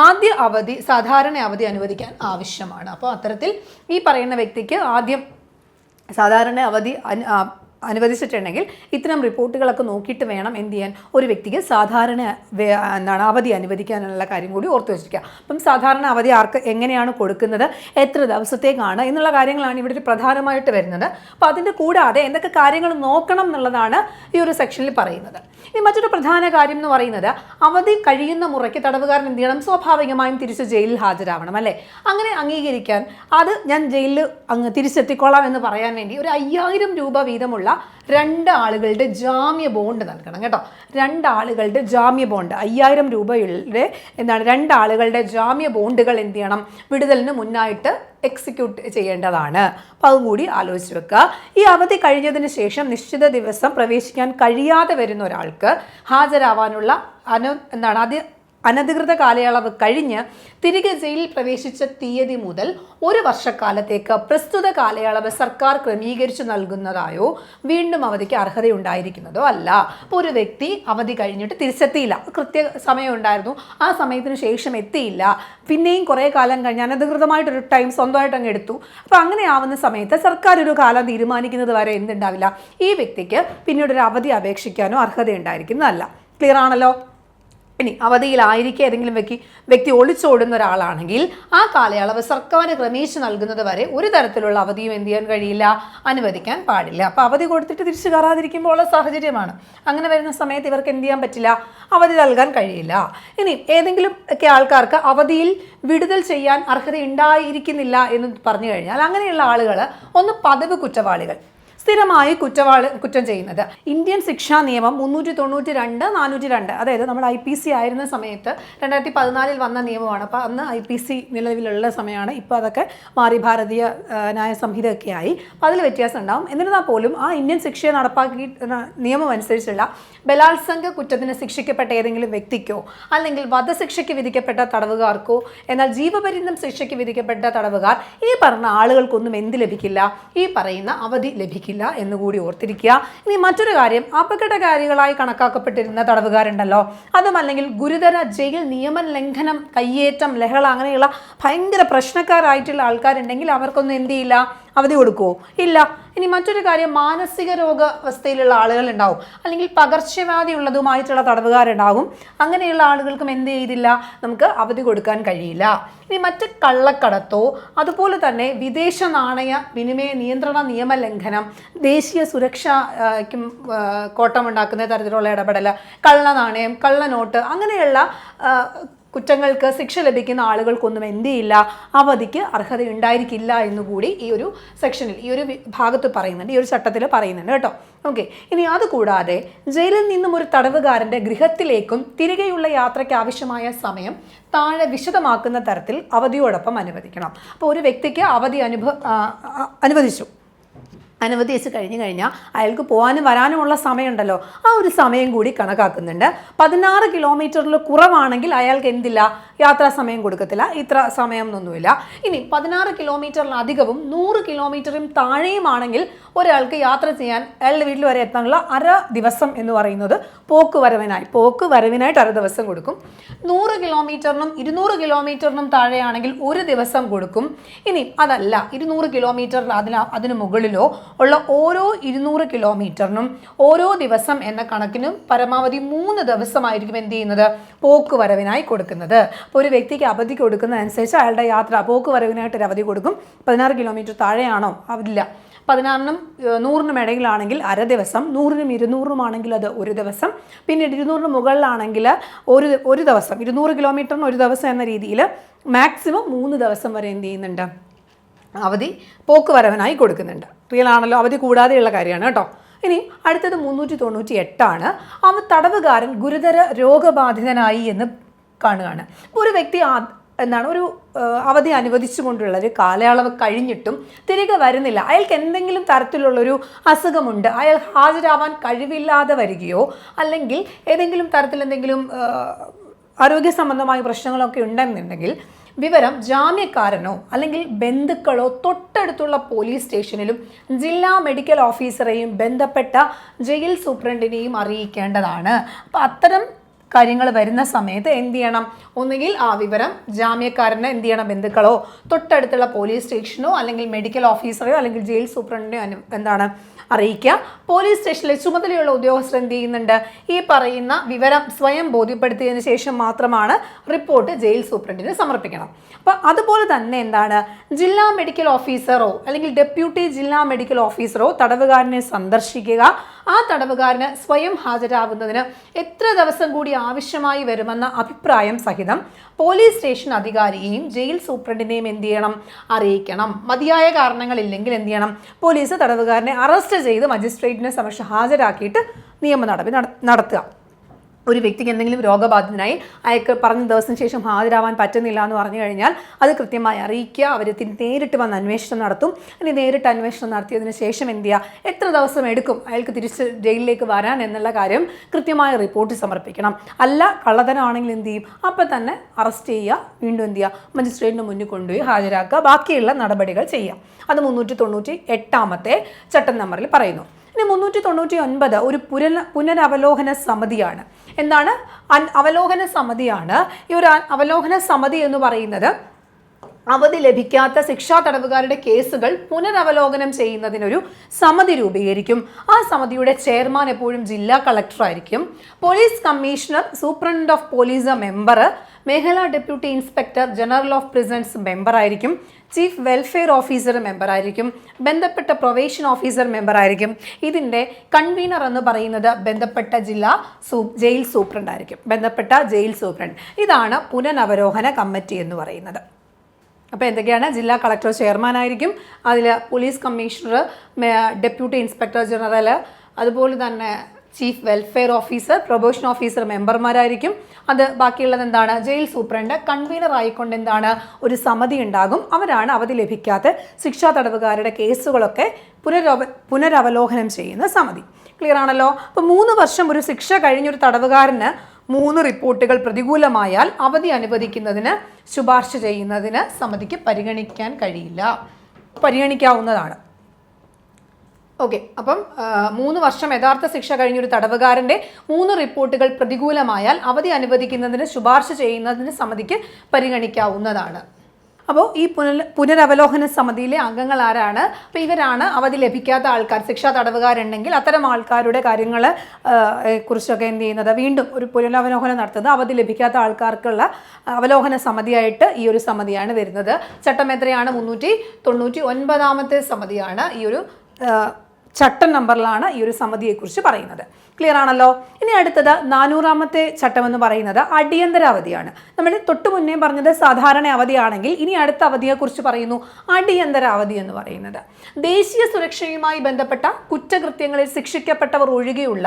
ആദ്യ അവധി സാധാരണ അവധി അനുവദിക്കാൻ ആവശ്യമാണ്. അപ്പോൾ അത്തരത്തിൽ ഈ പറയുന്ന വ്യക്തിക്ക് ആദ്യം സാധാരണ അവധി അനുവദിച്ചിട്ടുണ്ടെങ്കിൽ ഇത്തരം റിപ്പോർട്ടുകളൊക്കെ നോക്കിയിട്ട് വേണം എന്ത് ചെയ്യാൻ, ഒരു വ്യക്തിക്ക് സാധാരണ അവധി അനുവദിക്കാനുള്ള കാര്യം കൂടി ഓർത്തു വെച്ചിരിക്കുക. അപ്പം സാധാരണ അവധി ആർക്ക് എങ്ങനെയാണ് കൊടുക്കുന്നത്, എത്ര ദിവസത്തേക്കാണ് എന്നുള്ള കാര്യങ്ങളാണ് ഇവിടെ ഒരു പ്രധാനമായിട്ട് വരുന്നത്. അപ്പോൾ അതിൻ്റെ കൂടാതെ എന്തൊക്കെ കാര്യങ്ങൾ നോക്കണം എന്നുള്ളതാണ് ഈ ഒരു സെക്ഷനിൽ പറയുന്നത്. ഇനി മറ്റൊരു പ്രധാന കാര്യം എന്ന് പറയുന്നത്, അവധി കഴിയുന്ന മുറയ്ക്ക് തടവുകാരൻ എന്ത് ചെയ്യണം, സ്വാഭാവികമായും തിരിച്ച് ജയിലിൽ ഹാജരാവണം അല്ലേ. അങ്ങനെ അംഗീകരിക്കാൻ അത് ഞാൻ ജയിലിൽ തിരിച്ചെത്തിക്കോളാം എന്ന് പറയാൻ വേണ്ടി ഒരു 5000 രൂപ വീതമുള്ള 2 ആളുകളുടെ ജാമ്യ ബോണ്ട് നൽകണം കേട്ടോ. 2 ആളുകളുടെ ജാമ്യ ബോണ്ട് 5000 രൂപയുടെ 2 ആളുകളുടെ ജാമ്യ ബോണ്ടുകൾ എന്ത് ചെയ്യണം, വിടുതലിന് മുന്നായിട്ട് എക്സിക്യൂട്ട് ചെയ്യേണ്ടതാണ്. അപ്പോൾ അതുകൂടി ആലോചിച്ച് വെക്കുക. ഈ അവധി കഴിഞ്ഞതിന് ശേഷം നിശ്ചിത ദിവസം പ്രവേശിക്കാൻ കഴിയാതെ വരുന്ന ഒരാൾക്ക് ഹാജരാവാനുള്ള അനധികൃത കാലയളവ് കഴിഞ്ഞ് തിരികെ ജയിലിൽ പ്രവേശിച്ച തീയതി മുതൽ 1 വർഷക്കാലത്തേക്ക് പ്രസ്തുത കാലയളവ് സർക്കാർ ക്രമീകരിച്ചു നൽകുന്നതായോ വീണ്ടും അവധിക്ക് അർഹതയുണ്ടായിരിക്കുന്നതോ അല്ല. അപ്പോൾ ഒരു വ്യക്തി അവധി കഴിഞ്ഞിട്ട് തിരിച്ചെത്തിയില്ല, കൃത്യ സമയം ഉണ്ടായിരുന്നു, ആ സമയത്തിന് ശേഷം എത്തിയില്ല, പിന്നെയും കുറേ കാലം കഴിഞ്ഞ് അനധികൃതമായിട്ടൊരു ടൈം സ്വന്തമായിട്ട് അങ്ങ് എടുത്തു. അപ്പോൾ അങ്ങനെ ആവുന്ന സമയത്ത് സർക്കാർ ഒരു കാലം തീരുമാനിക്കുന്നത് വരെ എന്തുണ്ടാവില്ല, ഈ വ്യക്തിക്ക് പിന്നീട് ഒരു അവധി അപേക്ഷിക്കാനോ അർഹതയുണ്ടായിരിക്കുന്നതല്ല. ക്ലിയർ ആണല്ലോ. ഇനി അവധിയിലായിരിക്കെ ഏതെങ്കിലും വ്യക്തി ഒളിച്ചോടുന്ന ഒരാളാണെങ്കിൽ ആ കാലയളവ് സർക്കാർ ക്രമീകരിച്ച് നൽകുന്നത് വരെ ഒരു തരത്തിലുള്ള അവധിയും എന്ത് ചെയ്യാൻ കഴിയില്ല, അനുവദിക്കാൻ പാടില്ല. അപ്പോൾ അവധി കൊടുത്തിട്ട് തിരിച്ചു കയറാതിരിക്കുമ്പോൾ ഉള്ള സാഹചര്യമാണ്. അങ്ങനെ വരുന്ന സമയത്ത് ഇവർക്ക് എന്ത് ചെയ്യാൻ പറ്റില്ല, അവധി നൽകാൻ കഴിയില്ല. ഇനി ഏതെങ്കിലും ഒക്കെ ആൾക്കാർക്ക് അവധിയിൽ വിടുതൽ ചെയ്യാൻ അർഹത ഉണ്ടായിരിക്കുന്നില്ല എന്ന് പറഞ്ഞു കഴിഞ്ഞാൽ അങ്ങനെയുള്ള ആളുകൾ ഒന്ന് പതിവ് കുറ്റവാളികൾ, സ്ഥിരമായി കുറ്റം ചെയ്യുന്നത്. ഇന്ത്യൻ ശിക്ഷാ നിയമം 392, 402, അതായത് നമ്മൾ IPC ആയിരുന്ന സമയത്ത് 2014 വന്ന നിയമമാണ്. അപ്പോൾ അന്ന് IPC നിലവിലുള്ള സമയമാണ്. ഇപ്പോൾ അതൊക്കെ മാറി, ഭാരതീയ ന്യായ സംഹിതയൊക്കെ ആയി. അപ്പോൾ അതിൽ വ്യത്യാസം ഉണ്ടാവും. എന്നിരുന്നാൽ പോലും ആ ഇന്ത്യൻ ശിക്ഷയെ നടപ്പാക്കി നിയമം അനുസരിച്ചുള്ള ബലാത്സംഗ കുറ്റത്തിന് ശിക്ഷിക്കപ്പെട്ട ഏതെങ്കിലും വ്യക്തിക്കോ അല്ലെങ്കിൽ വധശിക്ഷയ്ക്ക് വിധിക്കപ്പെട്ട തടവുകാർക്കോ, എന്നാൽ ജീവപര്യന്തം ശിക്ഷയ്ക്ക് വിധിക്കപ്പെട്ട തടവുകാർ, ഈ പറഞ്ഞ ആളുകൾക്കൊന്നും എന്ത് ലഭിക്കില്ല, ഈ പറയുന്ന അവധി ലഭിക്കില്ല എന്നുകൂടി ഓർത്തിരിക്കുക. ഇനി മറ്റൊരു കാര്യം, അപകടകാരികളായി കണക്കാക്കപ്പെട്ടിരുന്ന തടവുകാരുണ്ടല്ലോ, അതും അല്ലെങ്കിൽ ഗുരുതര ജയിൽ നിയമ ലംഘനം, കയ്യേറ്റം, ലഹള, അങ്ങനെയുള്ള ഭയങ്കര പ്രശ്നക്കാരായിട്ടുള്ള ആൾക്കാരുണ്ടെങ്കിൽ അവർക്കൊന്നും എന്ത് ചെയ്യില്ല, അവധി കൊടുക്കുമോ, ഇല്ല. ഇനി മറ്റൊരു കാര്യം, മാനസിക രോഗാവസ്ഥയിലുള്ള ആളുകൾ ഉണ്ടാവും, അല്ലെങ്കിൽ പകർച്ചവ്യാധി ഉള്ളതുമായിട്ടുള്ള തടവുകാരുണ്ടാകും. അങ്ങനെയുള്ള ആളുകൾക്കും എന്ത് ചെയ്തില്ല, നമുക്ക് അവധി കൊടുക്കാൻ കഴിയില്ല. ഇനി മറ്റ് കള്ളക്കടത്തോ അതുപോലെ തന്നെ വിദേശ നാണയ വിനിമയ നിയന്ത്രണ നിയമലംഘനം, ദേശീയ സുരക്ഷയ്ക്കും കോട്ടമുണ്ടാക്കുന്ന തരത്തിലുള്ള ഇടപെടൽ, കള്ളനാണയം, കള്ളനോട്ട്, അങ്ങനെയുള്ള കുറ്റങ്ങൾക്ക് ശിക്ഷ ലഭിക്കുന്ന ആളുകൾക്കൊന്നും എന്ത് ചെയ്യില്ല, അവധിക്ക് അർഹത ഉണ്ടായിരിക്കില്ല എന്നുകൂടി ഈ ഒരു സെക്ഷനിൽ, ഈ ഒരു ഭാഗത്ത് പറയുന്നുണ്ട്, ഈ ഒരു ചട്ടത്തിൽ പറയുന്നുണ്ട് കേട്ടോ. ഓക്കെ. ഇനി അതുകൂടാതെ ജയിലിൽ നിന്നും ഒരു തടവുകാരൻ്റെ ഗൃഹത്തിലേക്കും തിരികെയുള്ള യാത്രയ്ക്ക് ആവശ്യമായ സമയം താഴെ വിശദമാക്കുന്ന തരത്തിൽ അവധിയോടൊപ്പം അനുവദിക്കണം. അപ്പോൾ ഒരു വ്യക്തിക്ക് അവധി അനുവദിച്ചു, അനുവദിച്ച് കഴിഞ്ഞു കഴിഞ്ഞാൽ അയാൾക്ക് പോകാനും വരാനുമുള്ള സമയമുണ്ടല്ലോ, ആ ഒരു സമയം കൂടി കണക്കാക്കുന്നുണ്ട്. 16 കിലോമീറ്ററിൽ കുറവാണെങ്കിൽ അയാൾക്ക് എന്തില്ല, യാത്രാ സമയം കൊടുക്കത്തില്ല, ഇത്ര സമയം എന്നൊന്നുമില്ല. ഇനി 16 കിലോമീറ്ററിലധികവും 100 കിലോമീറ്ററും താഴെയുമാണെങ്കിൽ ഒരാൾക്ക് യാത്ര ചെയ്യാൻ അയാളുടെ വീട്ടിൽ വരെ എത്താനുള്ള അര ദിവസം എന്ന് പറയുന്നത് പോക്ക് വരവിനായിട്ട് അര ദിവസം കൊടുക്കും. 100 കിലോമീറ്ററിനും 200 കിലോമീറ്ററിനും താഴെയാണെങ്കിൽ ഒരു ദിവസം കൊടുക്കും. ഇനി അതല്ല 200 കിലോമീറ്റർ അതിന് മുകളിലോ ഉള്ള ഓരോ 200 കിലോമീറ്ററിനും ഓരോ ദിവസം എന്ന കണക്കിനും പരമാവധി 3 ദിവസമായിരിക്കും എന്ത് ചെയ്യുന്നത്, പോക്ക് വരവിനായി കൊടുക്കുന്നത്. അപ്പോൾ ഒരു വ്യക്തിക്ക് അവധി കൊടുക്കുന്നതനുസരിച്ച് അയാളുടെ യാത്ര പോക്ക് വരവിനായിട്ട് ഒരു അവധി കൊടുക്കും. 16 കിലോമീറ്റർ താഴെയാണോ, അതില്ല. 16നും 100നും ഇടയിലാണെങ്കിൽ അര ദിവസം, 100നും 200നും ആണെങ്കിൽ അത് ഒരു ദിവസം, പിന്നീട് 200ന് മുകളിലാണെങ്കിൽ ഒരു ദിവസം, 200 കിലോമീറ്ററിന് ഒരു ദിവസം എന്ന രീതിയിൽ മാക്സിമം 3 ദിവസം വരെ എന്ത് ചെയ്യുന്നുണ്ട്, അവധി പോക്ക് വരവിനായി കൊടുക്കുന്നുണ്ട്. റിയൽ ആണല്ലോ, അവധി കൂടാതെയുള്ള കാര്യമാണ് കേട്ടോ. ഇനി അടുത്തത് 398 തടവുകാരൻ ഗുരുതര രോഗബാധിതനായി എന്ന് കാണുകയാണ്. ഒരു വ്യക്തി ഒരു അവധി അനുവദിച്ചുകൊണ്ടുള്ള ഒരു കാലയളവ് കഴിഞ്ഞിട്ടും തിരികെ വരുന്നില്ല, അയാൾക്ക് എന്തെങ്കിലും തരത്തിലുള്ളൊരു അസുഖമുണ്ട്, അയാൾ ഹാജരാവാൻ കഴിവില്ലാതെ വരികയോ അല്ലെങ്കിൽ ഏതെങ്കിലും തരത്തിൽ എന്തെങ്കിലും ആരോഗ്യ സംബന്ധമായ പ്രശ്നങ്ങളൊക്കെ ഉണ്ടെന്നുണ്ടെങ്കിൽ വിവരം ജാമ്യക്കാരനോ അല്ലെങ്കിൽ ബന്ധുക്കളോ തൊട്ടടുത്തുള്ള പോലീസ് സ്റ്റേഷനിലും ജില്ലാ മെഡിക്കൽ ഓഫീസറെയും ബന്ധപ്പെട്ട ജയിൽ സൂപ്രണ്ടിനെയും അറിയിക്കേണ്ടതാണ്. അപ്പോൾ അത്തരം കാര്യങ്ങൾ വരുന്ന സമയത്ത് എന്ത് ചെയ്യണം, ഒന്നുകിൽ ആ വിവരം ജാമ്യക്കാരന് എന്ത് ചെയ്യണം, ബന്ധുക്കളോ തൊട്ടടുത്തുള്ള പോലീസ് സ്റ്റേഷനോ അല്ലെങ്കിൽ മെഡിക്കൽ ഓഫീസറെയോ അല്ലെങ്കിൽ ജയിൽ സൂപ്രണ്ടിനെയോ അറിയിക്കുക. പോലീസ് സ്റ്റേഷനിലെ ചുമതലയുള്ള ഉദ്യോഗസ്ഥർ എന്ത് ചെയ്യുന്നുണ്ട്, ഈ പറയുന്ന വിവരം സ്വയം ബോധ്യപ്പെടുത്തിയതിനു ശേഷം മാത്രമാണ് റിപ്പോർട്ട് ജയിൽ സൂപ്രണ്ടിന് സമർപ്പിക്കണം. അപ്പോൾ അതുപോലെ തന്നെ ജില്ലാ മെഡിക്കൽ ഓഫീസറോ അല്ലെങ്കിൽ ഡെപ്യൂട്ടി ജില്ലാ മെഡിക്കൽ ഓഫീസറോ തടവുകാരനെ സന്ദർശിക്കുക. ആ തടവുകാരന് സ്വയം ഹാജരാകുന്നതിന് എത്ര ദിവസം കൂടി ആവശ്യമായി വരുമെന്ന അഭിപ്രായം സഹിതം പോലീസ് സ്റ്റേഷൻ അധികാരിയെയും ജയിൽ സൂപ്രണ്ടിനെയും എന്ത് ചെയ്യണം, അറിയിക്കണം. മതിയായ കാരണങ്ങളില്ലെങ്കിൽ എന്ത് ചെയ്യണം, പോലീസ് തടവുകാരനെ അറസ്റ്റ് ചെയ്ത് മജിസ്ട്രേറ്റിനെ സമക്ഷം ഹാജരാക്കിയിട്ട് നിയമ നടപടി നടത്തുക. ഒരു വ്യക്തിക്ക് എന്തെങ്കിലും രോഗബാധിതനായി അയാൾക്ക് പറഞ്ഞ ദിവസം ശേഷം ഹാജരാവാൻ പറ്റുന്നില്ല എന്ന് പറഞ്ഞു കഴിഞ്ഞാൽ അത് കൃത്യമായി അറിയിക്കുക. അവർ നേരിട്ട് വന്ന് അന്വേഷണം നടത്തും. ഇനി നേരിട്ട് അന്വേഷണം നടത്തിയതിന് ശേഷം എന്ത് ചെയ്യുക, എത്ര ദിവസം എടുക്കും അയാൾക്ക് തിരിച്ച് ജയിലിലേക്ക് വരാൻ എന്നുള്ള കാര്യം കൃത്യമായ റിപ്പോർട്ട് സമർപ്പിക്കണം. അല്ല കള്ളത്തരമാണെങ്കിൽ എന്ത് ചെയ്യും, അപ്പം തന്നെ അറസ്റ്റ് ചെയ്യുക, വീണ്ടും എന്ത് ചെയ്യുക, മജിസ്ട്രേറ്റിന് മുന്നിൽ കൊണ്ടുപോയി ഹാജരാക്കുക, ബാക്കിയുള്ള നടപടികൾ ചെയ്യാം. അത് 398 ചട്ടം നമ്പറിൽ പറയുന്നു. ഇനി 399 ഒരു പുനരവലോകന സമിതിയാണ്. അവലോകന സമിതിയാണ്. ഈ ഒരു അവലോകന സമിതി എന്ന് പറയുന്നത് അവധി ലഭിക്കാത്ത ശിക്ഷാ തടവുകാരുടെ കേസുകൾ പുനരവലോകനം ചെയ്യുന്നതിനൊരു സമിതി രൂപീകരിക്കും. ആ സമിതിയുടെ ചെയർമാൻ എപ്പോഴും ജില്ലാ കളക്ടർ ആയിരിക്കും. Police commissioner, superintendent of police member, മേഖലാ deputy inspector general of prisons member ആയിരിക്കും. ചീഫ് വെൽഫെയർ ഓഫീസർ മെമ്പർ ആയിരിക്കും. ബന്ധപ്പെട്ട പ്രൊവേഷൻ ഓഫീസർ മെമ്പർ ആയിരിക്കും. ഇതിൻ്റെ കൺവീനർ എന്ന് പറയുന്നത് ബന്ധപ്പെട്ട ജയിൽ സൂപ്രണ്ട് ആയിരിക്കും. ഇതാണ് പുനരവലോകന കമ്മിറ്റി എന്ന് പറയുന്നത്. അപ്പോൾ എന്തൊക്കെയാണ്, ജില്ലാ കളക്ടർ ചെയർമാൻ ആയിരിക്കും, അതിൽ police commissioner, deputy inspector general, അതുപോലെ തന്നെ chief welfare officer, probation officer മെമ്പർമാരായിരിക്കും. അത് ബാക്കിയുള്ളത് ജയിൽ സൂപ്രണ്ട് കൺവീനർ ആയിക്കൊണ്ട് ഒരു സമിതി ഉണ്ടാകും. അവരാണ് അവധി ലഭിക്കാത്ത ശിക്ഷാ തടവുകാരുടെ കേസുകളൊക്കെ പുനരവലോകനം ചെയ്യുന്ന സമിതി. ക്ലിയർ ആണല്ലോ. അപ്പോൾ 3 വർഷം ഒരു ശിക്ഷ കഴിഞ്ഞൊരു തടവുകാരന് 3 റിപ്പോർട്ടുകൾ പ്രതികൂലമായാൽ അവധി അനുവദിക്കുന്നതിന് ശുപാർശ ചെയ്യുന്നതിന് സമിതിക്ക് പരിഗണിക്കാവുന്നതാണ്. ഓക്കെ, അപ്പം 3 വർഷം യഥാർത്ഥ ശിക്ഷ കഴിഞ്ഞൊരു തടവുകാരൻ്റെ 3 റിപ്പോർട്ടുകൾ പ്രതികൂലമായാൽ അവധി അനുവദിക്കുന്നതിന് ശുപാർശ ചെയ്യുന്നതിന് സമിതിക്ക് പരിഗണിക്കാവുന്നതാണ്. അപ്പോൾ ഈ പുനരവലോകന സമിതിയിലെ അംഗങ്ങൾ ആരാണ്? അപ്പോൾ ഇവരാണ് അവധി ലഭിക്കാത്ത ആൾക്കാർ, ശിക്ഷാ തടവുകാരുണ്ടെങ്കിൽ അത്തരം ആൾക്കാരുടെ കാര്യങ്ങൾ കുറിച്ചൊക്കെ എന്ത് ചെയ്യുന്നത്, വീണ്ടും ഒരു പുനരവലോകനം നടത്തുന്നത്. അവധി ലഭിക്കാത്ത ആൾക്കാർക്കുള്ള അവലോകന സമിതിയായിട്ട് ഈ ഒരു സമിതിയാണ് വരുന്നത്. ചട്ടം എത്രയാണ്? 399 സമിതിയാണ്. ഈ ഒരു ചട്ടം നമ്പറിലാണ് ഈ ഒരു സമിതിയെക്കുറിച്ച് പറയുന്നത്. ക്ലിയർ ആണല്ലോ. ഇനി അടുത്തത് 400 ചട്ടം എന്ന് പറയുന്നത് അടിയന്തര അവധിയാണ്. നമ്മൾ തൊട്ട് മുന്നേ പറഞ്ഞത് സാധാരണ അവധിയാണെങ്കിൽ ഇനി അടുത്ത അവധിയെക്കുറിച്ച് പറയുന്നു, അടിയന്തര അവധി എന്ന് പറയുന്നത്. ദേശീയ സുരക്ഷയുമായി ബന്ധപ്പെട്ട കുറ്റകൃത്യങ്ങളിൽ ശിക്ഷിക്കപ്പെട്ടവർ ഒഴികെയുള്ള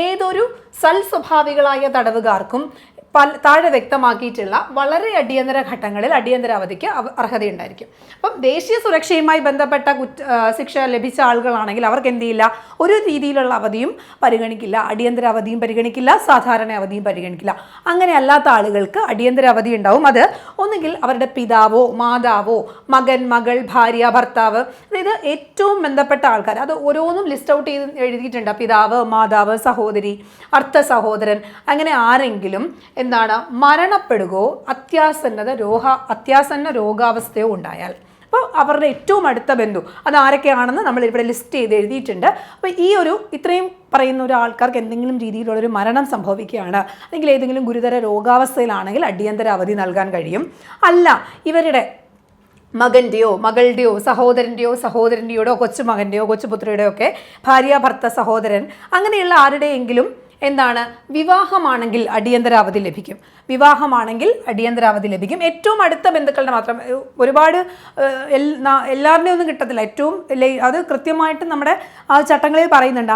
ഏതൊരു സൽസ്വഭാവികളായ തടവുകാർക്കും താഴെ വ്യക്തമാക്കിയിട്ടുള്ള വളരെ അടിയന്തര ഘട്ടങ്ങളിൽ അടിയന്തര അവധിക്ക് അർഹതയുണ്ടായിരിക്കും. അപ്പം ദേശീയ സുരക്ഷയുമായി ബന്ധപ്പെട്ട ശിക്ഷ ലഭിച്ച ആളുകളാണെങ്കിൽ അവർക്ക് എന്ത് ചെയ്യില്ല, ഒരു രീതിയിലുള്ള അവധിയും പരിഗണിക്കില്ല, അടിയന്തര അവധിയും പരിഗണിക്കില്ല, സാധാരണ അവധിയും പരിഗണിക്കില്ല. അങ്ങനെ അല്ലാത്ത ആളുകൾക്ക് അടിയന്തര അവധി ഉണ്ടാവും. അത് ഒന്നുകിൽ അവരുടെ പിതാവോ മാതാവോ മകൻ, മകൾ, ഭാര്യ, ഭർത്താവ്, അതായത് ഏറ്റവും ബന്ധപ്പെട്ട ആൾക്കാർ, അത് ഓരോന്നും ലിസ്റ്റ് ഔട്ട് ചെയ്ത് എഴുതിയിട്ടുണ്ട്. പിതാവ്, മാതാവ്, സഹോദരി, അർത്ഥ സഹോദരൻ, അങ്ങനെ ആരെങ്കിലും എന്താണ് മരണപ്പെടുകയോ അത്യാസന്ന രോഗാവസ്ഥയോ ഉണ്ടായാൽ, അപ്പോൾ അവരുടെ ഏറ്റവും അടുത്ത ബന്ധു അത് ആരൊക്കെയാണെന്ന് നമ്മൾ ഇവിടെ ലിസ്റ്റ് ചെയ്ത് എഴുതിയിട്ടുണ്ട്. അപ്പോൾ ഇത്രയും പറയുന്ന ഒരു ആൾക്കാർക്ക് എന്തെങ്കിലും രീതിയിലുള്ളൊരു മരണം സംഭവിക്കുകയാണ്, അല്ലെങ്കിൽ ഏതെങ്കിലും ഗുരുതര രോഗാവസ്ഥയിലാണെങ്കിൽ അടിയന്തര അവധി നൽകാൻ കഴിയും. അല്ല, ഇവരുടെ മകൻ്റെയോ മകളുടെയോ സഹോദരൻ്റെയോ കൊച്ചുമകൻ്റെയോ കൊച്ചുപുത്രിയുടെയോ ഒക്കെ ഭാര്യ, ഭർത്ത, സഹോദരൻ, അങ്ങനെയുള്ള ആരുടെയെങ്കിലും എന്താണ് വിവാഹമാണെങ്കിൽ അടിയന്തരാവധി ലഭിക്കും. ഏറ്റവും അടുത്ത ബന്ധുക്കളുടെ മാത്രം, ഒരുപാട് എല്ലാവരുടെയും ഒന്നും കിട്ടത്തില്ല. അത് കൃത്യമായിട്ട് നമ്മുടെ ആ ചട്ടങ്ങളിൽ പറയുന്നുണ്ട്.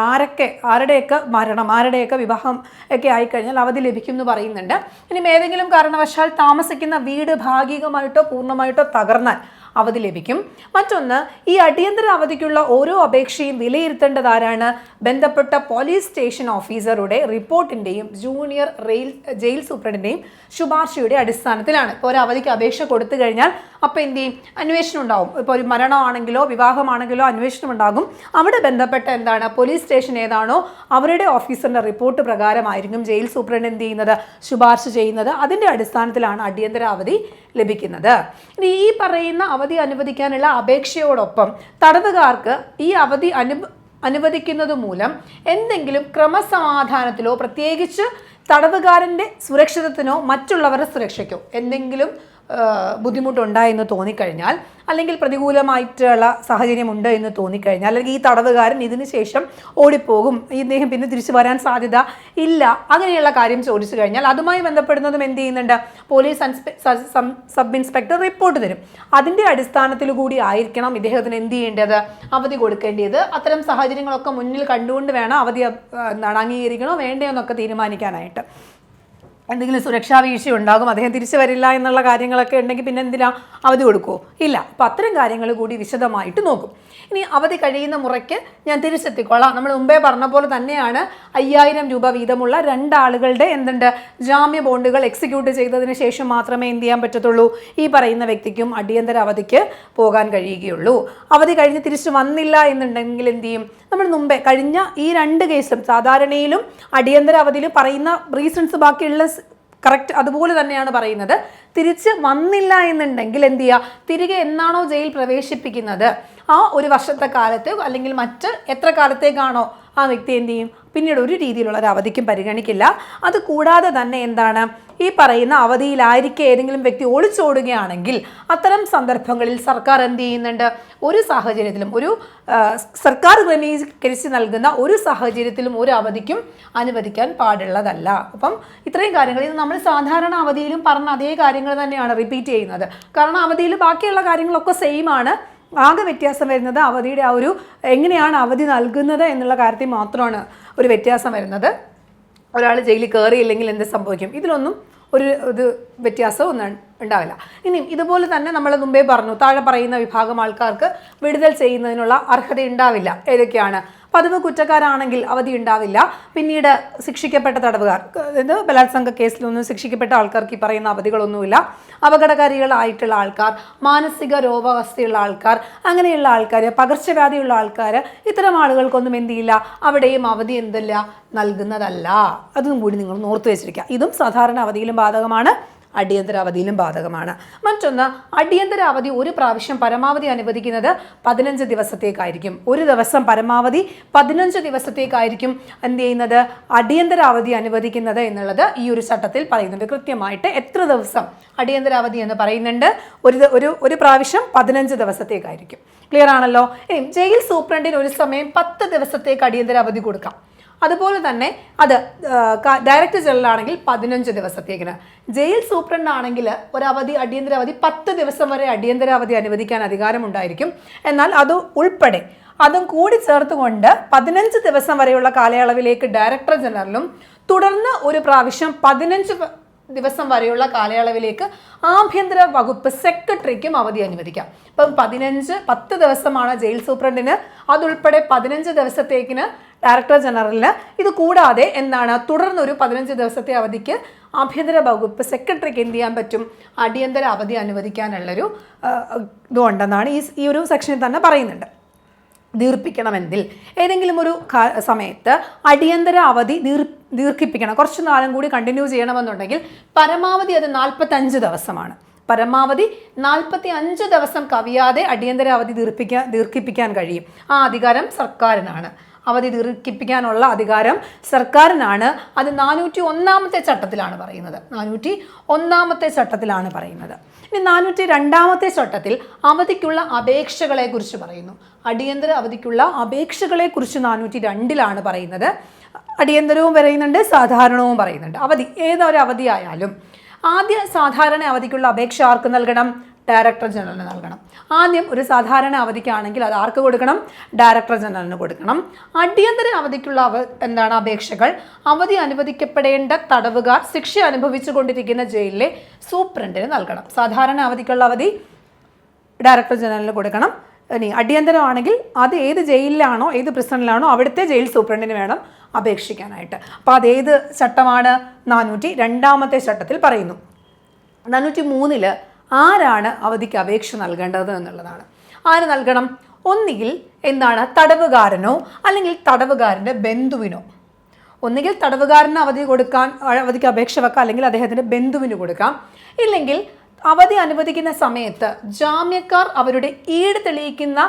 ആരുടെയൊക്കെ മരണം, ആരുടെയൊക്കെ വിവാഹം ഒക്കെ ആയിക്കഴിഞ്ഞാൽ അവധി ലഭിക്കും എന്ന് പറയുന്നുണ്ട്. ഇനി ഏതെങ്കിലും കാരണവശാൽ താമസിക്കുന്ന വീട് ഭാഗികമായിട്ടോ പൂർണ്ണമായിട്ടോ തകർന്നാൽ അവധി ലഭിക്കും. മറ്റൊന്ന്, ഈ അടിയന്തര അവധിക്കുള്ള ഓരോ അപേക്ഷയും വിലയിരുത്തേണ്ടത് ആരാണ്? ബന്ധപ്പെട്ട പോലീസ് സ്റ്റേഷൻ ഓഫീസറുടെ റിപ്പോർട്ടിൻ്റെയും ജൂനിയർ ജയിൽ സൂപ്രണ്ടിൻ്റെയും ശുപാർശയുടെ അടിസ്ഥാനത്തിലാണ്. ഇപ്പോൾ ഒരു അവധിക്ക് അപേക്ഷ കൊടുത്തു കഴിഞ്ഞാൽ അപ്പോൾ എന്ത് ചെയ്യും? അന്വേഷണം ഉണ്ടാവും. ഇപ്പോൾ ഒരു മരണമാണെങ്കിലോ വിവാഹമാണെങ്കിലോ അന്വേഷണം ഉണ്ടാകും. അവിടെ ബന്ധപ്പെട്ട പോലീസ് സ്റ്റേഷൻ ഏതാണോ അവരുടെ ഓഫീസറിൻ്റെ റിപ്പോർട്ട് പ്രകാരമായിരിക്കും ജയിൽ സൂപ്രണ്ട് എന്ത് ചെയ്യുന്നത്? ശുപാർശ ചെയ്യുന്നത്. അതിൻ്റെ അടിസ്ഥാനത്തിലാണ് അടിയന്തര അവധി ലഭിക്കുന്നത്. ഇനി ഈ പറയുന്ന അവധി അനുവദിക്കാനുള്ള അപേക്ഷയോടൊപ്പം തടവുകാർക്ക് ഈ അവധി അനുവദിക്കുന്നത് മൂലം എന്തെങ്കിലും ക്രമസമാധാനത്തിലോ പ്രത്യേകിച്ച് തടവുകാരൻ്റെ സുരക്ഷിതത്തിനോ മറ്റുള്ളവരുടെ സുരക്ഷയ്ക്കോ എന്തെങ്കിലും ബുദ്ധിമുട്ടുണ്ടായെന്ന് തോന്നിക്കഴിഞ്ഞാൽ, അല്ലെങ്കിൽ പ്രതികൂലമായിട്ടുള്ള സാഹചര്യം ഉണ്ട് എന്ന് തോന്നിക്കഴിഞ്ഞാൽ, അല്ലെങ്കിൽ ഈ തടവുകാരൻ ഇതിന് ശേഷം ഓടിപ്പോകും, ഇദ്ദേഹം പിന്നെ തിരിച്ചു വരാൻ സാധ്യത ഇല്ല, അങ്ങനെയുള്ള കാര്യം ചോദിച്ചു കഴിഞ്ഞാൽ അതുമായി ബന്ധപ്പെടുന്നതും എന്ത് ചെയ്യുന്നുണ്ട്? പോലീസ് സബ് ഇൻസ്പെക്ടർ റിപ്പോർട്ട് തരും. അതിൻ്റെ അടിസ്ഥാനത്തിൽ കൂടി ആയിരിക്കണം ഇദ്ദേഹത്തിന് എന്ത് ചെയ്യേണ്ടത്? അവധി കൊടുക്കേണ്ടത്. അത്തരം സാഹചര്യങ്ങളൊക്കെ മുന്നിൽ കണ്ടുകൊണ്ട് വേണം അവധി അംഗീകരിക്കണോ വേണ്ടയോ എന്നൊക്കെ തീരുമാനിക്കാനായിട്ട്. എന്തെങ്കിലും സുരക്ഷാ വീഴ്ച ഉണ്ടാകും, അദ്ദേഹം തിരിച്ചു വരില്ല എന്നുള്ള കാര്യങ്ങളൊക്കെ ഉണ്ടെങ്കിൽ പിന്നെ എന്തിനാ അവധി കൊടുക്കുമോ? ഇല്ല. അപ്പോൾ അത്തരം കാര്യങ്ങൾ കൂടി വിശദമായിട്ട് നോക്കും. ഇനി അവധി കഴിയുന്ന മുറയ്ക്ക് ഞാൻ തിരിച്ചെത്തിക്കൊള്ളാം. നമ്മൾ മുമ്പേ പറഞ്ഞ പോലെ തന്നെയാണ് 5000 രൂപ വീതമുള്ള 2 ആളുകളുടെ ജാമ്യ ബോണ്ടുകൾ എക്സിക്യൂട്ട് ചെയ്തതിന് ശേഷം മാത്രമേ എന്ത് ചെയ്യാൻ പറ്റത്തുള്ളൂ? ഈ പറയുന്ന വ്യക്തിക്കും അടിയന്തര അവധിക്ക് പോകാൻ കഴിയുകയുള്ളൂ. അവധി കഴിഞ്ഞ് തിരിച്ചു വന്നില്ല എന്നുണ്ടെങ്കിൽ എന്ത് ചെയ്യും? നമ്മൾ മുമ്പേ കഴിഞ്ഞ ഈ 2 കേസും സാധാരണയിലും അടിയന്തര അവധിയിലും പറയുന്ന റീസൺസ് ബാക്കിയുള്ള കറക്റ്റ് അതുപോലെ തന്നെയാണ് പറയുന്നത്. തിരിച്ച് വന്നില്ല എന്നുണ്ടെങ്കിൽ എന്ത് ചെയ്യുക? തിരികെ എന്നാണോ ജയിൽ പ്രവേശിപ്പിക്കുന്നത് ആ ഒരു വർഷത്തെ കാലത്ത് അല്ലെങ്കിൽ മറ്റ് എത്ര കാലത്തേക്കാണോ ആ വ്യക്തി എന്ത് ചെയ്യും? പിന്നീട് ഒരു രീതിയിലുള്ള ഒരു അവധിക്കും പരിഗണിക്കില്ല. അത് കൂടാതെ തന്നെ ഈ പറയുന്ന അവധിയിലായിരിക്കെ ഏതെങ്കിലും വ്യക്തി ഒളിച്ചോടുകയാണെങ്കിൽ അത്തരം സന്ദർഭങ്ങളിൽ സർക്കാർ എന്ത് ചെയ്യുന്നുണ്ട്? ഒരു സാഹചര്യത്തിലും സർക്കാർ ക്രമീകരിച്ച് നൽകുന്ന ഒരു സാഹചര്യത്തിലും ഒരു അവധിക്കും അനുവദിക്കാൻ പാടുള്ളതല്ല. അപ്പം ഇത്രയും കാര്യങ്ങൾ ഇത് നമ്മൾ സാധാരണ അവധിയിലും പറഞ്ഞ അതേ കാര്യങ്ങൾ തന്നെയാണ് റിപ്പീറ്റ് ചെയ്യുന്നത്. കാരണം അവധിയിൽ ബാക്കിയുള്ള കാര്യങ്ങളൊക്കെ സെയിം ആണ്. ആകെ വ്യത്യാസം വരുന്നത് അവധിയുടെ എങ്ങനെയാണ് അവധി നൽകുന്നത് എന്നുള്ള കാര്യത്തിൽ മാത്രമാണ് ഒരു വ്യത്യാസം വരുന്നത്. ഒരാൾ ജയിലിൽ കയറിയില്ലെങ്കിൽ എന്ത് സംഭവിക്കും? ഇതിലൊന്നും ഒരു വ്യത്യാസവും ഉണ്ടാവില്ല. ഇനി ഇതുപോലെ തന്നെ നമ്മൾ മുമ്പേ പറഞ്ഞു, താഴെ പറയുന്ന വിഭാഗം ആൾക്കാർക്ക് വിടുതൽ ചെയ്യുന്നതിനുള്ള അർഹത ഉണ്ടാവില്ല. ഏതൊക്കെയാണ്? പതിവ് കുറ്റക്കാരാണെങ്കിൽ അവധി ഉണ്ടാവില്ല. പിന്നീട് ശിക്ഷിക്കപ്പെട്ട തടവുകാർ, ബലാത്സംഗ കേസിലൊന്നും ശിക്ഷിക്കപ്പെട്ട ആൾക്കാർക്ക് ഈ പറയുന്ന അവധികളൊന്നുമില്ല. അപകടകാരികളായിട്ടുള്ള ആൾക്കാർ, മാനസിക രോഗാവസ്ഥയുള്ള ആൾക്കാർ, അങ്ങനെയുള്ള ആൾക്കാർ, പകർച്ചവ്യാധിയുള്ള ആൾക്കാർ, ഇത്തരം ആളുകൾക്കൊന്നും എന്ത് ചെയ്യില്ല, അവിടെയും അവധി നൽകുന്നതല്ല. അതും കൂടി നിങ്ങൾ ഓർത്ത് വെച്ചിരിക്കുക. ഇതും സാധാരണ അവധിയിലും ബാധകമാണ്, അടിയന്തര അവധിയിലും ബാധകമാണ്. മറ്റൊന്ന്, അടിയന്തര അവധി ഒരു പ്രാവശ്യം പരമാവധി അനുവദിക്കുന്നത് 15 ദിവസത്തേക്കായിരിക്കും. ഒരു ദിവസം പരമാവധി 15 ദിവസത്തേക്കായിരിക്കും എന്ത് ചെയ്യുന്നത്? അടിയന്തര അവധി അനുവദിക്കുന്നത് എന്നുള്ളത് ഈ ഒരു ചട്ടത്തിൽ പറയുന്നുണ്ട്. കൃത്യമായിട്ട് എത്ര ദിവസം അടിയന്തര അവധി എന്ന് പറയുന്നുണ്ട്. ഒരു പ്രാവശ്യം 15 ദിവസത്തേക്കായിരിക്കും. ക്ലിയർ ആണല്ലോ? ഇനി ജയിൽ സൂപ്രണ്ടിന് ഒരു സമയം 10 ദിവസത്തേക്ക് അടിയന്തര അവധി കൊടുക്കാം. അതുപോലെ തന്നെ അത് ഡയറക്ടർ ജനറലാണെങ്കിൽ 15 ദിവസത്തേക്കിന്. ജയിൽ സൂപ്രണ്ട് ആണെങ്കിൽ അടിയന്തര അവധി 10 ദിവസം വരെ അടിയന്തര അവധി അനുവദിക്കാൻ അധികാരമുണ്ടായിരിക്കും. എന്നാൽ അത് ഉൾപ്പെടെ അതും കൂടി ചേർത്തുകൊണ്ട് 15 ദിവസം വരെയുള്ള കാലയളവിലേക്ക് ഡയറക്ടർ ജനറലും തുടർന്ന് ഒരു പ്രാവശ്യം 15 ദിവസം വരെയുള്ള കാലയളവിലേക്ക് ആഭ്യന്തര വകുപ്പ് സെക്രട്ടറിക്കും അവധി അനുവദിക്കാം. ഇപ്പം 10 ദിവസമാണ് ജയിൽ സൂപ്രണ്ടിന്, അതുൾപ്പെടെ 15 ദിവസത്തേക്കിന് ഡയറക്ടർ ജനറലിന്. ഇത് കൂടാതെ എന്താണ്, തുടർന്നൊരു 15 ദിവസത്തെ അവധിക്ക് ആഭ്യന്തര വകുപ്പ് സെക്രട്ടറിക്ക് എന്ത് ചെയ്യാൻ പറ്റും, അടിയന്തര അവധി അനുവദിക്കാനുള്ളൊരു ഇതുണ്ടെന്നാണ് ഈ ഒരു സെക്ഷനിൽ തന്നെ പറയുന്നുണ്ട്. ദീർഘിപ്പിക്കണമെങ്കിൽ ഏതെങ്കിലും ഒരു സമയത്ത് അടിയന്തര അവധി ദീർഘിപ്പിക്കണം, കുറച്ച് നാളും കൂടി കണ്ടിന്യൂ ചെയ്യണമെന്നുണ്ടെങ്കിൽ പരമാവധി അത് 45 ദിവസമാണ്. പരമാവധി 45 ദിവസം കവിയാതെ അടിയന്തര അവധി ദീർഘിപ്പിക്കാൻ കഴിയും. ആ അധികാരം സർക്കാരിനാണ്. അവധി ദീർഘിപ്പിക്കാനുള്ള അധികാരം സർക്കാരിനാണ്. അത് 401-ാമത്തെ ചട്ടത്തിലാണ് പറയുന്നത്. 401-ാമത്തെ ചട്ടത്തിലാണ് പറയുന്നത്. ഇനി 402-ാമത്തെ ചട്ടത്തിൽ അവധിക്കുള്ള അപേക്ഷകളെ കുറിച്ച് പറയുന്നു. അടിയന്തര അവധിക്കുള്ള അപേക്ഷകളെ കുറിച്ച് 402-ലാണ് പറയുന്നത്. അടിയന്തരവും പറയുന്നുണ്ട്, സാധാരണവും പറയുന്നുണ്ട്. അവധി ഏതൊരു അവധിയായാലും ആദ്യ സാധാരണ അവധിക്കുള്ള അപേക്ഷ ആർക്ക് നൽകണം, ഡയറക്ടർ ജനറലിന് നൽകണം. ആദ്യം ഒരു സാധാരണ അവധിക്കാണെങ്കിൽ അത് ആർക്ക് കൊടുക്കണം, ഡയറക്ടർ ജനറലിന് കൊടുക്കണം. അടിയന്തര അവധിക്കുള്ള അപേക്ഷകൾ അവധി അനുവദിക്കപ്പെടേണ്ട തടവുകാർ ശിക്ഷ അനുഭവിച്ചു കൊണ്ടിരിക്കുന്ന ജയിലിലെ സൂപ്രണ്ടിന് നൽകണം. സാധാരണ അവധിക്കുള്ള അവധി ഡയറക്ടർ ജനറലിന് കൊടുക്കണം. ഇനി അടിയന്തരമാണെങ്കിൽ അത് ഏത് ജയിലിലാണോ, ഏത് പ്രിസണിലാണോ അവിടുത്തെ ജയിൽ സൂപ്രണ്ടിന് വേണം അപേക്ഷിക്കാനായിട്ട്. അപ്പോൾ അതേത് ചട്ടമാണ്, 402-ാമത്തെ ചട്ടത്തിൽ പറയുന്നു. 403-ൽ ആരാണ് അവധിക്ക് അപേക്ഷ നൽകേണ്ടത് എന്നുള്ളതാണ്. ആര് നൽകണം, ഒന്നുകിൽ തടവുകാരനോ അല്ലെങ്കിൽ തടവുകാരൻ്റെ ബന്ധുവിനോ. ഒന്നുകിൽ തടവുകാരന് അവധിക്ക് അപേക്ഷ വെക്കാം, അല്ലെങ്കിൽ അദ്ദേഹത്തിൻ്റെ ബന്ധുവിന് കൊടുക്കാം. ഇല്ലെങ്കിൽ അവധി അനുവദിക്കുന്ന സമയത്ത് ജാമ്യക്കാർ അവരുടെ ഈട് തെളിയിക്കുന്ന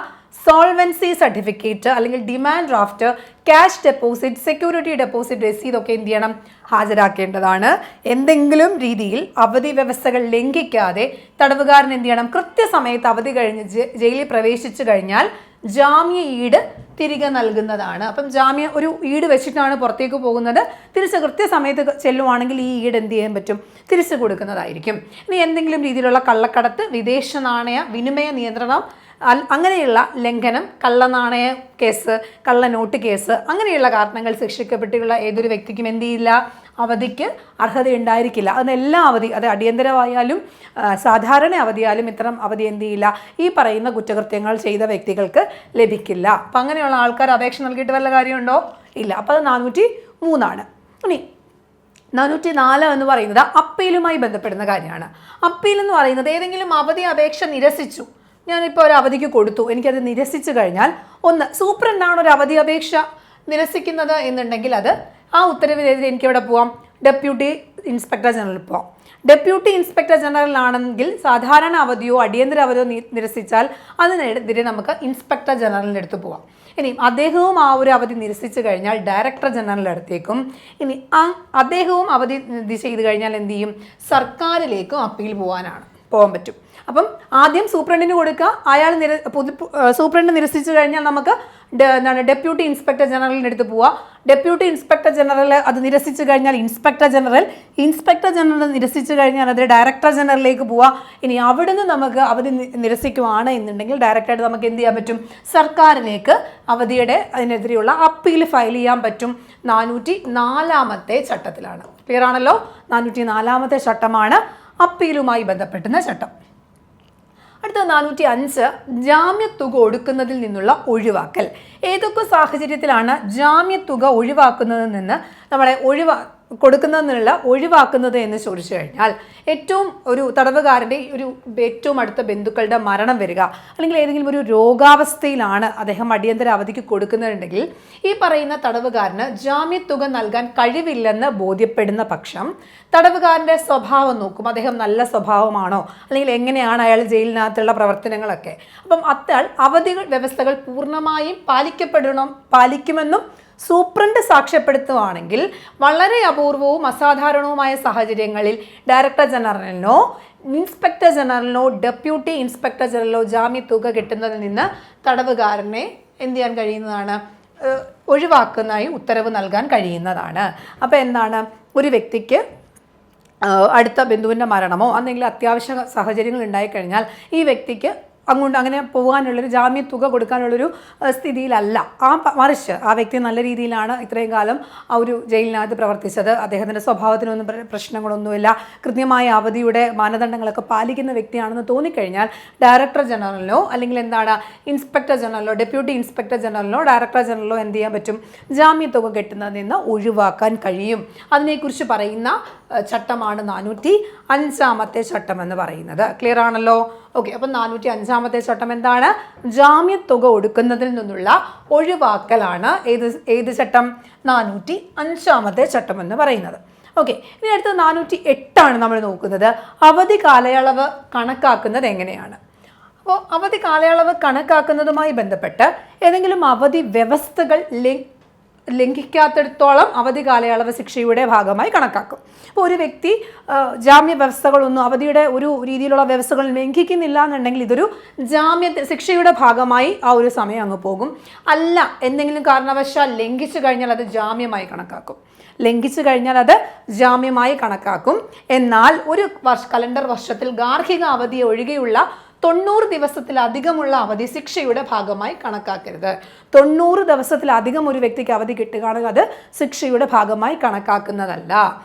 സോൾവൻസി സർട്ടിഫിക്കറ്റ് അല്ലെങ്കിൽ demand draft, cash deposit, security deposit രസീതൊക്കെ എന്ത് ചെയ്യണം, ഹാജരാക്കേണ്ടതാണ്. എന്തെങ്കിലും രീതിയിൽ അവധി വ്യവസ്ഥകൾ ലംഘിക്കാതെ തടവുകാരൻ എന്ത് ചെയ്യണം, കൃത്യസമയത്ത് അവധി കഴിഞ്ഞ് ജയിലിൽ പ്രവേശിച്ചു കഴിഞ്ഞാൽ ജാമ്യ ഈട് തിരികെ നൽകുന്നതാണ്. അപ്പം ജാമ്യ ഒരു ഈട് വെച്ചിട്ടാണ് പുറത്തേക്ക് പോകുന്നത്. തിരിച്ച് കൃത്യസമയത്ത് ചെല്ലുവാണെങ്കിൽ ഈ ഈട് എന്ത് ചെയ്യാൻ പറ്റും, തിരിച്ചു കൊടുക്കുന്നതായിരിക്കും. ഇനി എന്തെങ്കിലും രീതിയിലുള്ള കള്ളക്കടത്ത്, വിദേശ നാണയ വിനിമയ നിയന്ത്രണം, അങ്ങനെയുള്ള ലംഘനം, കള്ളനാണയ കേസ്, കള്ളനോട്ട് കേസ്, അങ്ങനെയുള്ള കാരണങ്ങൾ ശിക്ഷിക്കപ്പെട്ടുള്ള ഏതൊരു വ്യക്തിക്കും എന്ത് ചെയ്യില്ല, അവധിക്ക് അർഹത ഉണ്ടായിരിക്കില്ല. അതെല്ലാ അവധി, അത് അടിയന്തരമായാലും സാധാരണ അവധിയായാലും ഇത്തരം അവധി എന്ത് ചെയ്യില്ല, ഈ പറയുന്ന കുറ്റകൃത്യങ്ങൾ ചെയ്ത വ്യക്തികൾക്ക് ലഭിക്കില്ല. അപ്പം അങ്ങനെയുള്ള ആൾക്കാർ അപേക്ഷ നൽകിയിട്ട് വല്ല കാര്യമുണ്ടോ, ഇല്ല. അപ്പോൾ അത് 403-ആണ്. ഇനി 404 എന്ന് പറയുന്നത് അപ്പീലുമായി ബന്ധപ്പെടുന്ന കാര്യമാണ്. അപ്പീൽ എന്ന് പറയുന്നത് ഏതെങ്കിലും അവധി അപേക്ഷ നിരസിച്ചു, ഞാനിപ്പോൾ ഒരു അവധിക്ക് കൊടുത്തു, എനിക്കത് നിരസിച്ചു കഴിഞ്ഞാൽ, ഒന്ന് സൂപ്രണ്ടാണ് ഒരു അവധി അപേക്ഷ നിരസിക്കുന്നത് എന്നുണ്ടെങ്കിൽ അത് ആ ഉത്തരവിനെതിരെ എനിക്ക് എവിടെ പോവാം, ഡെപ്യൂട്ടി ഇൻസ്പെക്ടർ ജനറൽ പോവാം. ഡെപ്യൂട്ടി ഇൻസ്പെക്ടർ ജനറൽ ആണെങ്കിൽ സാധാരണ അവധിയോ അടിയന്തര അവധിയോ നിരസിച്ചാൽ അതിനെതിരെ നമുക്ക് ഇൻസ്പെക്ടർ ജനറലിൻ്റെ അടുത്ത് പോവാം. ഇനി അദ്ദേഹവും ആ ഒരു അവധി നിരസിച്ചു കഴിഞ്ഞാൽ ഡയറക്ടർ ജനറലിൻ്റെ അടുത്തേക്കും, ഇനി അദ്ദേഹവും അവധി ചെയ്ത് കഴിഞ്ഞാൽ എന്ത് ചെയ്യും, സർക്കാരിലേക്കും അപ്പീൽ പോകാൻ പറ്റും. അപ്പം ആദ്യം സൂപ്രണ്ടിന് കൊടുക്കുക, അയാൾ സൂപ്രണ്ട് നിരസിച്ചു കഴിഞ്ഞാൽ നമുക്ക് ഡെപ്യൂട്ടി ഇൻസ്പെക്ടർ ജനറലിൻ്റെ അടുത്ത് പോവുക. ഡെപ്യൂട്ടി ഇൻസ്പെക്ടർ ജനറൽ അത് നിരസിച്ചു കഴിഞ്ഞാൽ ഇൻസ്പെക്ടർ ജനറൽ നിരസിച്ചു കഴിഞ്ഞാൽ അത് ഡയറക്ടർ ജനറലിലേക്ക് പോവുക. ഇനി അവിടുന്ന് നമുക്ക് അവധി നിരസിക്കുകയാണ് എന്നുണ്ടെങ്കിൽ ഡയറക്റ്റായിട്ട് നമുക്ക് എന്ത് ചെയ്യാൻ പറ്റും, സർക്കാരിലേക്ക് അതിനെതിരെയുള്ള അപ്പീൽ ഫയൽ ചെയ്യാൻ പറ്റും. 404-ാമത്തെ ചട്ടത്തിലാണ്. ക്ലിയർ ആണല്ലോ? 404-ാമത്തെ ചട്ടമാണ് അപ്പീലുമായി ബന്ധപ്പെട്ടുന്ന ചട്ടം. അടുത്ത 405 ജാമ്യത്തുക ഒടുക്കുന്നതിൽ നിന്നുള്ള ഒഴിവാക്കൽ. ഏതൊക്കെ സാഹചര്യത്തിലാണ് ജാമ്യത്തുക ഒഴിവാക്കുന്നതിൽ നിന്ന് കൊടുക്കുന്നതിനുള്ള ഒഴിവാക്കുന്നത് എന്ന് ചോദിച്ചു കഴിഞ്ഞാൽ, ഏറ്റവും ഒരു തടവുകാരൻ്റെ ഏറ്റവും അടുത്ത ബന്ധുക്കളുടെ മരണം വരിക, അല്ലെങ്കിൽ ഏതെങ്കിലും ഒരു രോഗാവസ്ഥയിലാണ് അദ്ദേഹം അടിയന്തര അവധിക്ക് കൊടുക്കുന്നുണ്ടെങ്കിൽ ഈ പറയുന്ന തടവുകാരന് ജാമ്യത്തുക നൽകാൻ കഴിവില്ലെന്ന് ബോധ്യപ്പെടുന്ന പക്ഷം തടവുകാരൻ്റെ സ്വഭാവം നോക്കും. അദ്ദേഹം നല്ല സ്വഭാവമാണോ, അല്ലെങ്കിൽ എങ്ങനെയാണ് അയാൾ ജയിലിനകത്തുള്ള പ്രവർത്തനങ്ങളൊക്കെ. അപ്പം അവധി വ്യവസ്ഥകൾ പൂർണ്ണമായും പാലിക്കുമെന്നും സൂപ്രണ്ട് സാക്ഷ്യപ്പെടുത്തുകയാണെങ്കിൽ വളരെ അപൂർവവും അസാധാരണവുമായ സാഹചര്യങ്ങളിൽ ഡയറക്ടർ ജനറലിനോ ഇൻസ്പെക്ടർ ജനറലിനോ ഡെപ്യൂട്ടി ഇൻസ്പെക്ടർ ജനറലിനോ ജാമ്യത്തുക കിട്ടുന്നതിൽ നിന്ന് തടവുകാരനെ എന്ത് ചെയ്യാൻ കഴിയുന്നതാണ്, ഒഴിവാക്കുന്നതായി ഉത്തരവ് നൽകാൻ കഴിയുന്നതാണ്. അപ്പോൾ ഒരു വ്യക്തിക്ക് അടുത്ത ബന്ധുവിൻ്റെ മരണമോ എന്തെങ്കിലും അത്യാവശ്യ സാഹചര്യങ്ങൾ ഉണ്ടായിക്കഴിഞ്ഞാൽ ഈ വ്യക്തിക്ക് അങ്ങോട്ട് അങ്ങനെ പോകാനുള്ളൊരു ജാമ്യ തുക കൊടുക്കാനുള്ളൊരു സ്ഥിതിയിലല്ല. മറിച്ച് ആ വ്യക്തി നല്ല രീതിയിലാണ് ഇത്രയും കാലം ആ ഒരു ജയിലിനകത്ത് പ്രവർത്തിച്ചത്. അദ്ദേഹത്തിൻ്റെ സ്വഭാവത്തിനൊന്നും പ്രശ്നങ്ങളൊന്നുമില്ല, കൃത്യമായ അവധിയുടെ മാനദണ്ഡങ്ങളൊക്കെ പാലിക്കുന്ന വ്യക്തിയാണെന്ന് തോന്നിക്കഴിഞ്ഞാൽ ഡയറക്ടർ ജനറലിനോ അല്ലെങ്കിൽ ഇൻസ്പെക്ടർ ജനറലിനോ ഡെപ്യൂട്ടി ഇൻസ്പെക്ടർ ജനറലിനോ ഡയറക്ടർ ജനറലിനോ എന്ത് ചെയ്യാൻ പറ്റും? ജാമ്യ തുക കെട്ടുന്നതിൽ നിന്ന് ഒഴിവാക്കാൻ കഴിയും. അതിനെക്കുറിച്ച് പറയുന്ന ചട്ടമാണ് 405 ചട്ടം എന്ന് പറയുന്നത്. ക്ലിയർ ആണല്ലോ? ഓക്കെ, അപ്പം 405 ചട്ടം എന്താണ്? ജാമ്യത്തുക ഒടുക്കുന്നതിൽ നിന്നുള്ള ഒഴിവാക്കലാണ് ഏത് ചട്ടം? 405 ചട്ടം എന്ന് പറയുന്നത്. ഓക്കെ, ഇനി അടുത്തത് 408 നമ്മൾ നോക്കുന്നത്. അവധി കാലയളവ് കണക്കാക്കുന്നത് എങ്ങനെയാണ്? അപ്പോൾ അവധി കാലയളവ് കണക്കാക്കുന്നതുമായി ബന്ധപ്പെട്ട് ഏതെങ്കിലും അവധി വ്യവസ്ഥകൾ ലംഘിക്കാത്തിടത്തോളം അവധി കാലയളവ് ശിക്ഷയുടെ ഭാഗമായി കണക്കാക്കും. അപ്പോൾ ഒരു വ്യക്തി ജാമ്യ വ്യവസ്ഥകളൊന്നും അവധിയുടെ ഒരു രീതിയിലുള്ള വ്യവസ്ഥകൾ ലംഘിക്കുന്നില്ല എന്നുണ്ടെങ്കിൽ ഇതൊരു ശിക്ഷയുടെ ഭാഗമായി ആ ഒരു സമയം അങ്ങ് പോകും. അല്ല, എന്തെങ്കിലും കാരണവശാൽ ലംഘിച്ചു കഴിഞ്ഞാൽ അത് ജാമ്യമായി കണക്കാക്കും. എന്നാൽ ഒരു കലണ്ടർ വർഷത്തിൽ ഗാർഹിക അവധി ഒഴികെയുള്ള 90 ദിവസത്തിലധികമുള്ള അവധി ശിക്ഷയുടെ ഭാഗമായി കണക്കാക്കരുത്. 90 ദിവസത്തിലധികം ഒരു വ്യക്തിക്ക് അവധി കിട്ടുകയാണെങ്കിൽ അത് ശിക്ഷയുടെ ഭാഗമായി കണക്കാക്കുന്നതല്ല.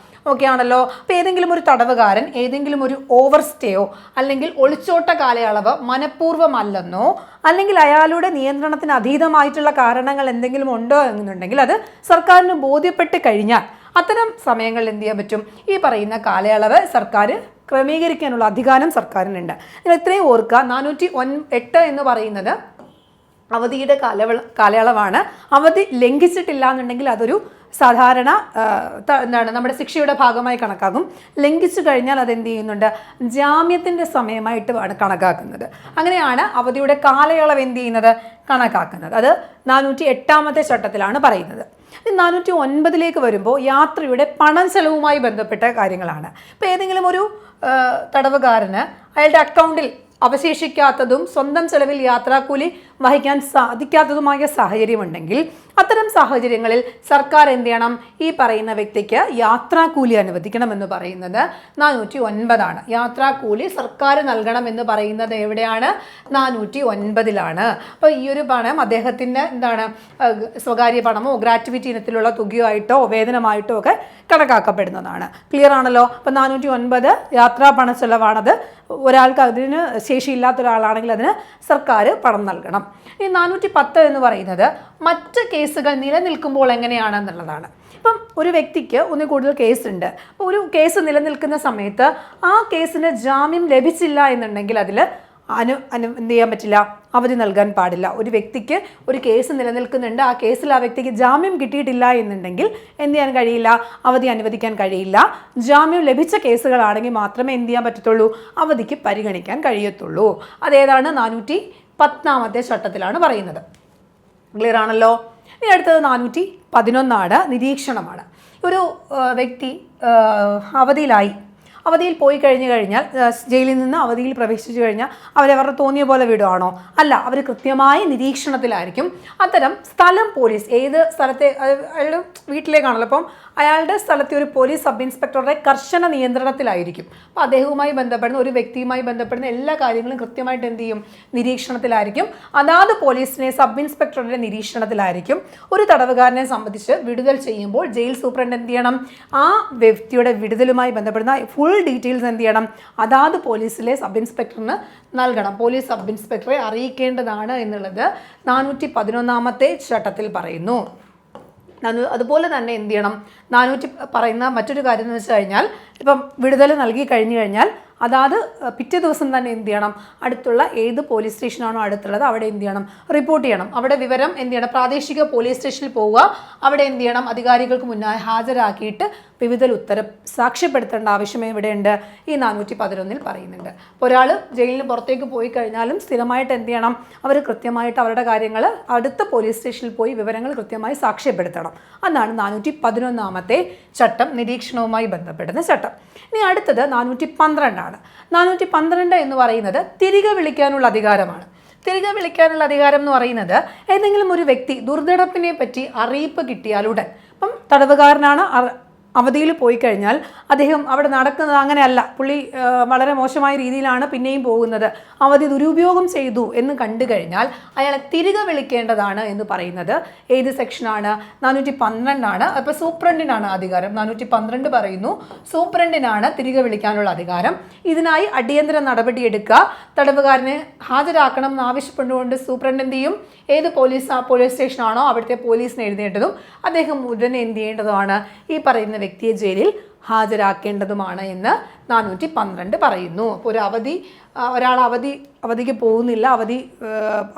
ഓക്കെ ആണല്ലോ? അപ്പോൾ ഏതെങ്കിലും ഒരു തടവുകാരൻ ഏതെങ്കിലും ഒരു ഓവർ സ്റ്റേയോ അല്ലെങ്കിൽ ഒളിച്ചോട്ട കാലയളവ് മനഃപൂർവ്വമല്ലെന്നോ അല്ലെങ്കിൽ അയാളുടെ നിയന്ത്രണത്തിന് അതീതമായിട്ടുള്ള കാരണങ്ങൾ എന്തെങ്കിലും ഉണ്ടോ എന്നുണ്ടെങ്കിൽ അത് സർക്കാരിന് ബോധ്യപ്പെട്ട് കഴിഞ്ഞാൽ അത്തരം സമയങ്ങളിൽ എന്ത് ചെയ്യാൻ പറ്റും? ഈ പറയുന്ന കാലയളവ് സർക്കാർ ക്രമീകരിക്കാനുള്ള അധികാരം സർക്കാരിനുണ്ട്. നിങ്ങൾ ഇത്രയും ഓർക്കുക, 408 എന്ന് പറയുന്നത് അവധിയുടെ കാലയളവാണ്. അവധി ലംഘിച്ചിട്ടില്ല എന്നുണ്ടെങ്കിൽ അതൊരു സാധാരണ നമ്മുടെ ശിക്ഷയുടെ ഭാഗമായി കണക്കാക്കും. ലംഘിച്ചു കഴിഞ്ഞാൽ അതെന്ത് ചെയ്യുന്നുണ്ട്? ജാമ്യത്തിൻ്റെ സമയമായിട്ട് കണക്കാക്കുന്നത്. അങ്ങനെയാണ് അവധിയുടെ കാലയളവ് എന്ത് ചെയ്യുന്നത്? കണക്കാക്കുന്നത്. അത് 408 ചട്ടത്തിലാണ് പറയുന്നത്. 409 വരുമ്പോൾ യാത്രയുടെ പണം ചെലവുമായി ബന്ധപ്പെട്ട കാര്യങ്ങളാണ്. ഇപ്പോൾ ഏതെങ്കിലും ഒരു തടവുകാരന് അയാളുടെ അക്കൗണ്ടിൽ അവശേഷിക്കാത്തതും സ്വന്തം ചെലവിൽ യാത്രാക്കൂലി വഹിക്കാൻ സാധിക്കാത്തതുമായ സാഹചര്യമുണ്ടെങ്കിൽ അത്തരം സാഹചര്യങ്ങളിൽ സർക്കാർ എന്ത് ചെയ്യണം? ഈ പറയുന്ന വ്യക്തിക്ക് യാത്രാക്കൂലി അനുവദിക്കണമെന്ന് പറയുന്നത് 409 യാത്രാക്കൂലി സർക്കാർ നൽകണം എന്ന് പറയുന്നത് എവിടെയാണ്? 409 അപ്പോൾ ഈ ഒരു പണം അദ്ദേഹത്തിൻ്റെ സ്വകാര്യ പണമോ ഗ്രാറ്റുവിറ്റി ഇനത്തിലുള്ള തുകയോ ആയിട്ടോ വേതനമായിട്ടോ ഒക്കെ കണക്കാക്കപ്പെടുന്നതാണ്. ക്ലിയർ ആണല്ലോ? അപ്പോൾ 409 യാത്രാ പണച്ചെലവാണത്. ഒരാൾക്ക് അതിന് ശേഷിയില്ലാത്ത ഒരാളാണെങ്കിൽ അതിന് സർക്കാർ പണം നൽകണം. ഈ 410 എന്ന് പറയുന്നത് മറ്റ് കേസുകൾ നിലനിൽക്കുമ്പോൾ എങ്ങനെയാണെന്നുള്ളതാണ്. ഇപ്പം ഒരു വ്യക്തിക്ക് ഒന്നിൽ കൂടുതൽ കേസുണ്ട്. അപ്പോൾ ഒരു കേസ് നിലനിൽക്കുന്ന സമയത്ത് ആ കേസിന് ജാമ്യം ലഭിച്ചില്ല എന്നുണ്ടെങ്കിൽ അതിൽ എന്ത് ചെയ്യാൻ പറ്റില്ല? അവധി നൽകാൻ പാടില്ല. ഒരു വ്യക്തിക്ക് ഒരു കേസ് നിലനിൽക്കുന്നുണ്ട്, ആ കേസിൽ ആ വ്യക്തിക്ക് ജാമ്യം കിട്ടിയിട്ടില്ല എന്നുണ്ടെങ്കിൽ എന്ത് ചെയ്യാൻ കഴിയില്ല? അവധി അനുവദിക്കാൻ കഴിയില്ല. ജാമ്യം ലഭിച്ച കേസുകളാണെങ്കിൽ മാത്രമേ എന്ത് ചെയ്യാൻ പറ്റത്തുള്ളൂ? അവധിക്ക് പരിഗണിക്കാൻ കഴിയത്തുള്ളൂ. അതേതാണ്? 410 ചട്ടത്തിലാണ് പറയുന്നത്. ക്ലിയർ ആണല്ലോ? ഇനി അടുത്തത് 411 നിരീക്ഷണമാണ്. ഒരു വ്യക്തി അവധിയിൽ പോയി കഴിഞ്ഞാൽ ജയിലിൽ നിന്ന് അവധിയിൽ പ്രവേശിച്ചു കഴിഞ്ഞാൽ അവരവരുടെ തോന്നിയ പോലെ വിടുവാണോ? അല്ല, അവർ കൃത്യമായി നിരീക്ഷണത്തിലായിരിക്കും. അത്തരം സ്ഥലം പോലീസ് ഏത് സ്ഥലത്തെ അയാളുടെ വീട്ടിലേക്കാണല്ലോ, അപ്പം അയാളുടെ സ്ഥലത്തെ ഒരു പോലീസ് സബ് ഇൻസ്പെക്ടറുടെ കർശന നിയന്ത്രണത്തിലായിരിക്കും. അപ്പോൾ അദ്ദേഹവുമായി ബന്ധപ്പെടുന്ന ഒരു വ്യക്തിയുമായി ബന്ധപ്പെടുന്ന എല്ലാ കാര്യങ്ങളും കൃത്യമായിട്ട് എന്ത് ചെയ്യും? നിരീക്ഷണത്തിലായിരിക്കും. അതാത് പോലീസിനെ സബ് ഇൻസ്പെക്ടറുടെ നിരീക്ഷണത്തിലായിരിക്കും. ഒരു തടവുകാരനെ സംബന്ധിച്ച് വിടുതൽ ചെയ്യുമ്പോൾ ജയിൽ സൂപ്രണ്ട് എന്ത് ചെയ്യണം? ആ വ്യക്തിയുടെ വിടുതലുമായി ബന്ധപ്പെടുന്ന ഫുൾ ഡീറ്റെയിൽസ് എന്ത് ചെയ്യണം? അതാത് പോലീസിലെ സബ് ഇൻസ്പെക്ടറിന് നൽകണം. പോലീസ് സബ് ഇൻസ്പെക്ടറെ അറിയിക്കേണ്ടതാണ് എന്നുള്ളത് 411 ചട്ടത്തിൽ പറയുന്നു. അതുപോലെ തന്നെ എന്ത് ചെയ്യണം? 400 പറയുന്ന മറ്റൊരു കാര്യം എന്ന് വെച്ച് കഴിഞ്ഞാൽ ഇപ്പം വിടുതൽ നൽകി കഴിഞ്ഞു കഴിഞ്ഞാൽ അതാത് പിറ്റേ ദിവസം തന്നെ എന്ത് ചെയ്യണം? അടുത്തുള്ള ഏത് പോലീസ് സ്റ്റേഷനാണോ അടുത്തുള്ളത് അവിടെ എന്ത് ചെയ്യണം? റിപ്പോർട്ട് ചെയ്യണം. അവിടെ വിവരം എന്ത് ചെയ്യണം? പ്രാദേശിക പോലീസ് സ്റ്റേഷനിൽ പോവുക. അവിടെ എന്ത് ചെയ്യണം? അധികാരികൾക്ക് മുന്നായി ഹാജരാക്കിയിട്ട് വിവിധ ഉത്തരം സാക്ഷ്യപ്പെടുത്തേണ്ട ആവശ്യം എവിടെയുണ്ട്? ഈ 411 പറയുന്നുണ്ട്. അപ്പോൾ ഒരാൾ ജയിലിന് പുറത്തേക്ക് പോയി കഴിഞ്ഞാലും സ്ഥിരമായിട്ട് എന്ത് ചെയ്യണം? അവർ കൃത്യമായിട്ട് അവരുടെ കാര്യങ്ങൾ അടുത്ത പോലീസ് സ്റ്റേഷനിൽ പോയി വിവരങ്ങൾ കൃത്യമായി സാക്ഷ്യപ്പെടുത്തണം. അതാണ് 411 ചട്ടം, നിരീക്ഷണവുമായി ബന്ധപ്പെടുന്ന ചട്ടം. ഇനി അടുത്തത് 412 ആണ്. 412 എന്ന് പറയുന്നത് തിരികെ വിളിക്കാനുള്ള അധികാരമാണ്. തിരികെ വിളിക്കാനുള്ള അധികാരം എന്ന് പറയുന്നത് ഏതെങ്കിലും ഒരു വ്യക്തി ദുർനടപ്പിനെ പറ്റി അറിയിപ്പ് കിട്ടിയാലുടൻ, അപ്പം തടവുകാരനാണ് അവധിയിൽ പോയി കഴിഞ്ഞാൽ അദ്ദേഹം അവിടെ നടക്കുന്നത് അങ്ങനെയല്ല, പുള്ളി വളരെ മോശമായ രീതിയിലാണ് പിന്നെയും പോകുന്നത്, അവധി ദുരുപയോഗം ചെയ്തു എന്ന് കണ്ടു കഴിഞ്ഞാൽ അയാളെ തിരികെ വിളിക്കേണ്ടതാണ് എന്ന് പറയുന്നത് ഏത് സെക്ഷനാണ്? 412 അപ്പോൾ സൂപ്രണ്ടിനാണ് അധികാരം. 412 പറയുന്നു സൂപ്രണ്ടിനാണ് തിരികെ വിളിക്കാനുള്ള അധികാരം. ഇതിനായി അടിയന്തര നടപടി എടുക്കുക, തടവുകാരനെ ഹാജരാക്കണം എന്ന് ആവശ്യപ്പെട്ടുകൊണ്ട് സൂപ്രണ്ട് എന്ത് ചെയ്യും? ഏത് പോലീസ് സ്റ്റേഷനാണോ അവിടുത്തെ പോലീസിന് എഴുതേണ്ടതും അദ്ദേഹം ഉടനെ എന്ത് ചെയ്യേണ്ടതുമാണ്? ഈ പറയുന്ന വ്യക്തിയെ ജയിലിൽ ഹാജരാക്കേണ്ടതുമാണ് എന്ന് 412 പറയുന്നു. അപ്പോൾ ഒരാൾ അവധിക്ക് പോകുന്നില്ല,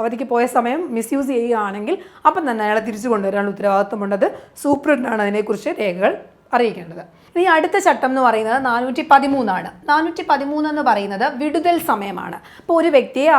അവധിക്ക് പോയ സമയം മിസ്യൂസ് ചെയ്യുകയാണെങ്കിൽ അപ്പം തന്നെ അയാളെ തിരിച്ചു കൊണ്ടുവരാനുള്ള ഉത്തരവാദിത്വമുണ്ടത് സൂപ്രണ്ടാണ് അതിനെക്കുറിച്ച് രേഖകൾ അറിയിക്കേണ്ടത്. ഇനി അടുത്ത ചട്ടം എന്ന് പറയുന്നത് 413 413 എന്ന് പറയുന്നത് വിടുതൽ സമയമാണ്. അപ്പോൾ ഒരു വ്യക്തിയെ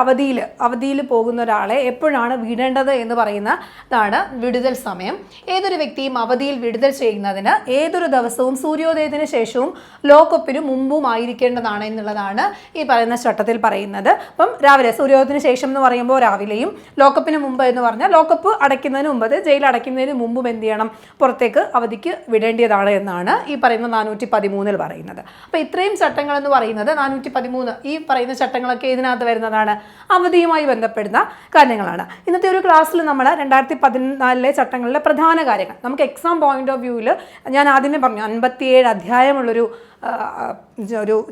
അവധിയിൽ പോകുന്ന ഒരാളെ എപ്പോഴാണ് വിടേണ്ടത് എന്ന് പറയുന്നതാണ് വിടുതൽ സമയം. ഏതൊരു വ്യക്തിയും അവധിയിൽ വിടുതൽ ചെയ്യുന്നതിന് ഏതൊരു ദിവസവും സൂര്യോദയത്തിന് ശേഷവും ലോക്കപ്പിന് മുമ്പും ആയിരിക്കേണ്ടതാണ് എന്നുള്ളതാണ് ഈ പറയുന്ന ചട്ടത്തിൽ പറയുന്നത്. അപ്പം രാവിലെ സൂര്യോദയത്തിന് ശേഷം എന്ന് പറയുമ്പോൾ രാവിലെയും, ലോക്കപ്പിന് മുമ്പ് എന്ന് പറഞ്ഞാൽ ലോക്കപ്പ് അടയ്ക്കുന്നതിന് മുമ്പ്, ജയിൽ അടയ്ക്കുന്നതിന് മുമ്പും എന്ത് ചെയ്യണം? പുറത്തേക്ക് അവധിക്ക് വിടേണ്ടതാണ് എന്നാണ് ഈ പറയുന്ന 413 പറയുന്നത്. അപ്പോൾ ഇത്രയും ചട്ടങ്ങൾ എന്ന് പറയുന്നത് 413 ഈ പറയുന്ന ചട്ടങ്ങളൊക്കെ ഇതിനകത്ത് വരുന്നതാണ്, അവധിയുമായി ബന്ധപ്പെടുന്ന കാര്യങ്ങളാണ്. ഇന്നത്തെ ഒരു ക്ലാസ്സിൽ നമ്മൾ 2014 ചട്ടങ്ങളിലെ പ്രധാന കാര്യങ്ങൾ നമുക്ക് എക്സാം പോയിന്റ് ഓഫ് വ്യൂവിൽ ഞാൻ ആദ്യമേ പറഞ്ഞു 57 അധ്യായമുള്ളൊരു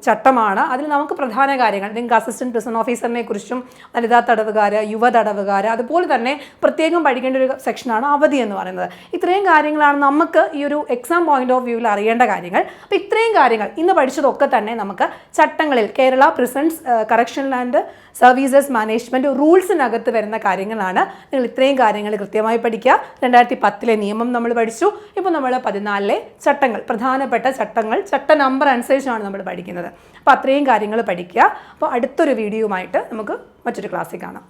ചട്ടമാണ്. അതിൽ നമുക്ക് പ്രധാന കാര്യങ്ങൾ, നിങ്ങൾക്ക് അസിസ്റ്റന്റ് പ്രിസൺ ഓഫീസറിനെ കുറിച്ചും വനിതാ തടവുകാർ, യുവ തടവുകാർ, അതുപോലെ തന്നെ പ്രത്യേകം പഠിക്കേണ്ട ഒരു സെക്ഷനാണ് അവധി എന്ന് പറയുന്നത്. ഇത്രയും കാര്യങ്ങളാണ് നമുക്ക് ഈ ഒരു എക്സാം പോയിന്റ് ഓഫ് വ്യൂവിൽ അറിയേണ്ട കാര്യങ്ങൾ. അപ്പോൾ ഇത്രയും കാര്യങ്ങൾ ഇന്ന് പഠിച്ചതൊക്കെ തന്നെ നമുക്ക് ചട്ടങ്ങളിൽ Kerala prisons correctional and services management റൂൾസിനകത്ത് വരുന്ന കാര്യങ്ങളാണ്. നിങ്ങൾ ഇത്രയും കാര്യങ്ങൾ കൃത്യമായി പഠിക്കുക. 2010 നിയമം നമ്മൾ പഠിച്ചു. ഇപ്പോൾ നമ്മൾ 14 ചട്ടങ്ങൾ, പ്രധാനപ്പെട്ട ചട്ടങ്ങൾ, ചട്ട നമ്പർ അനുസരിച്ചാണ് നമ്മൾ പഠിക്കുന്നത്. അപ്പോൾ അത്രയും കാര്യങ്ങൾ പഠിക്കുക. അപ്പോൾ അടുത്തൊരു വീഡിയോയുമായിട്ട് നമുക്ക് മറ്റൊരു ക്ലാസ്സിൽ കാണാം.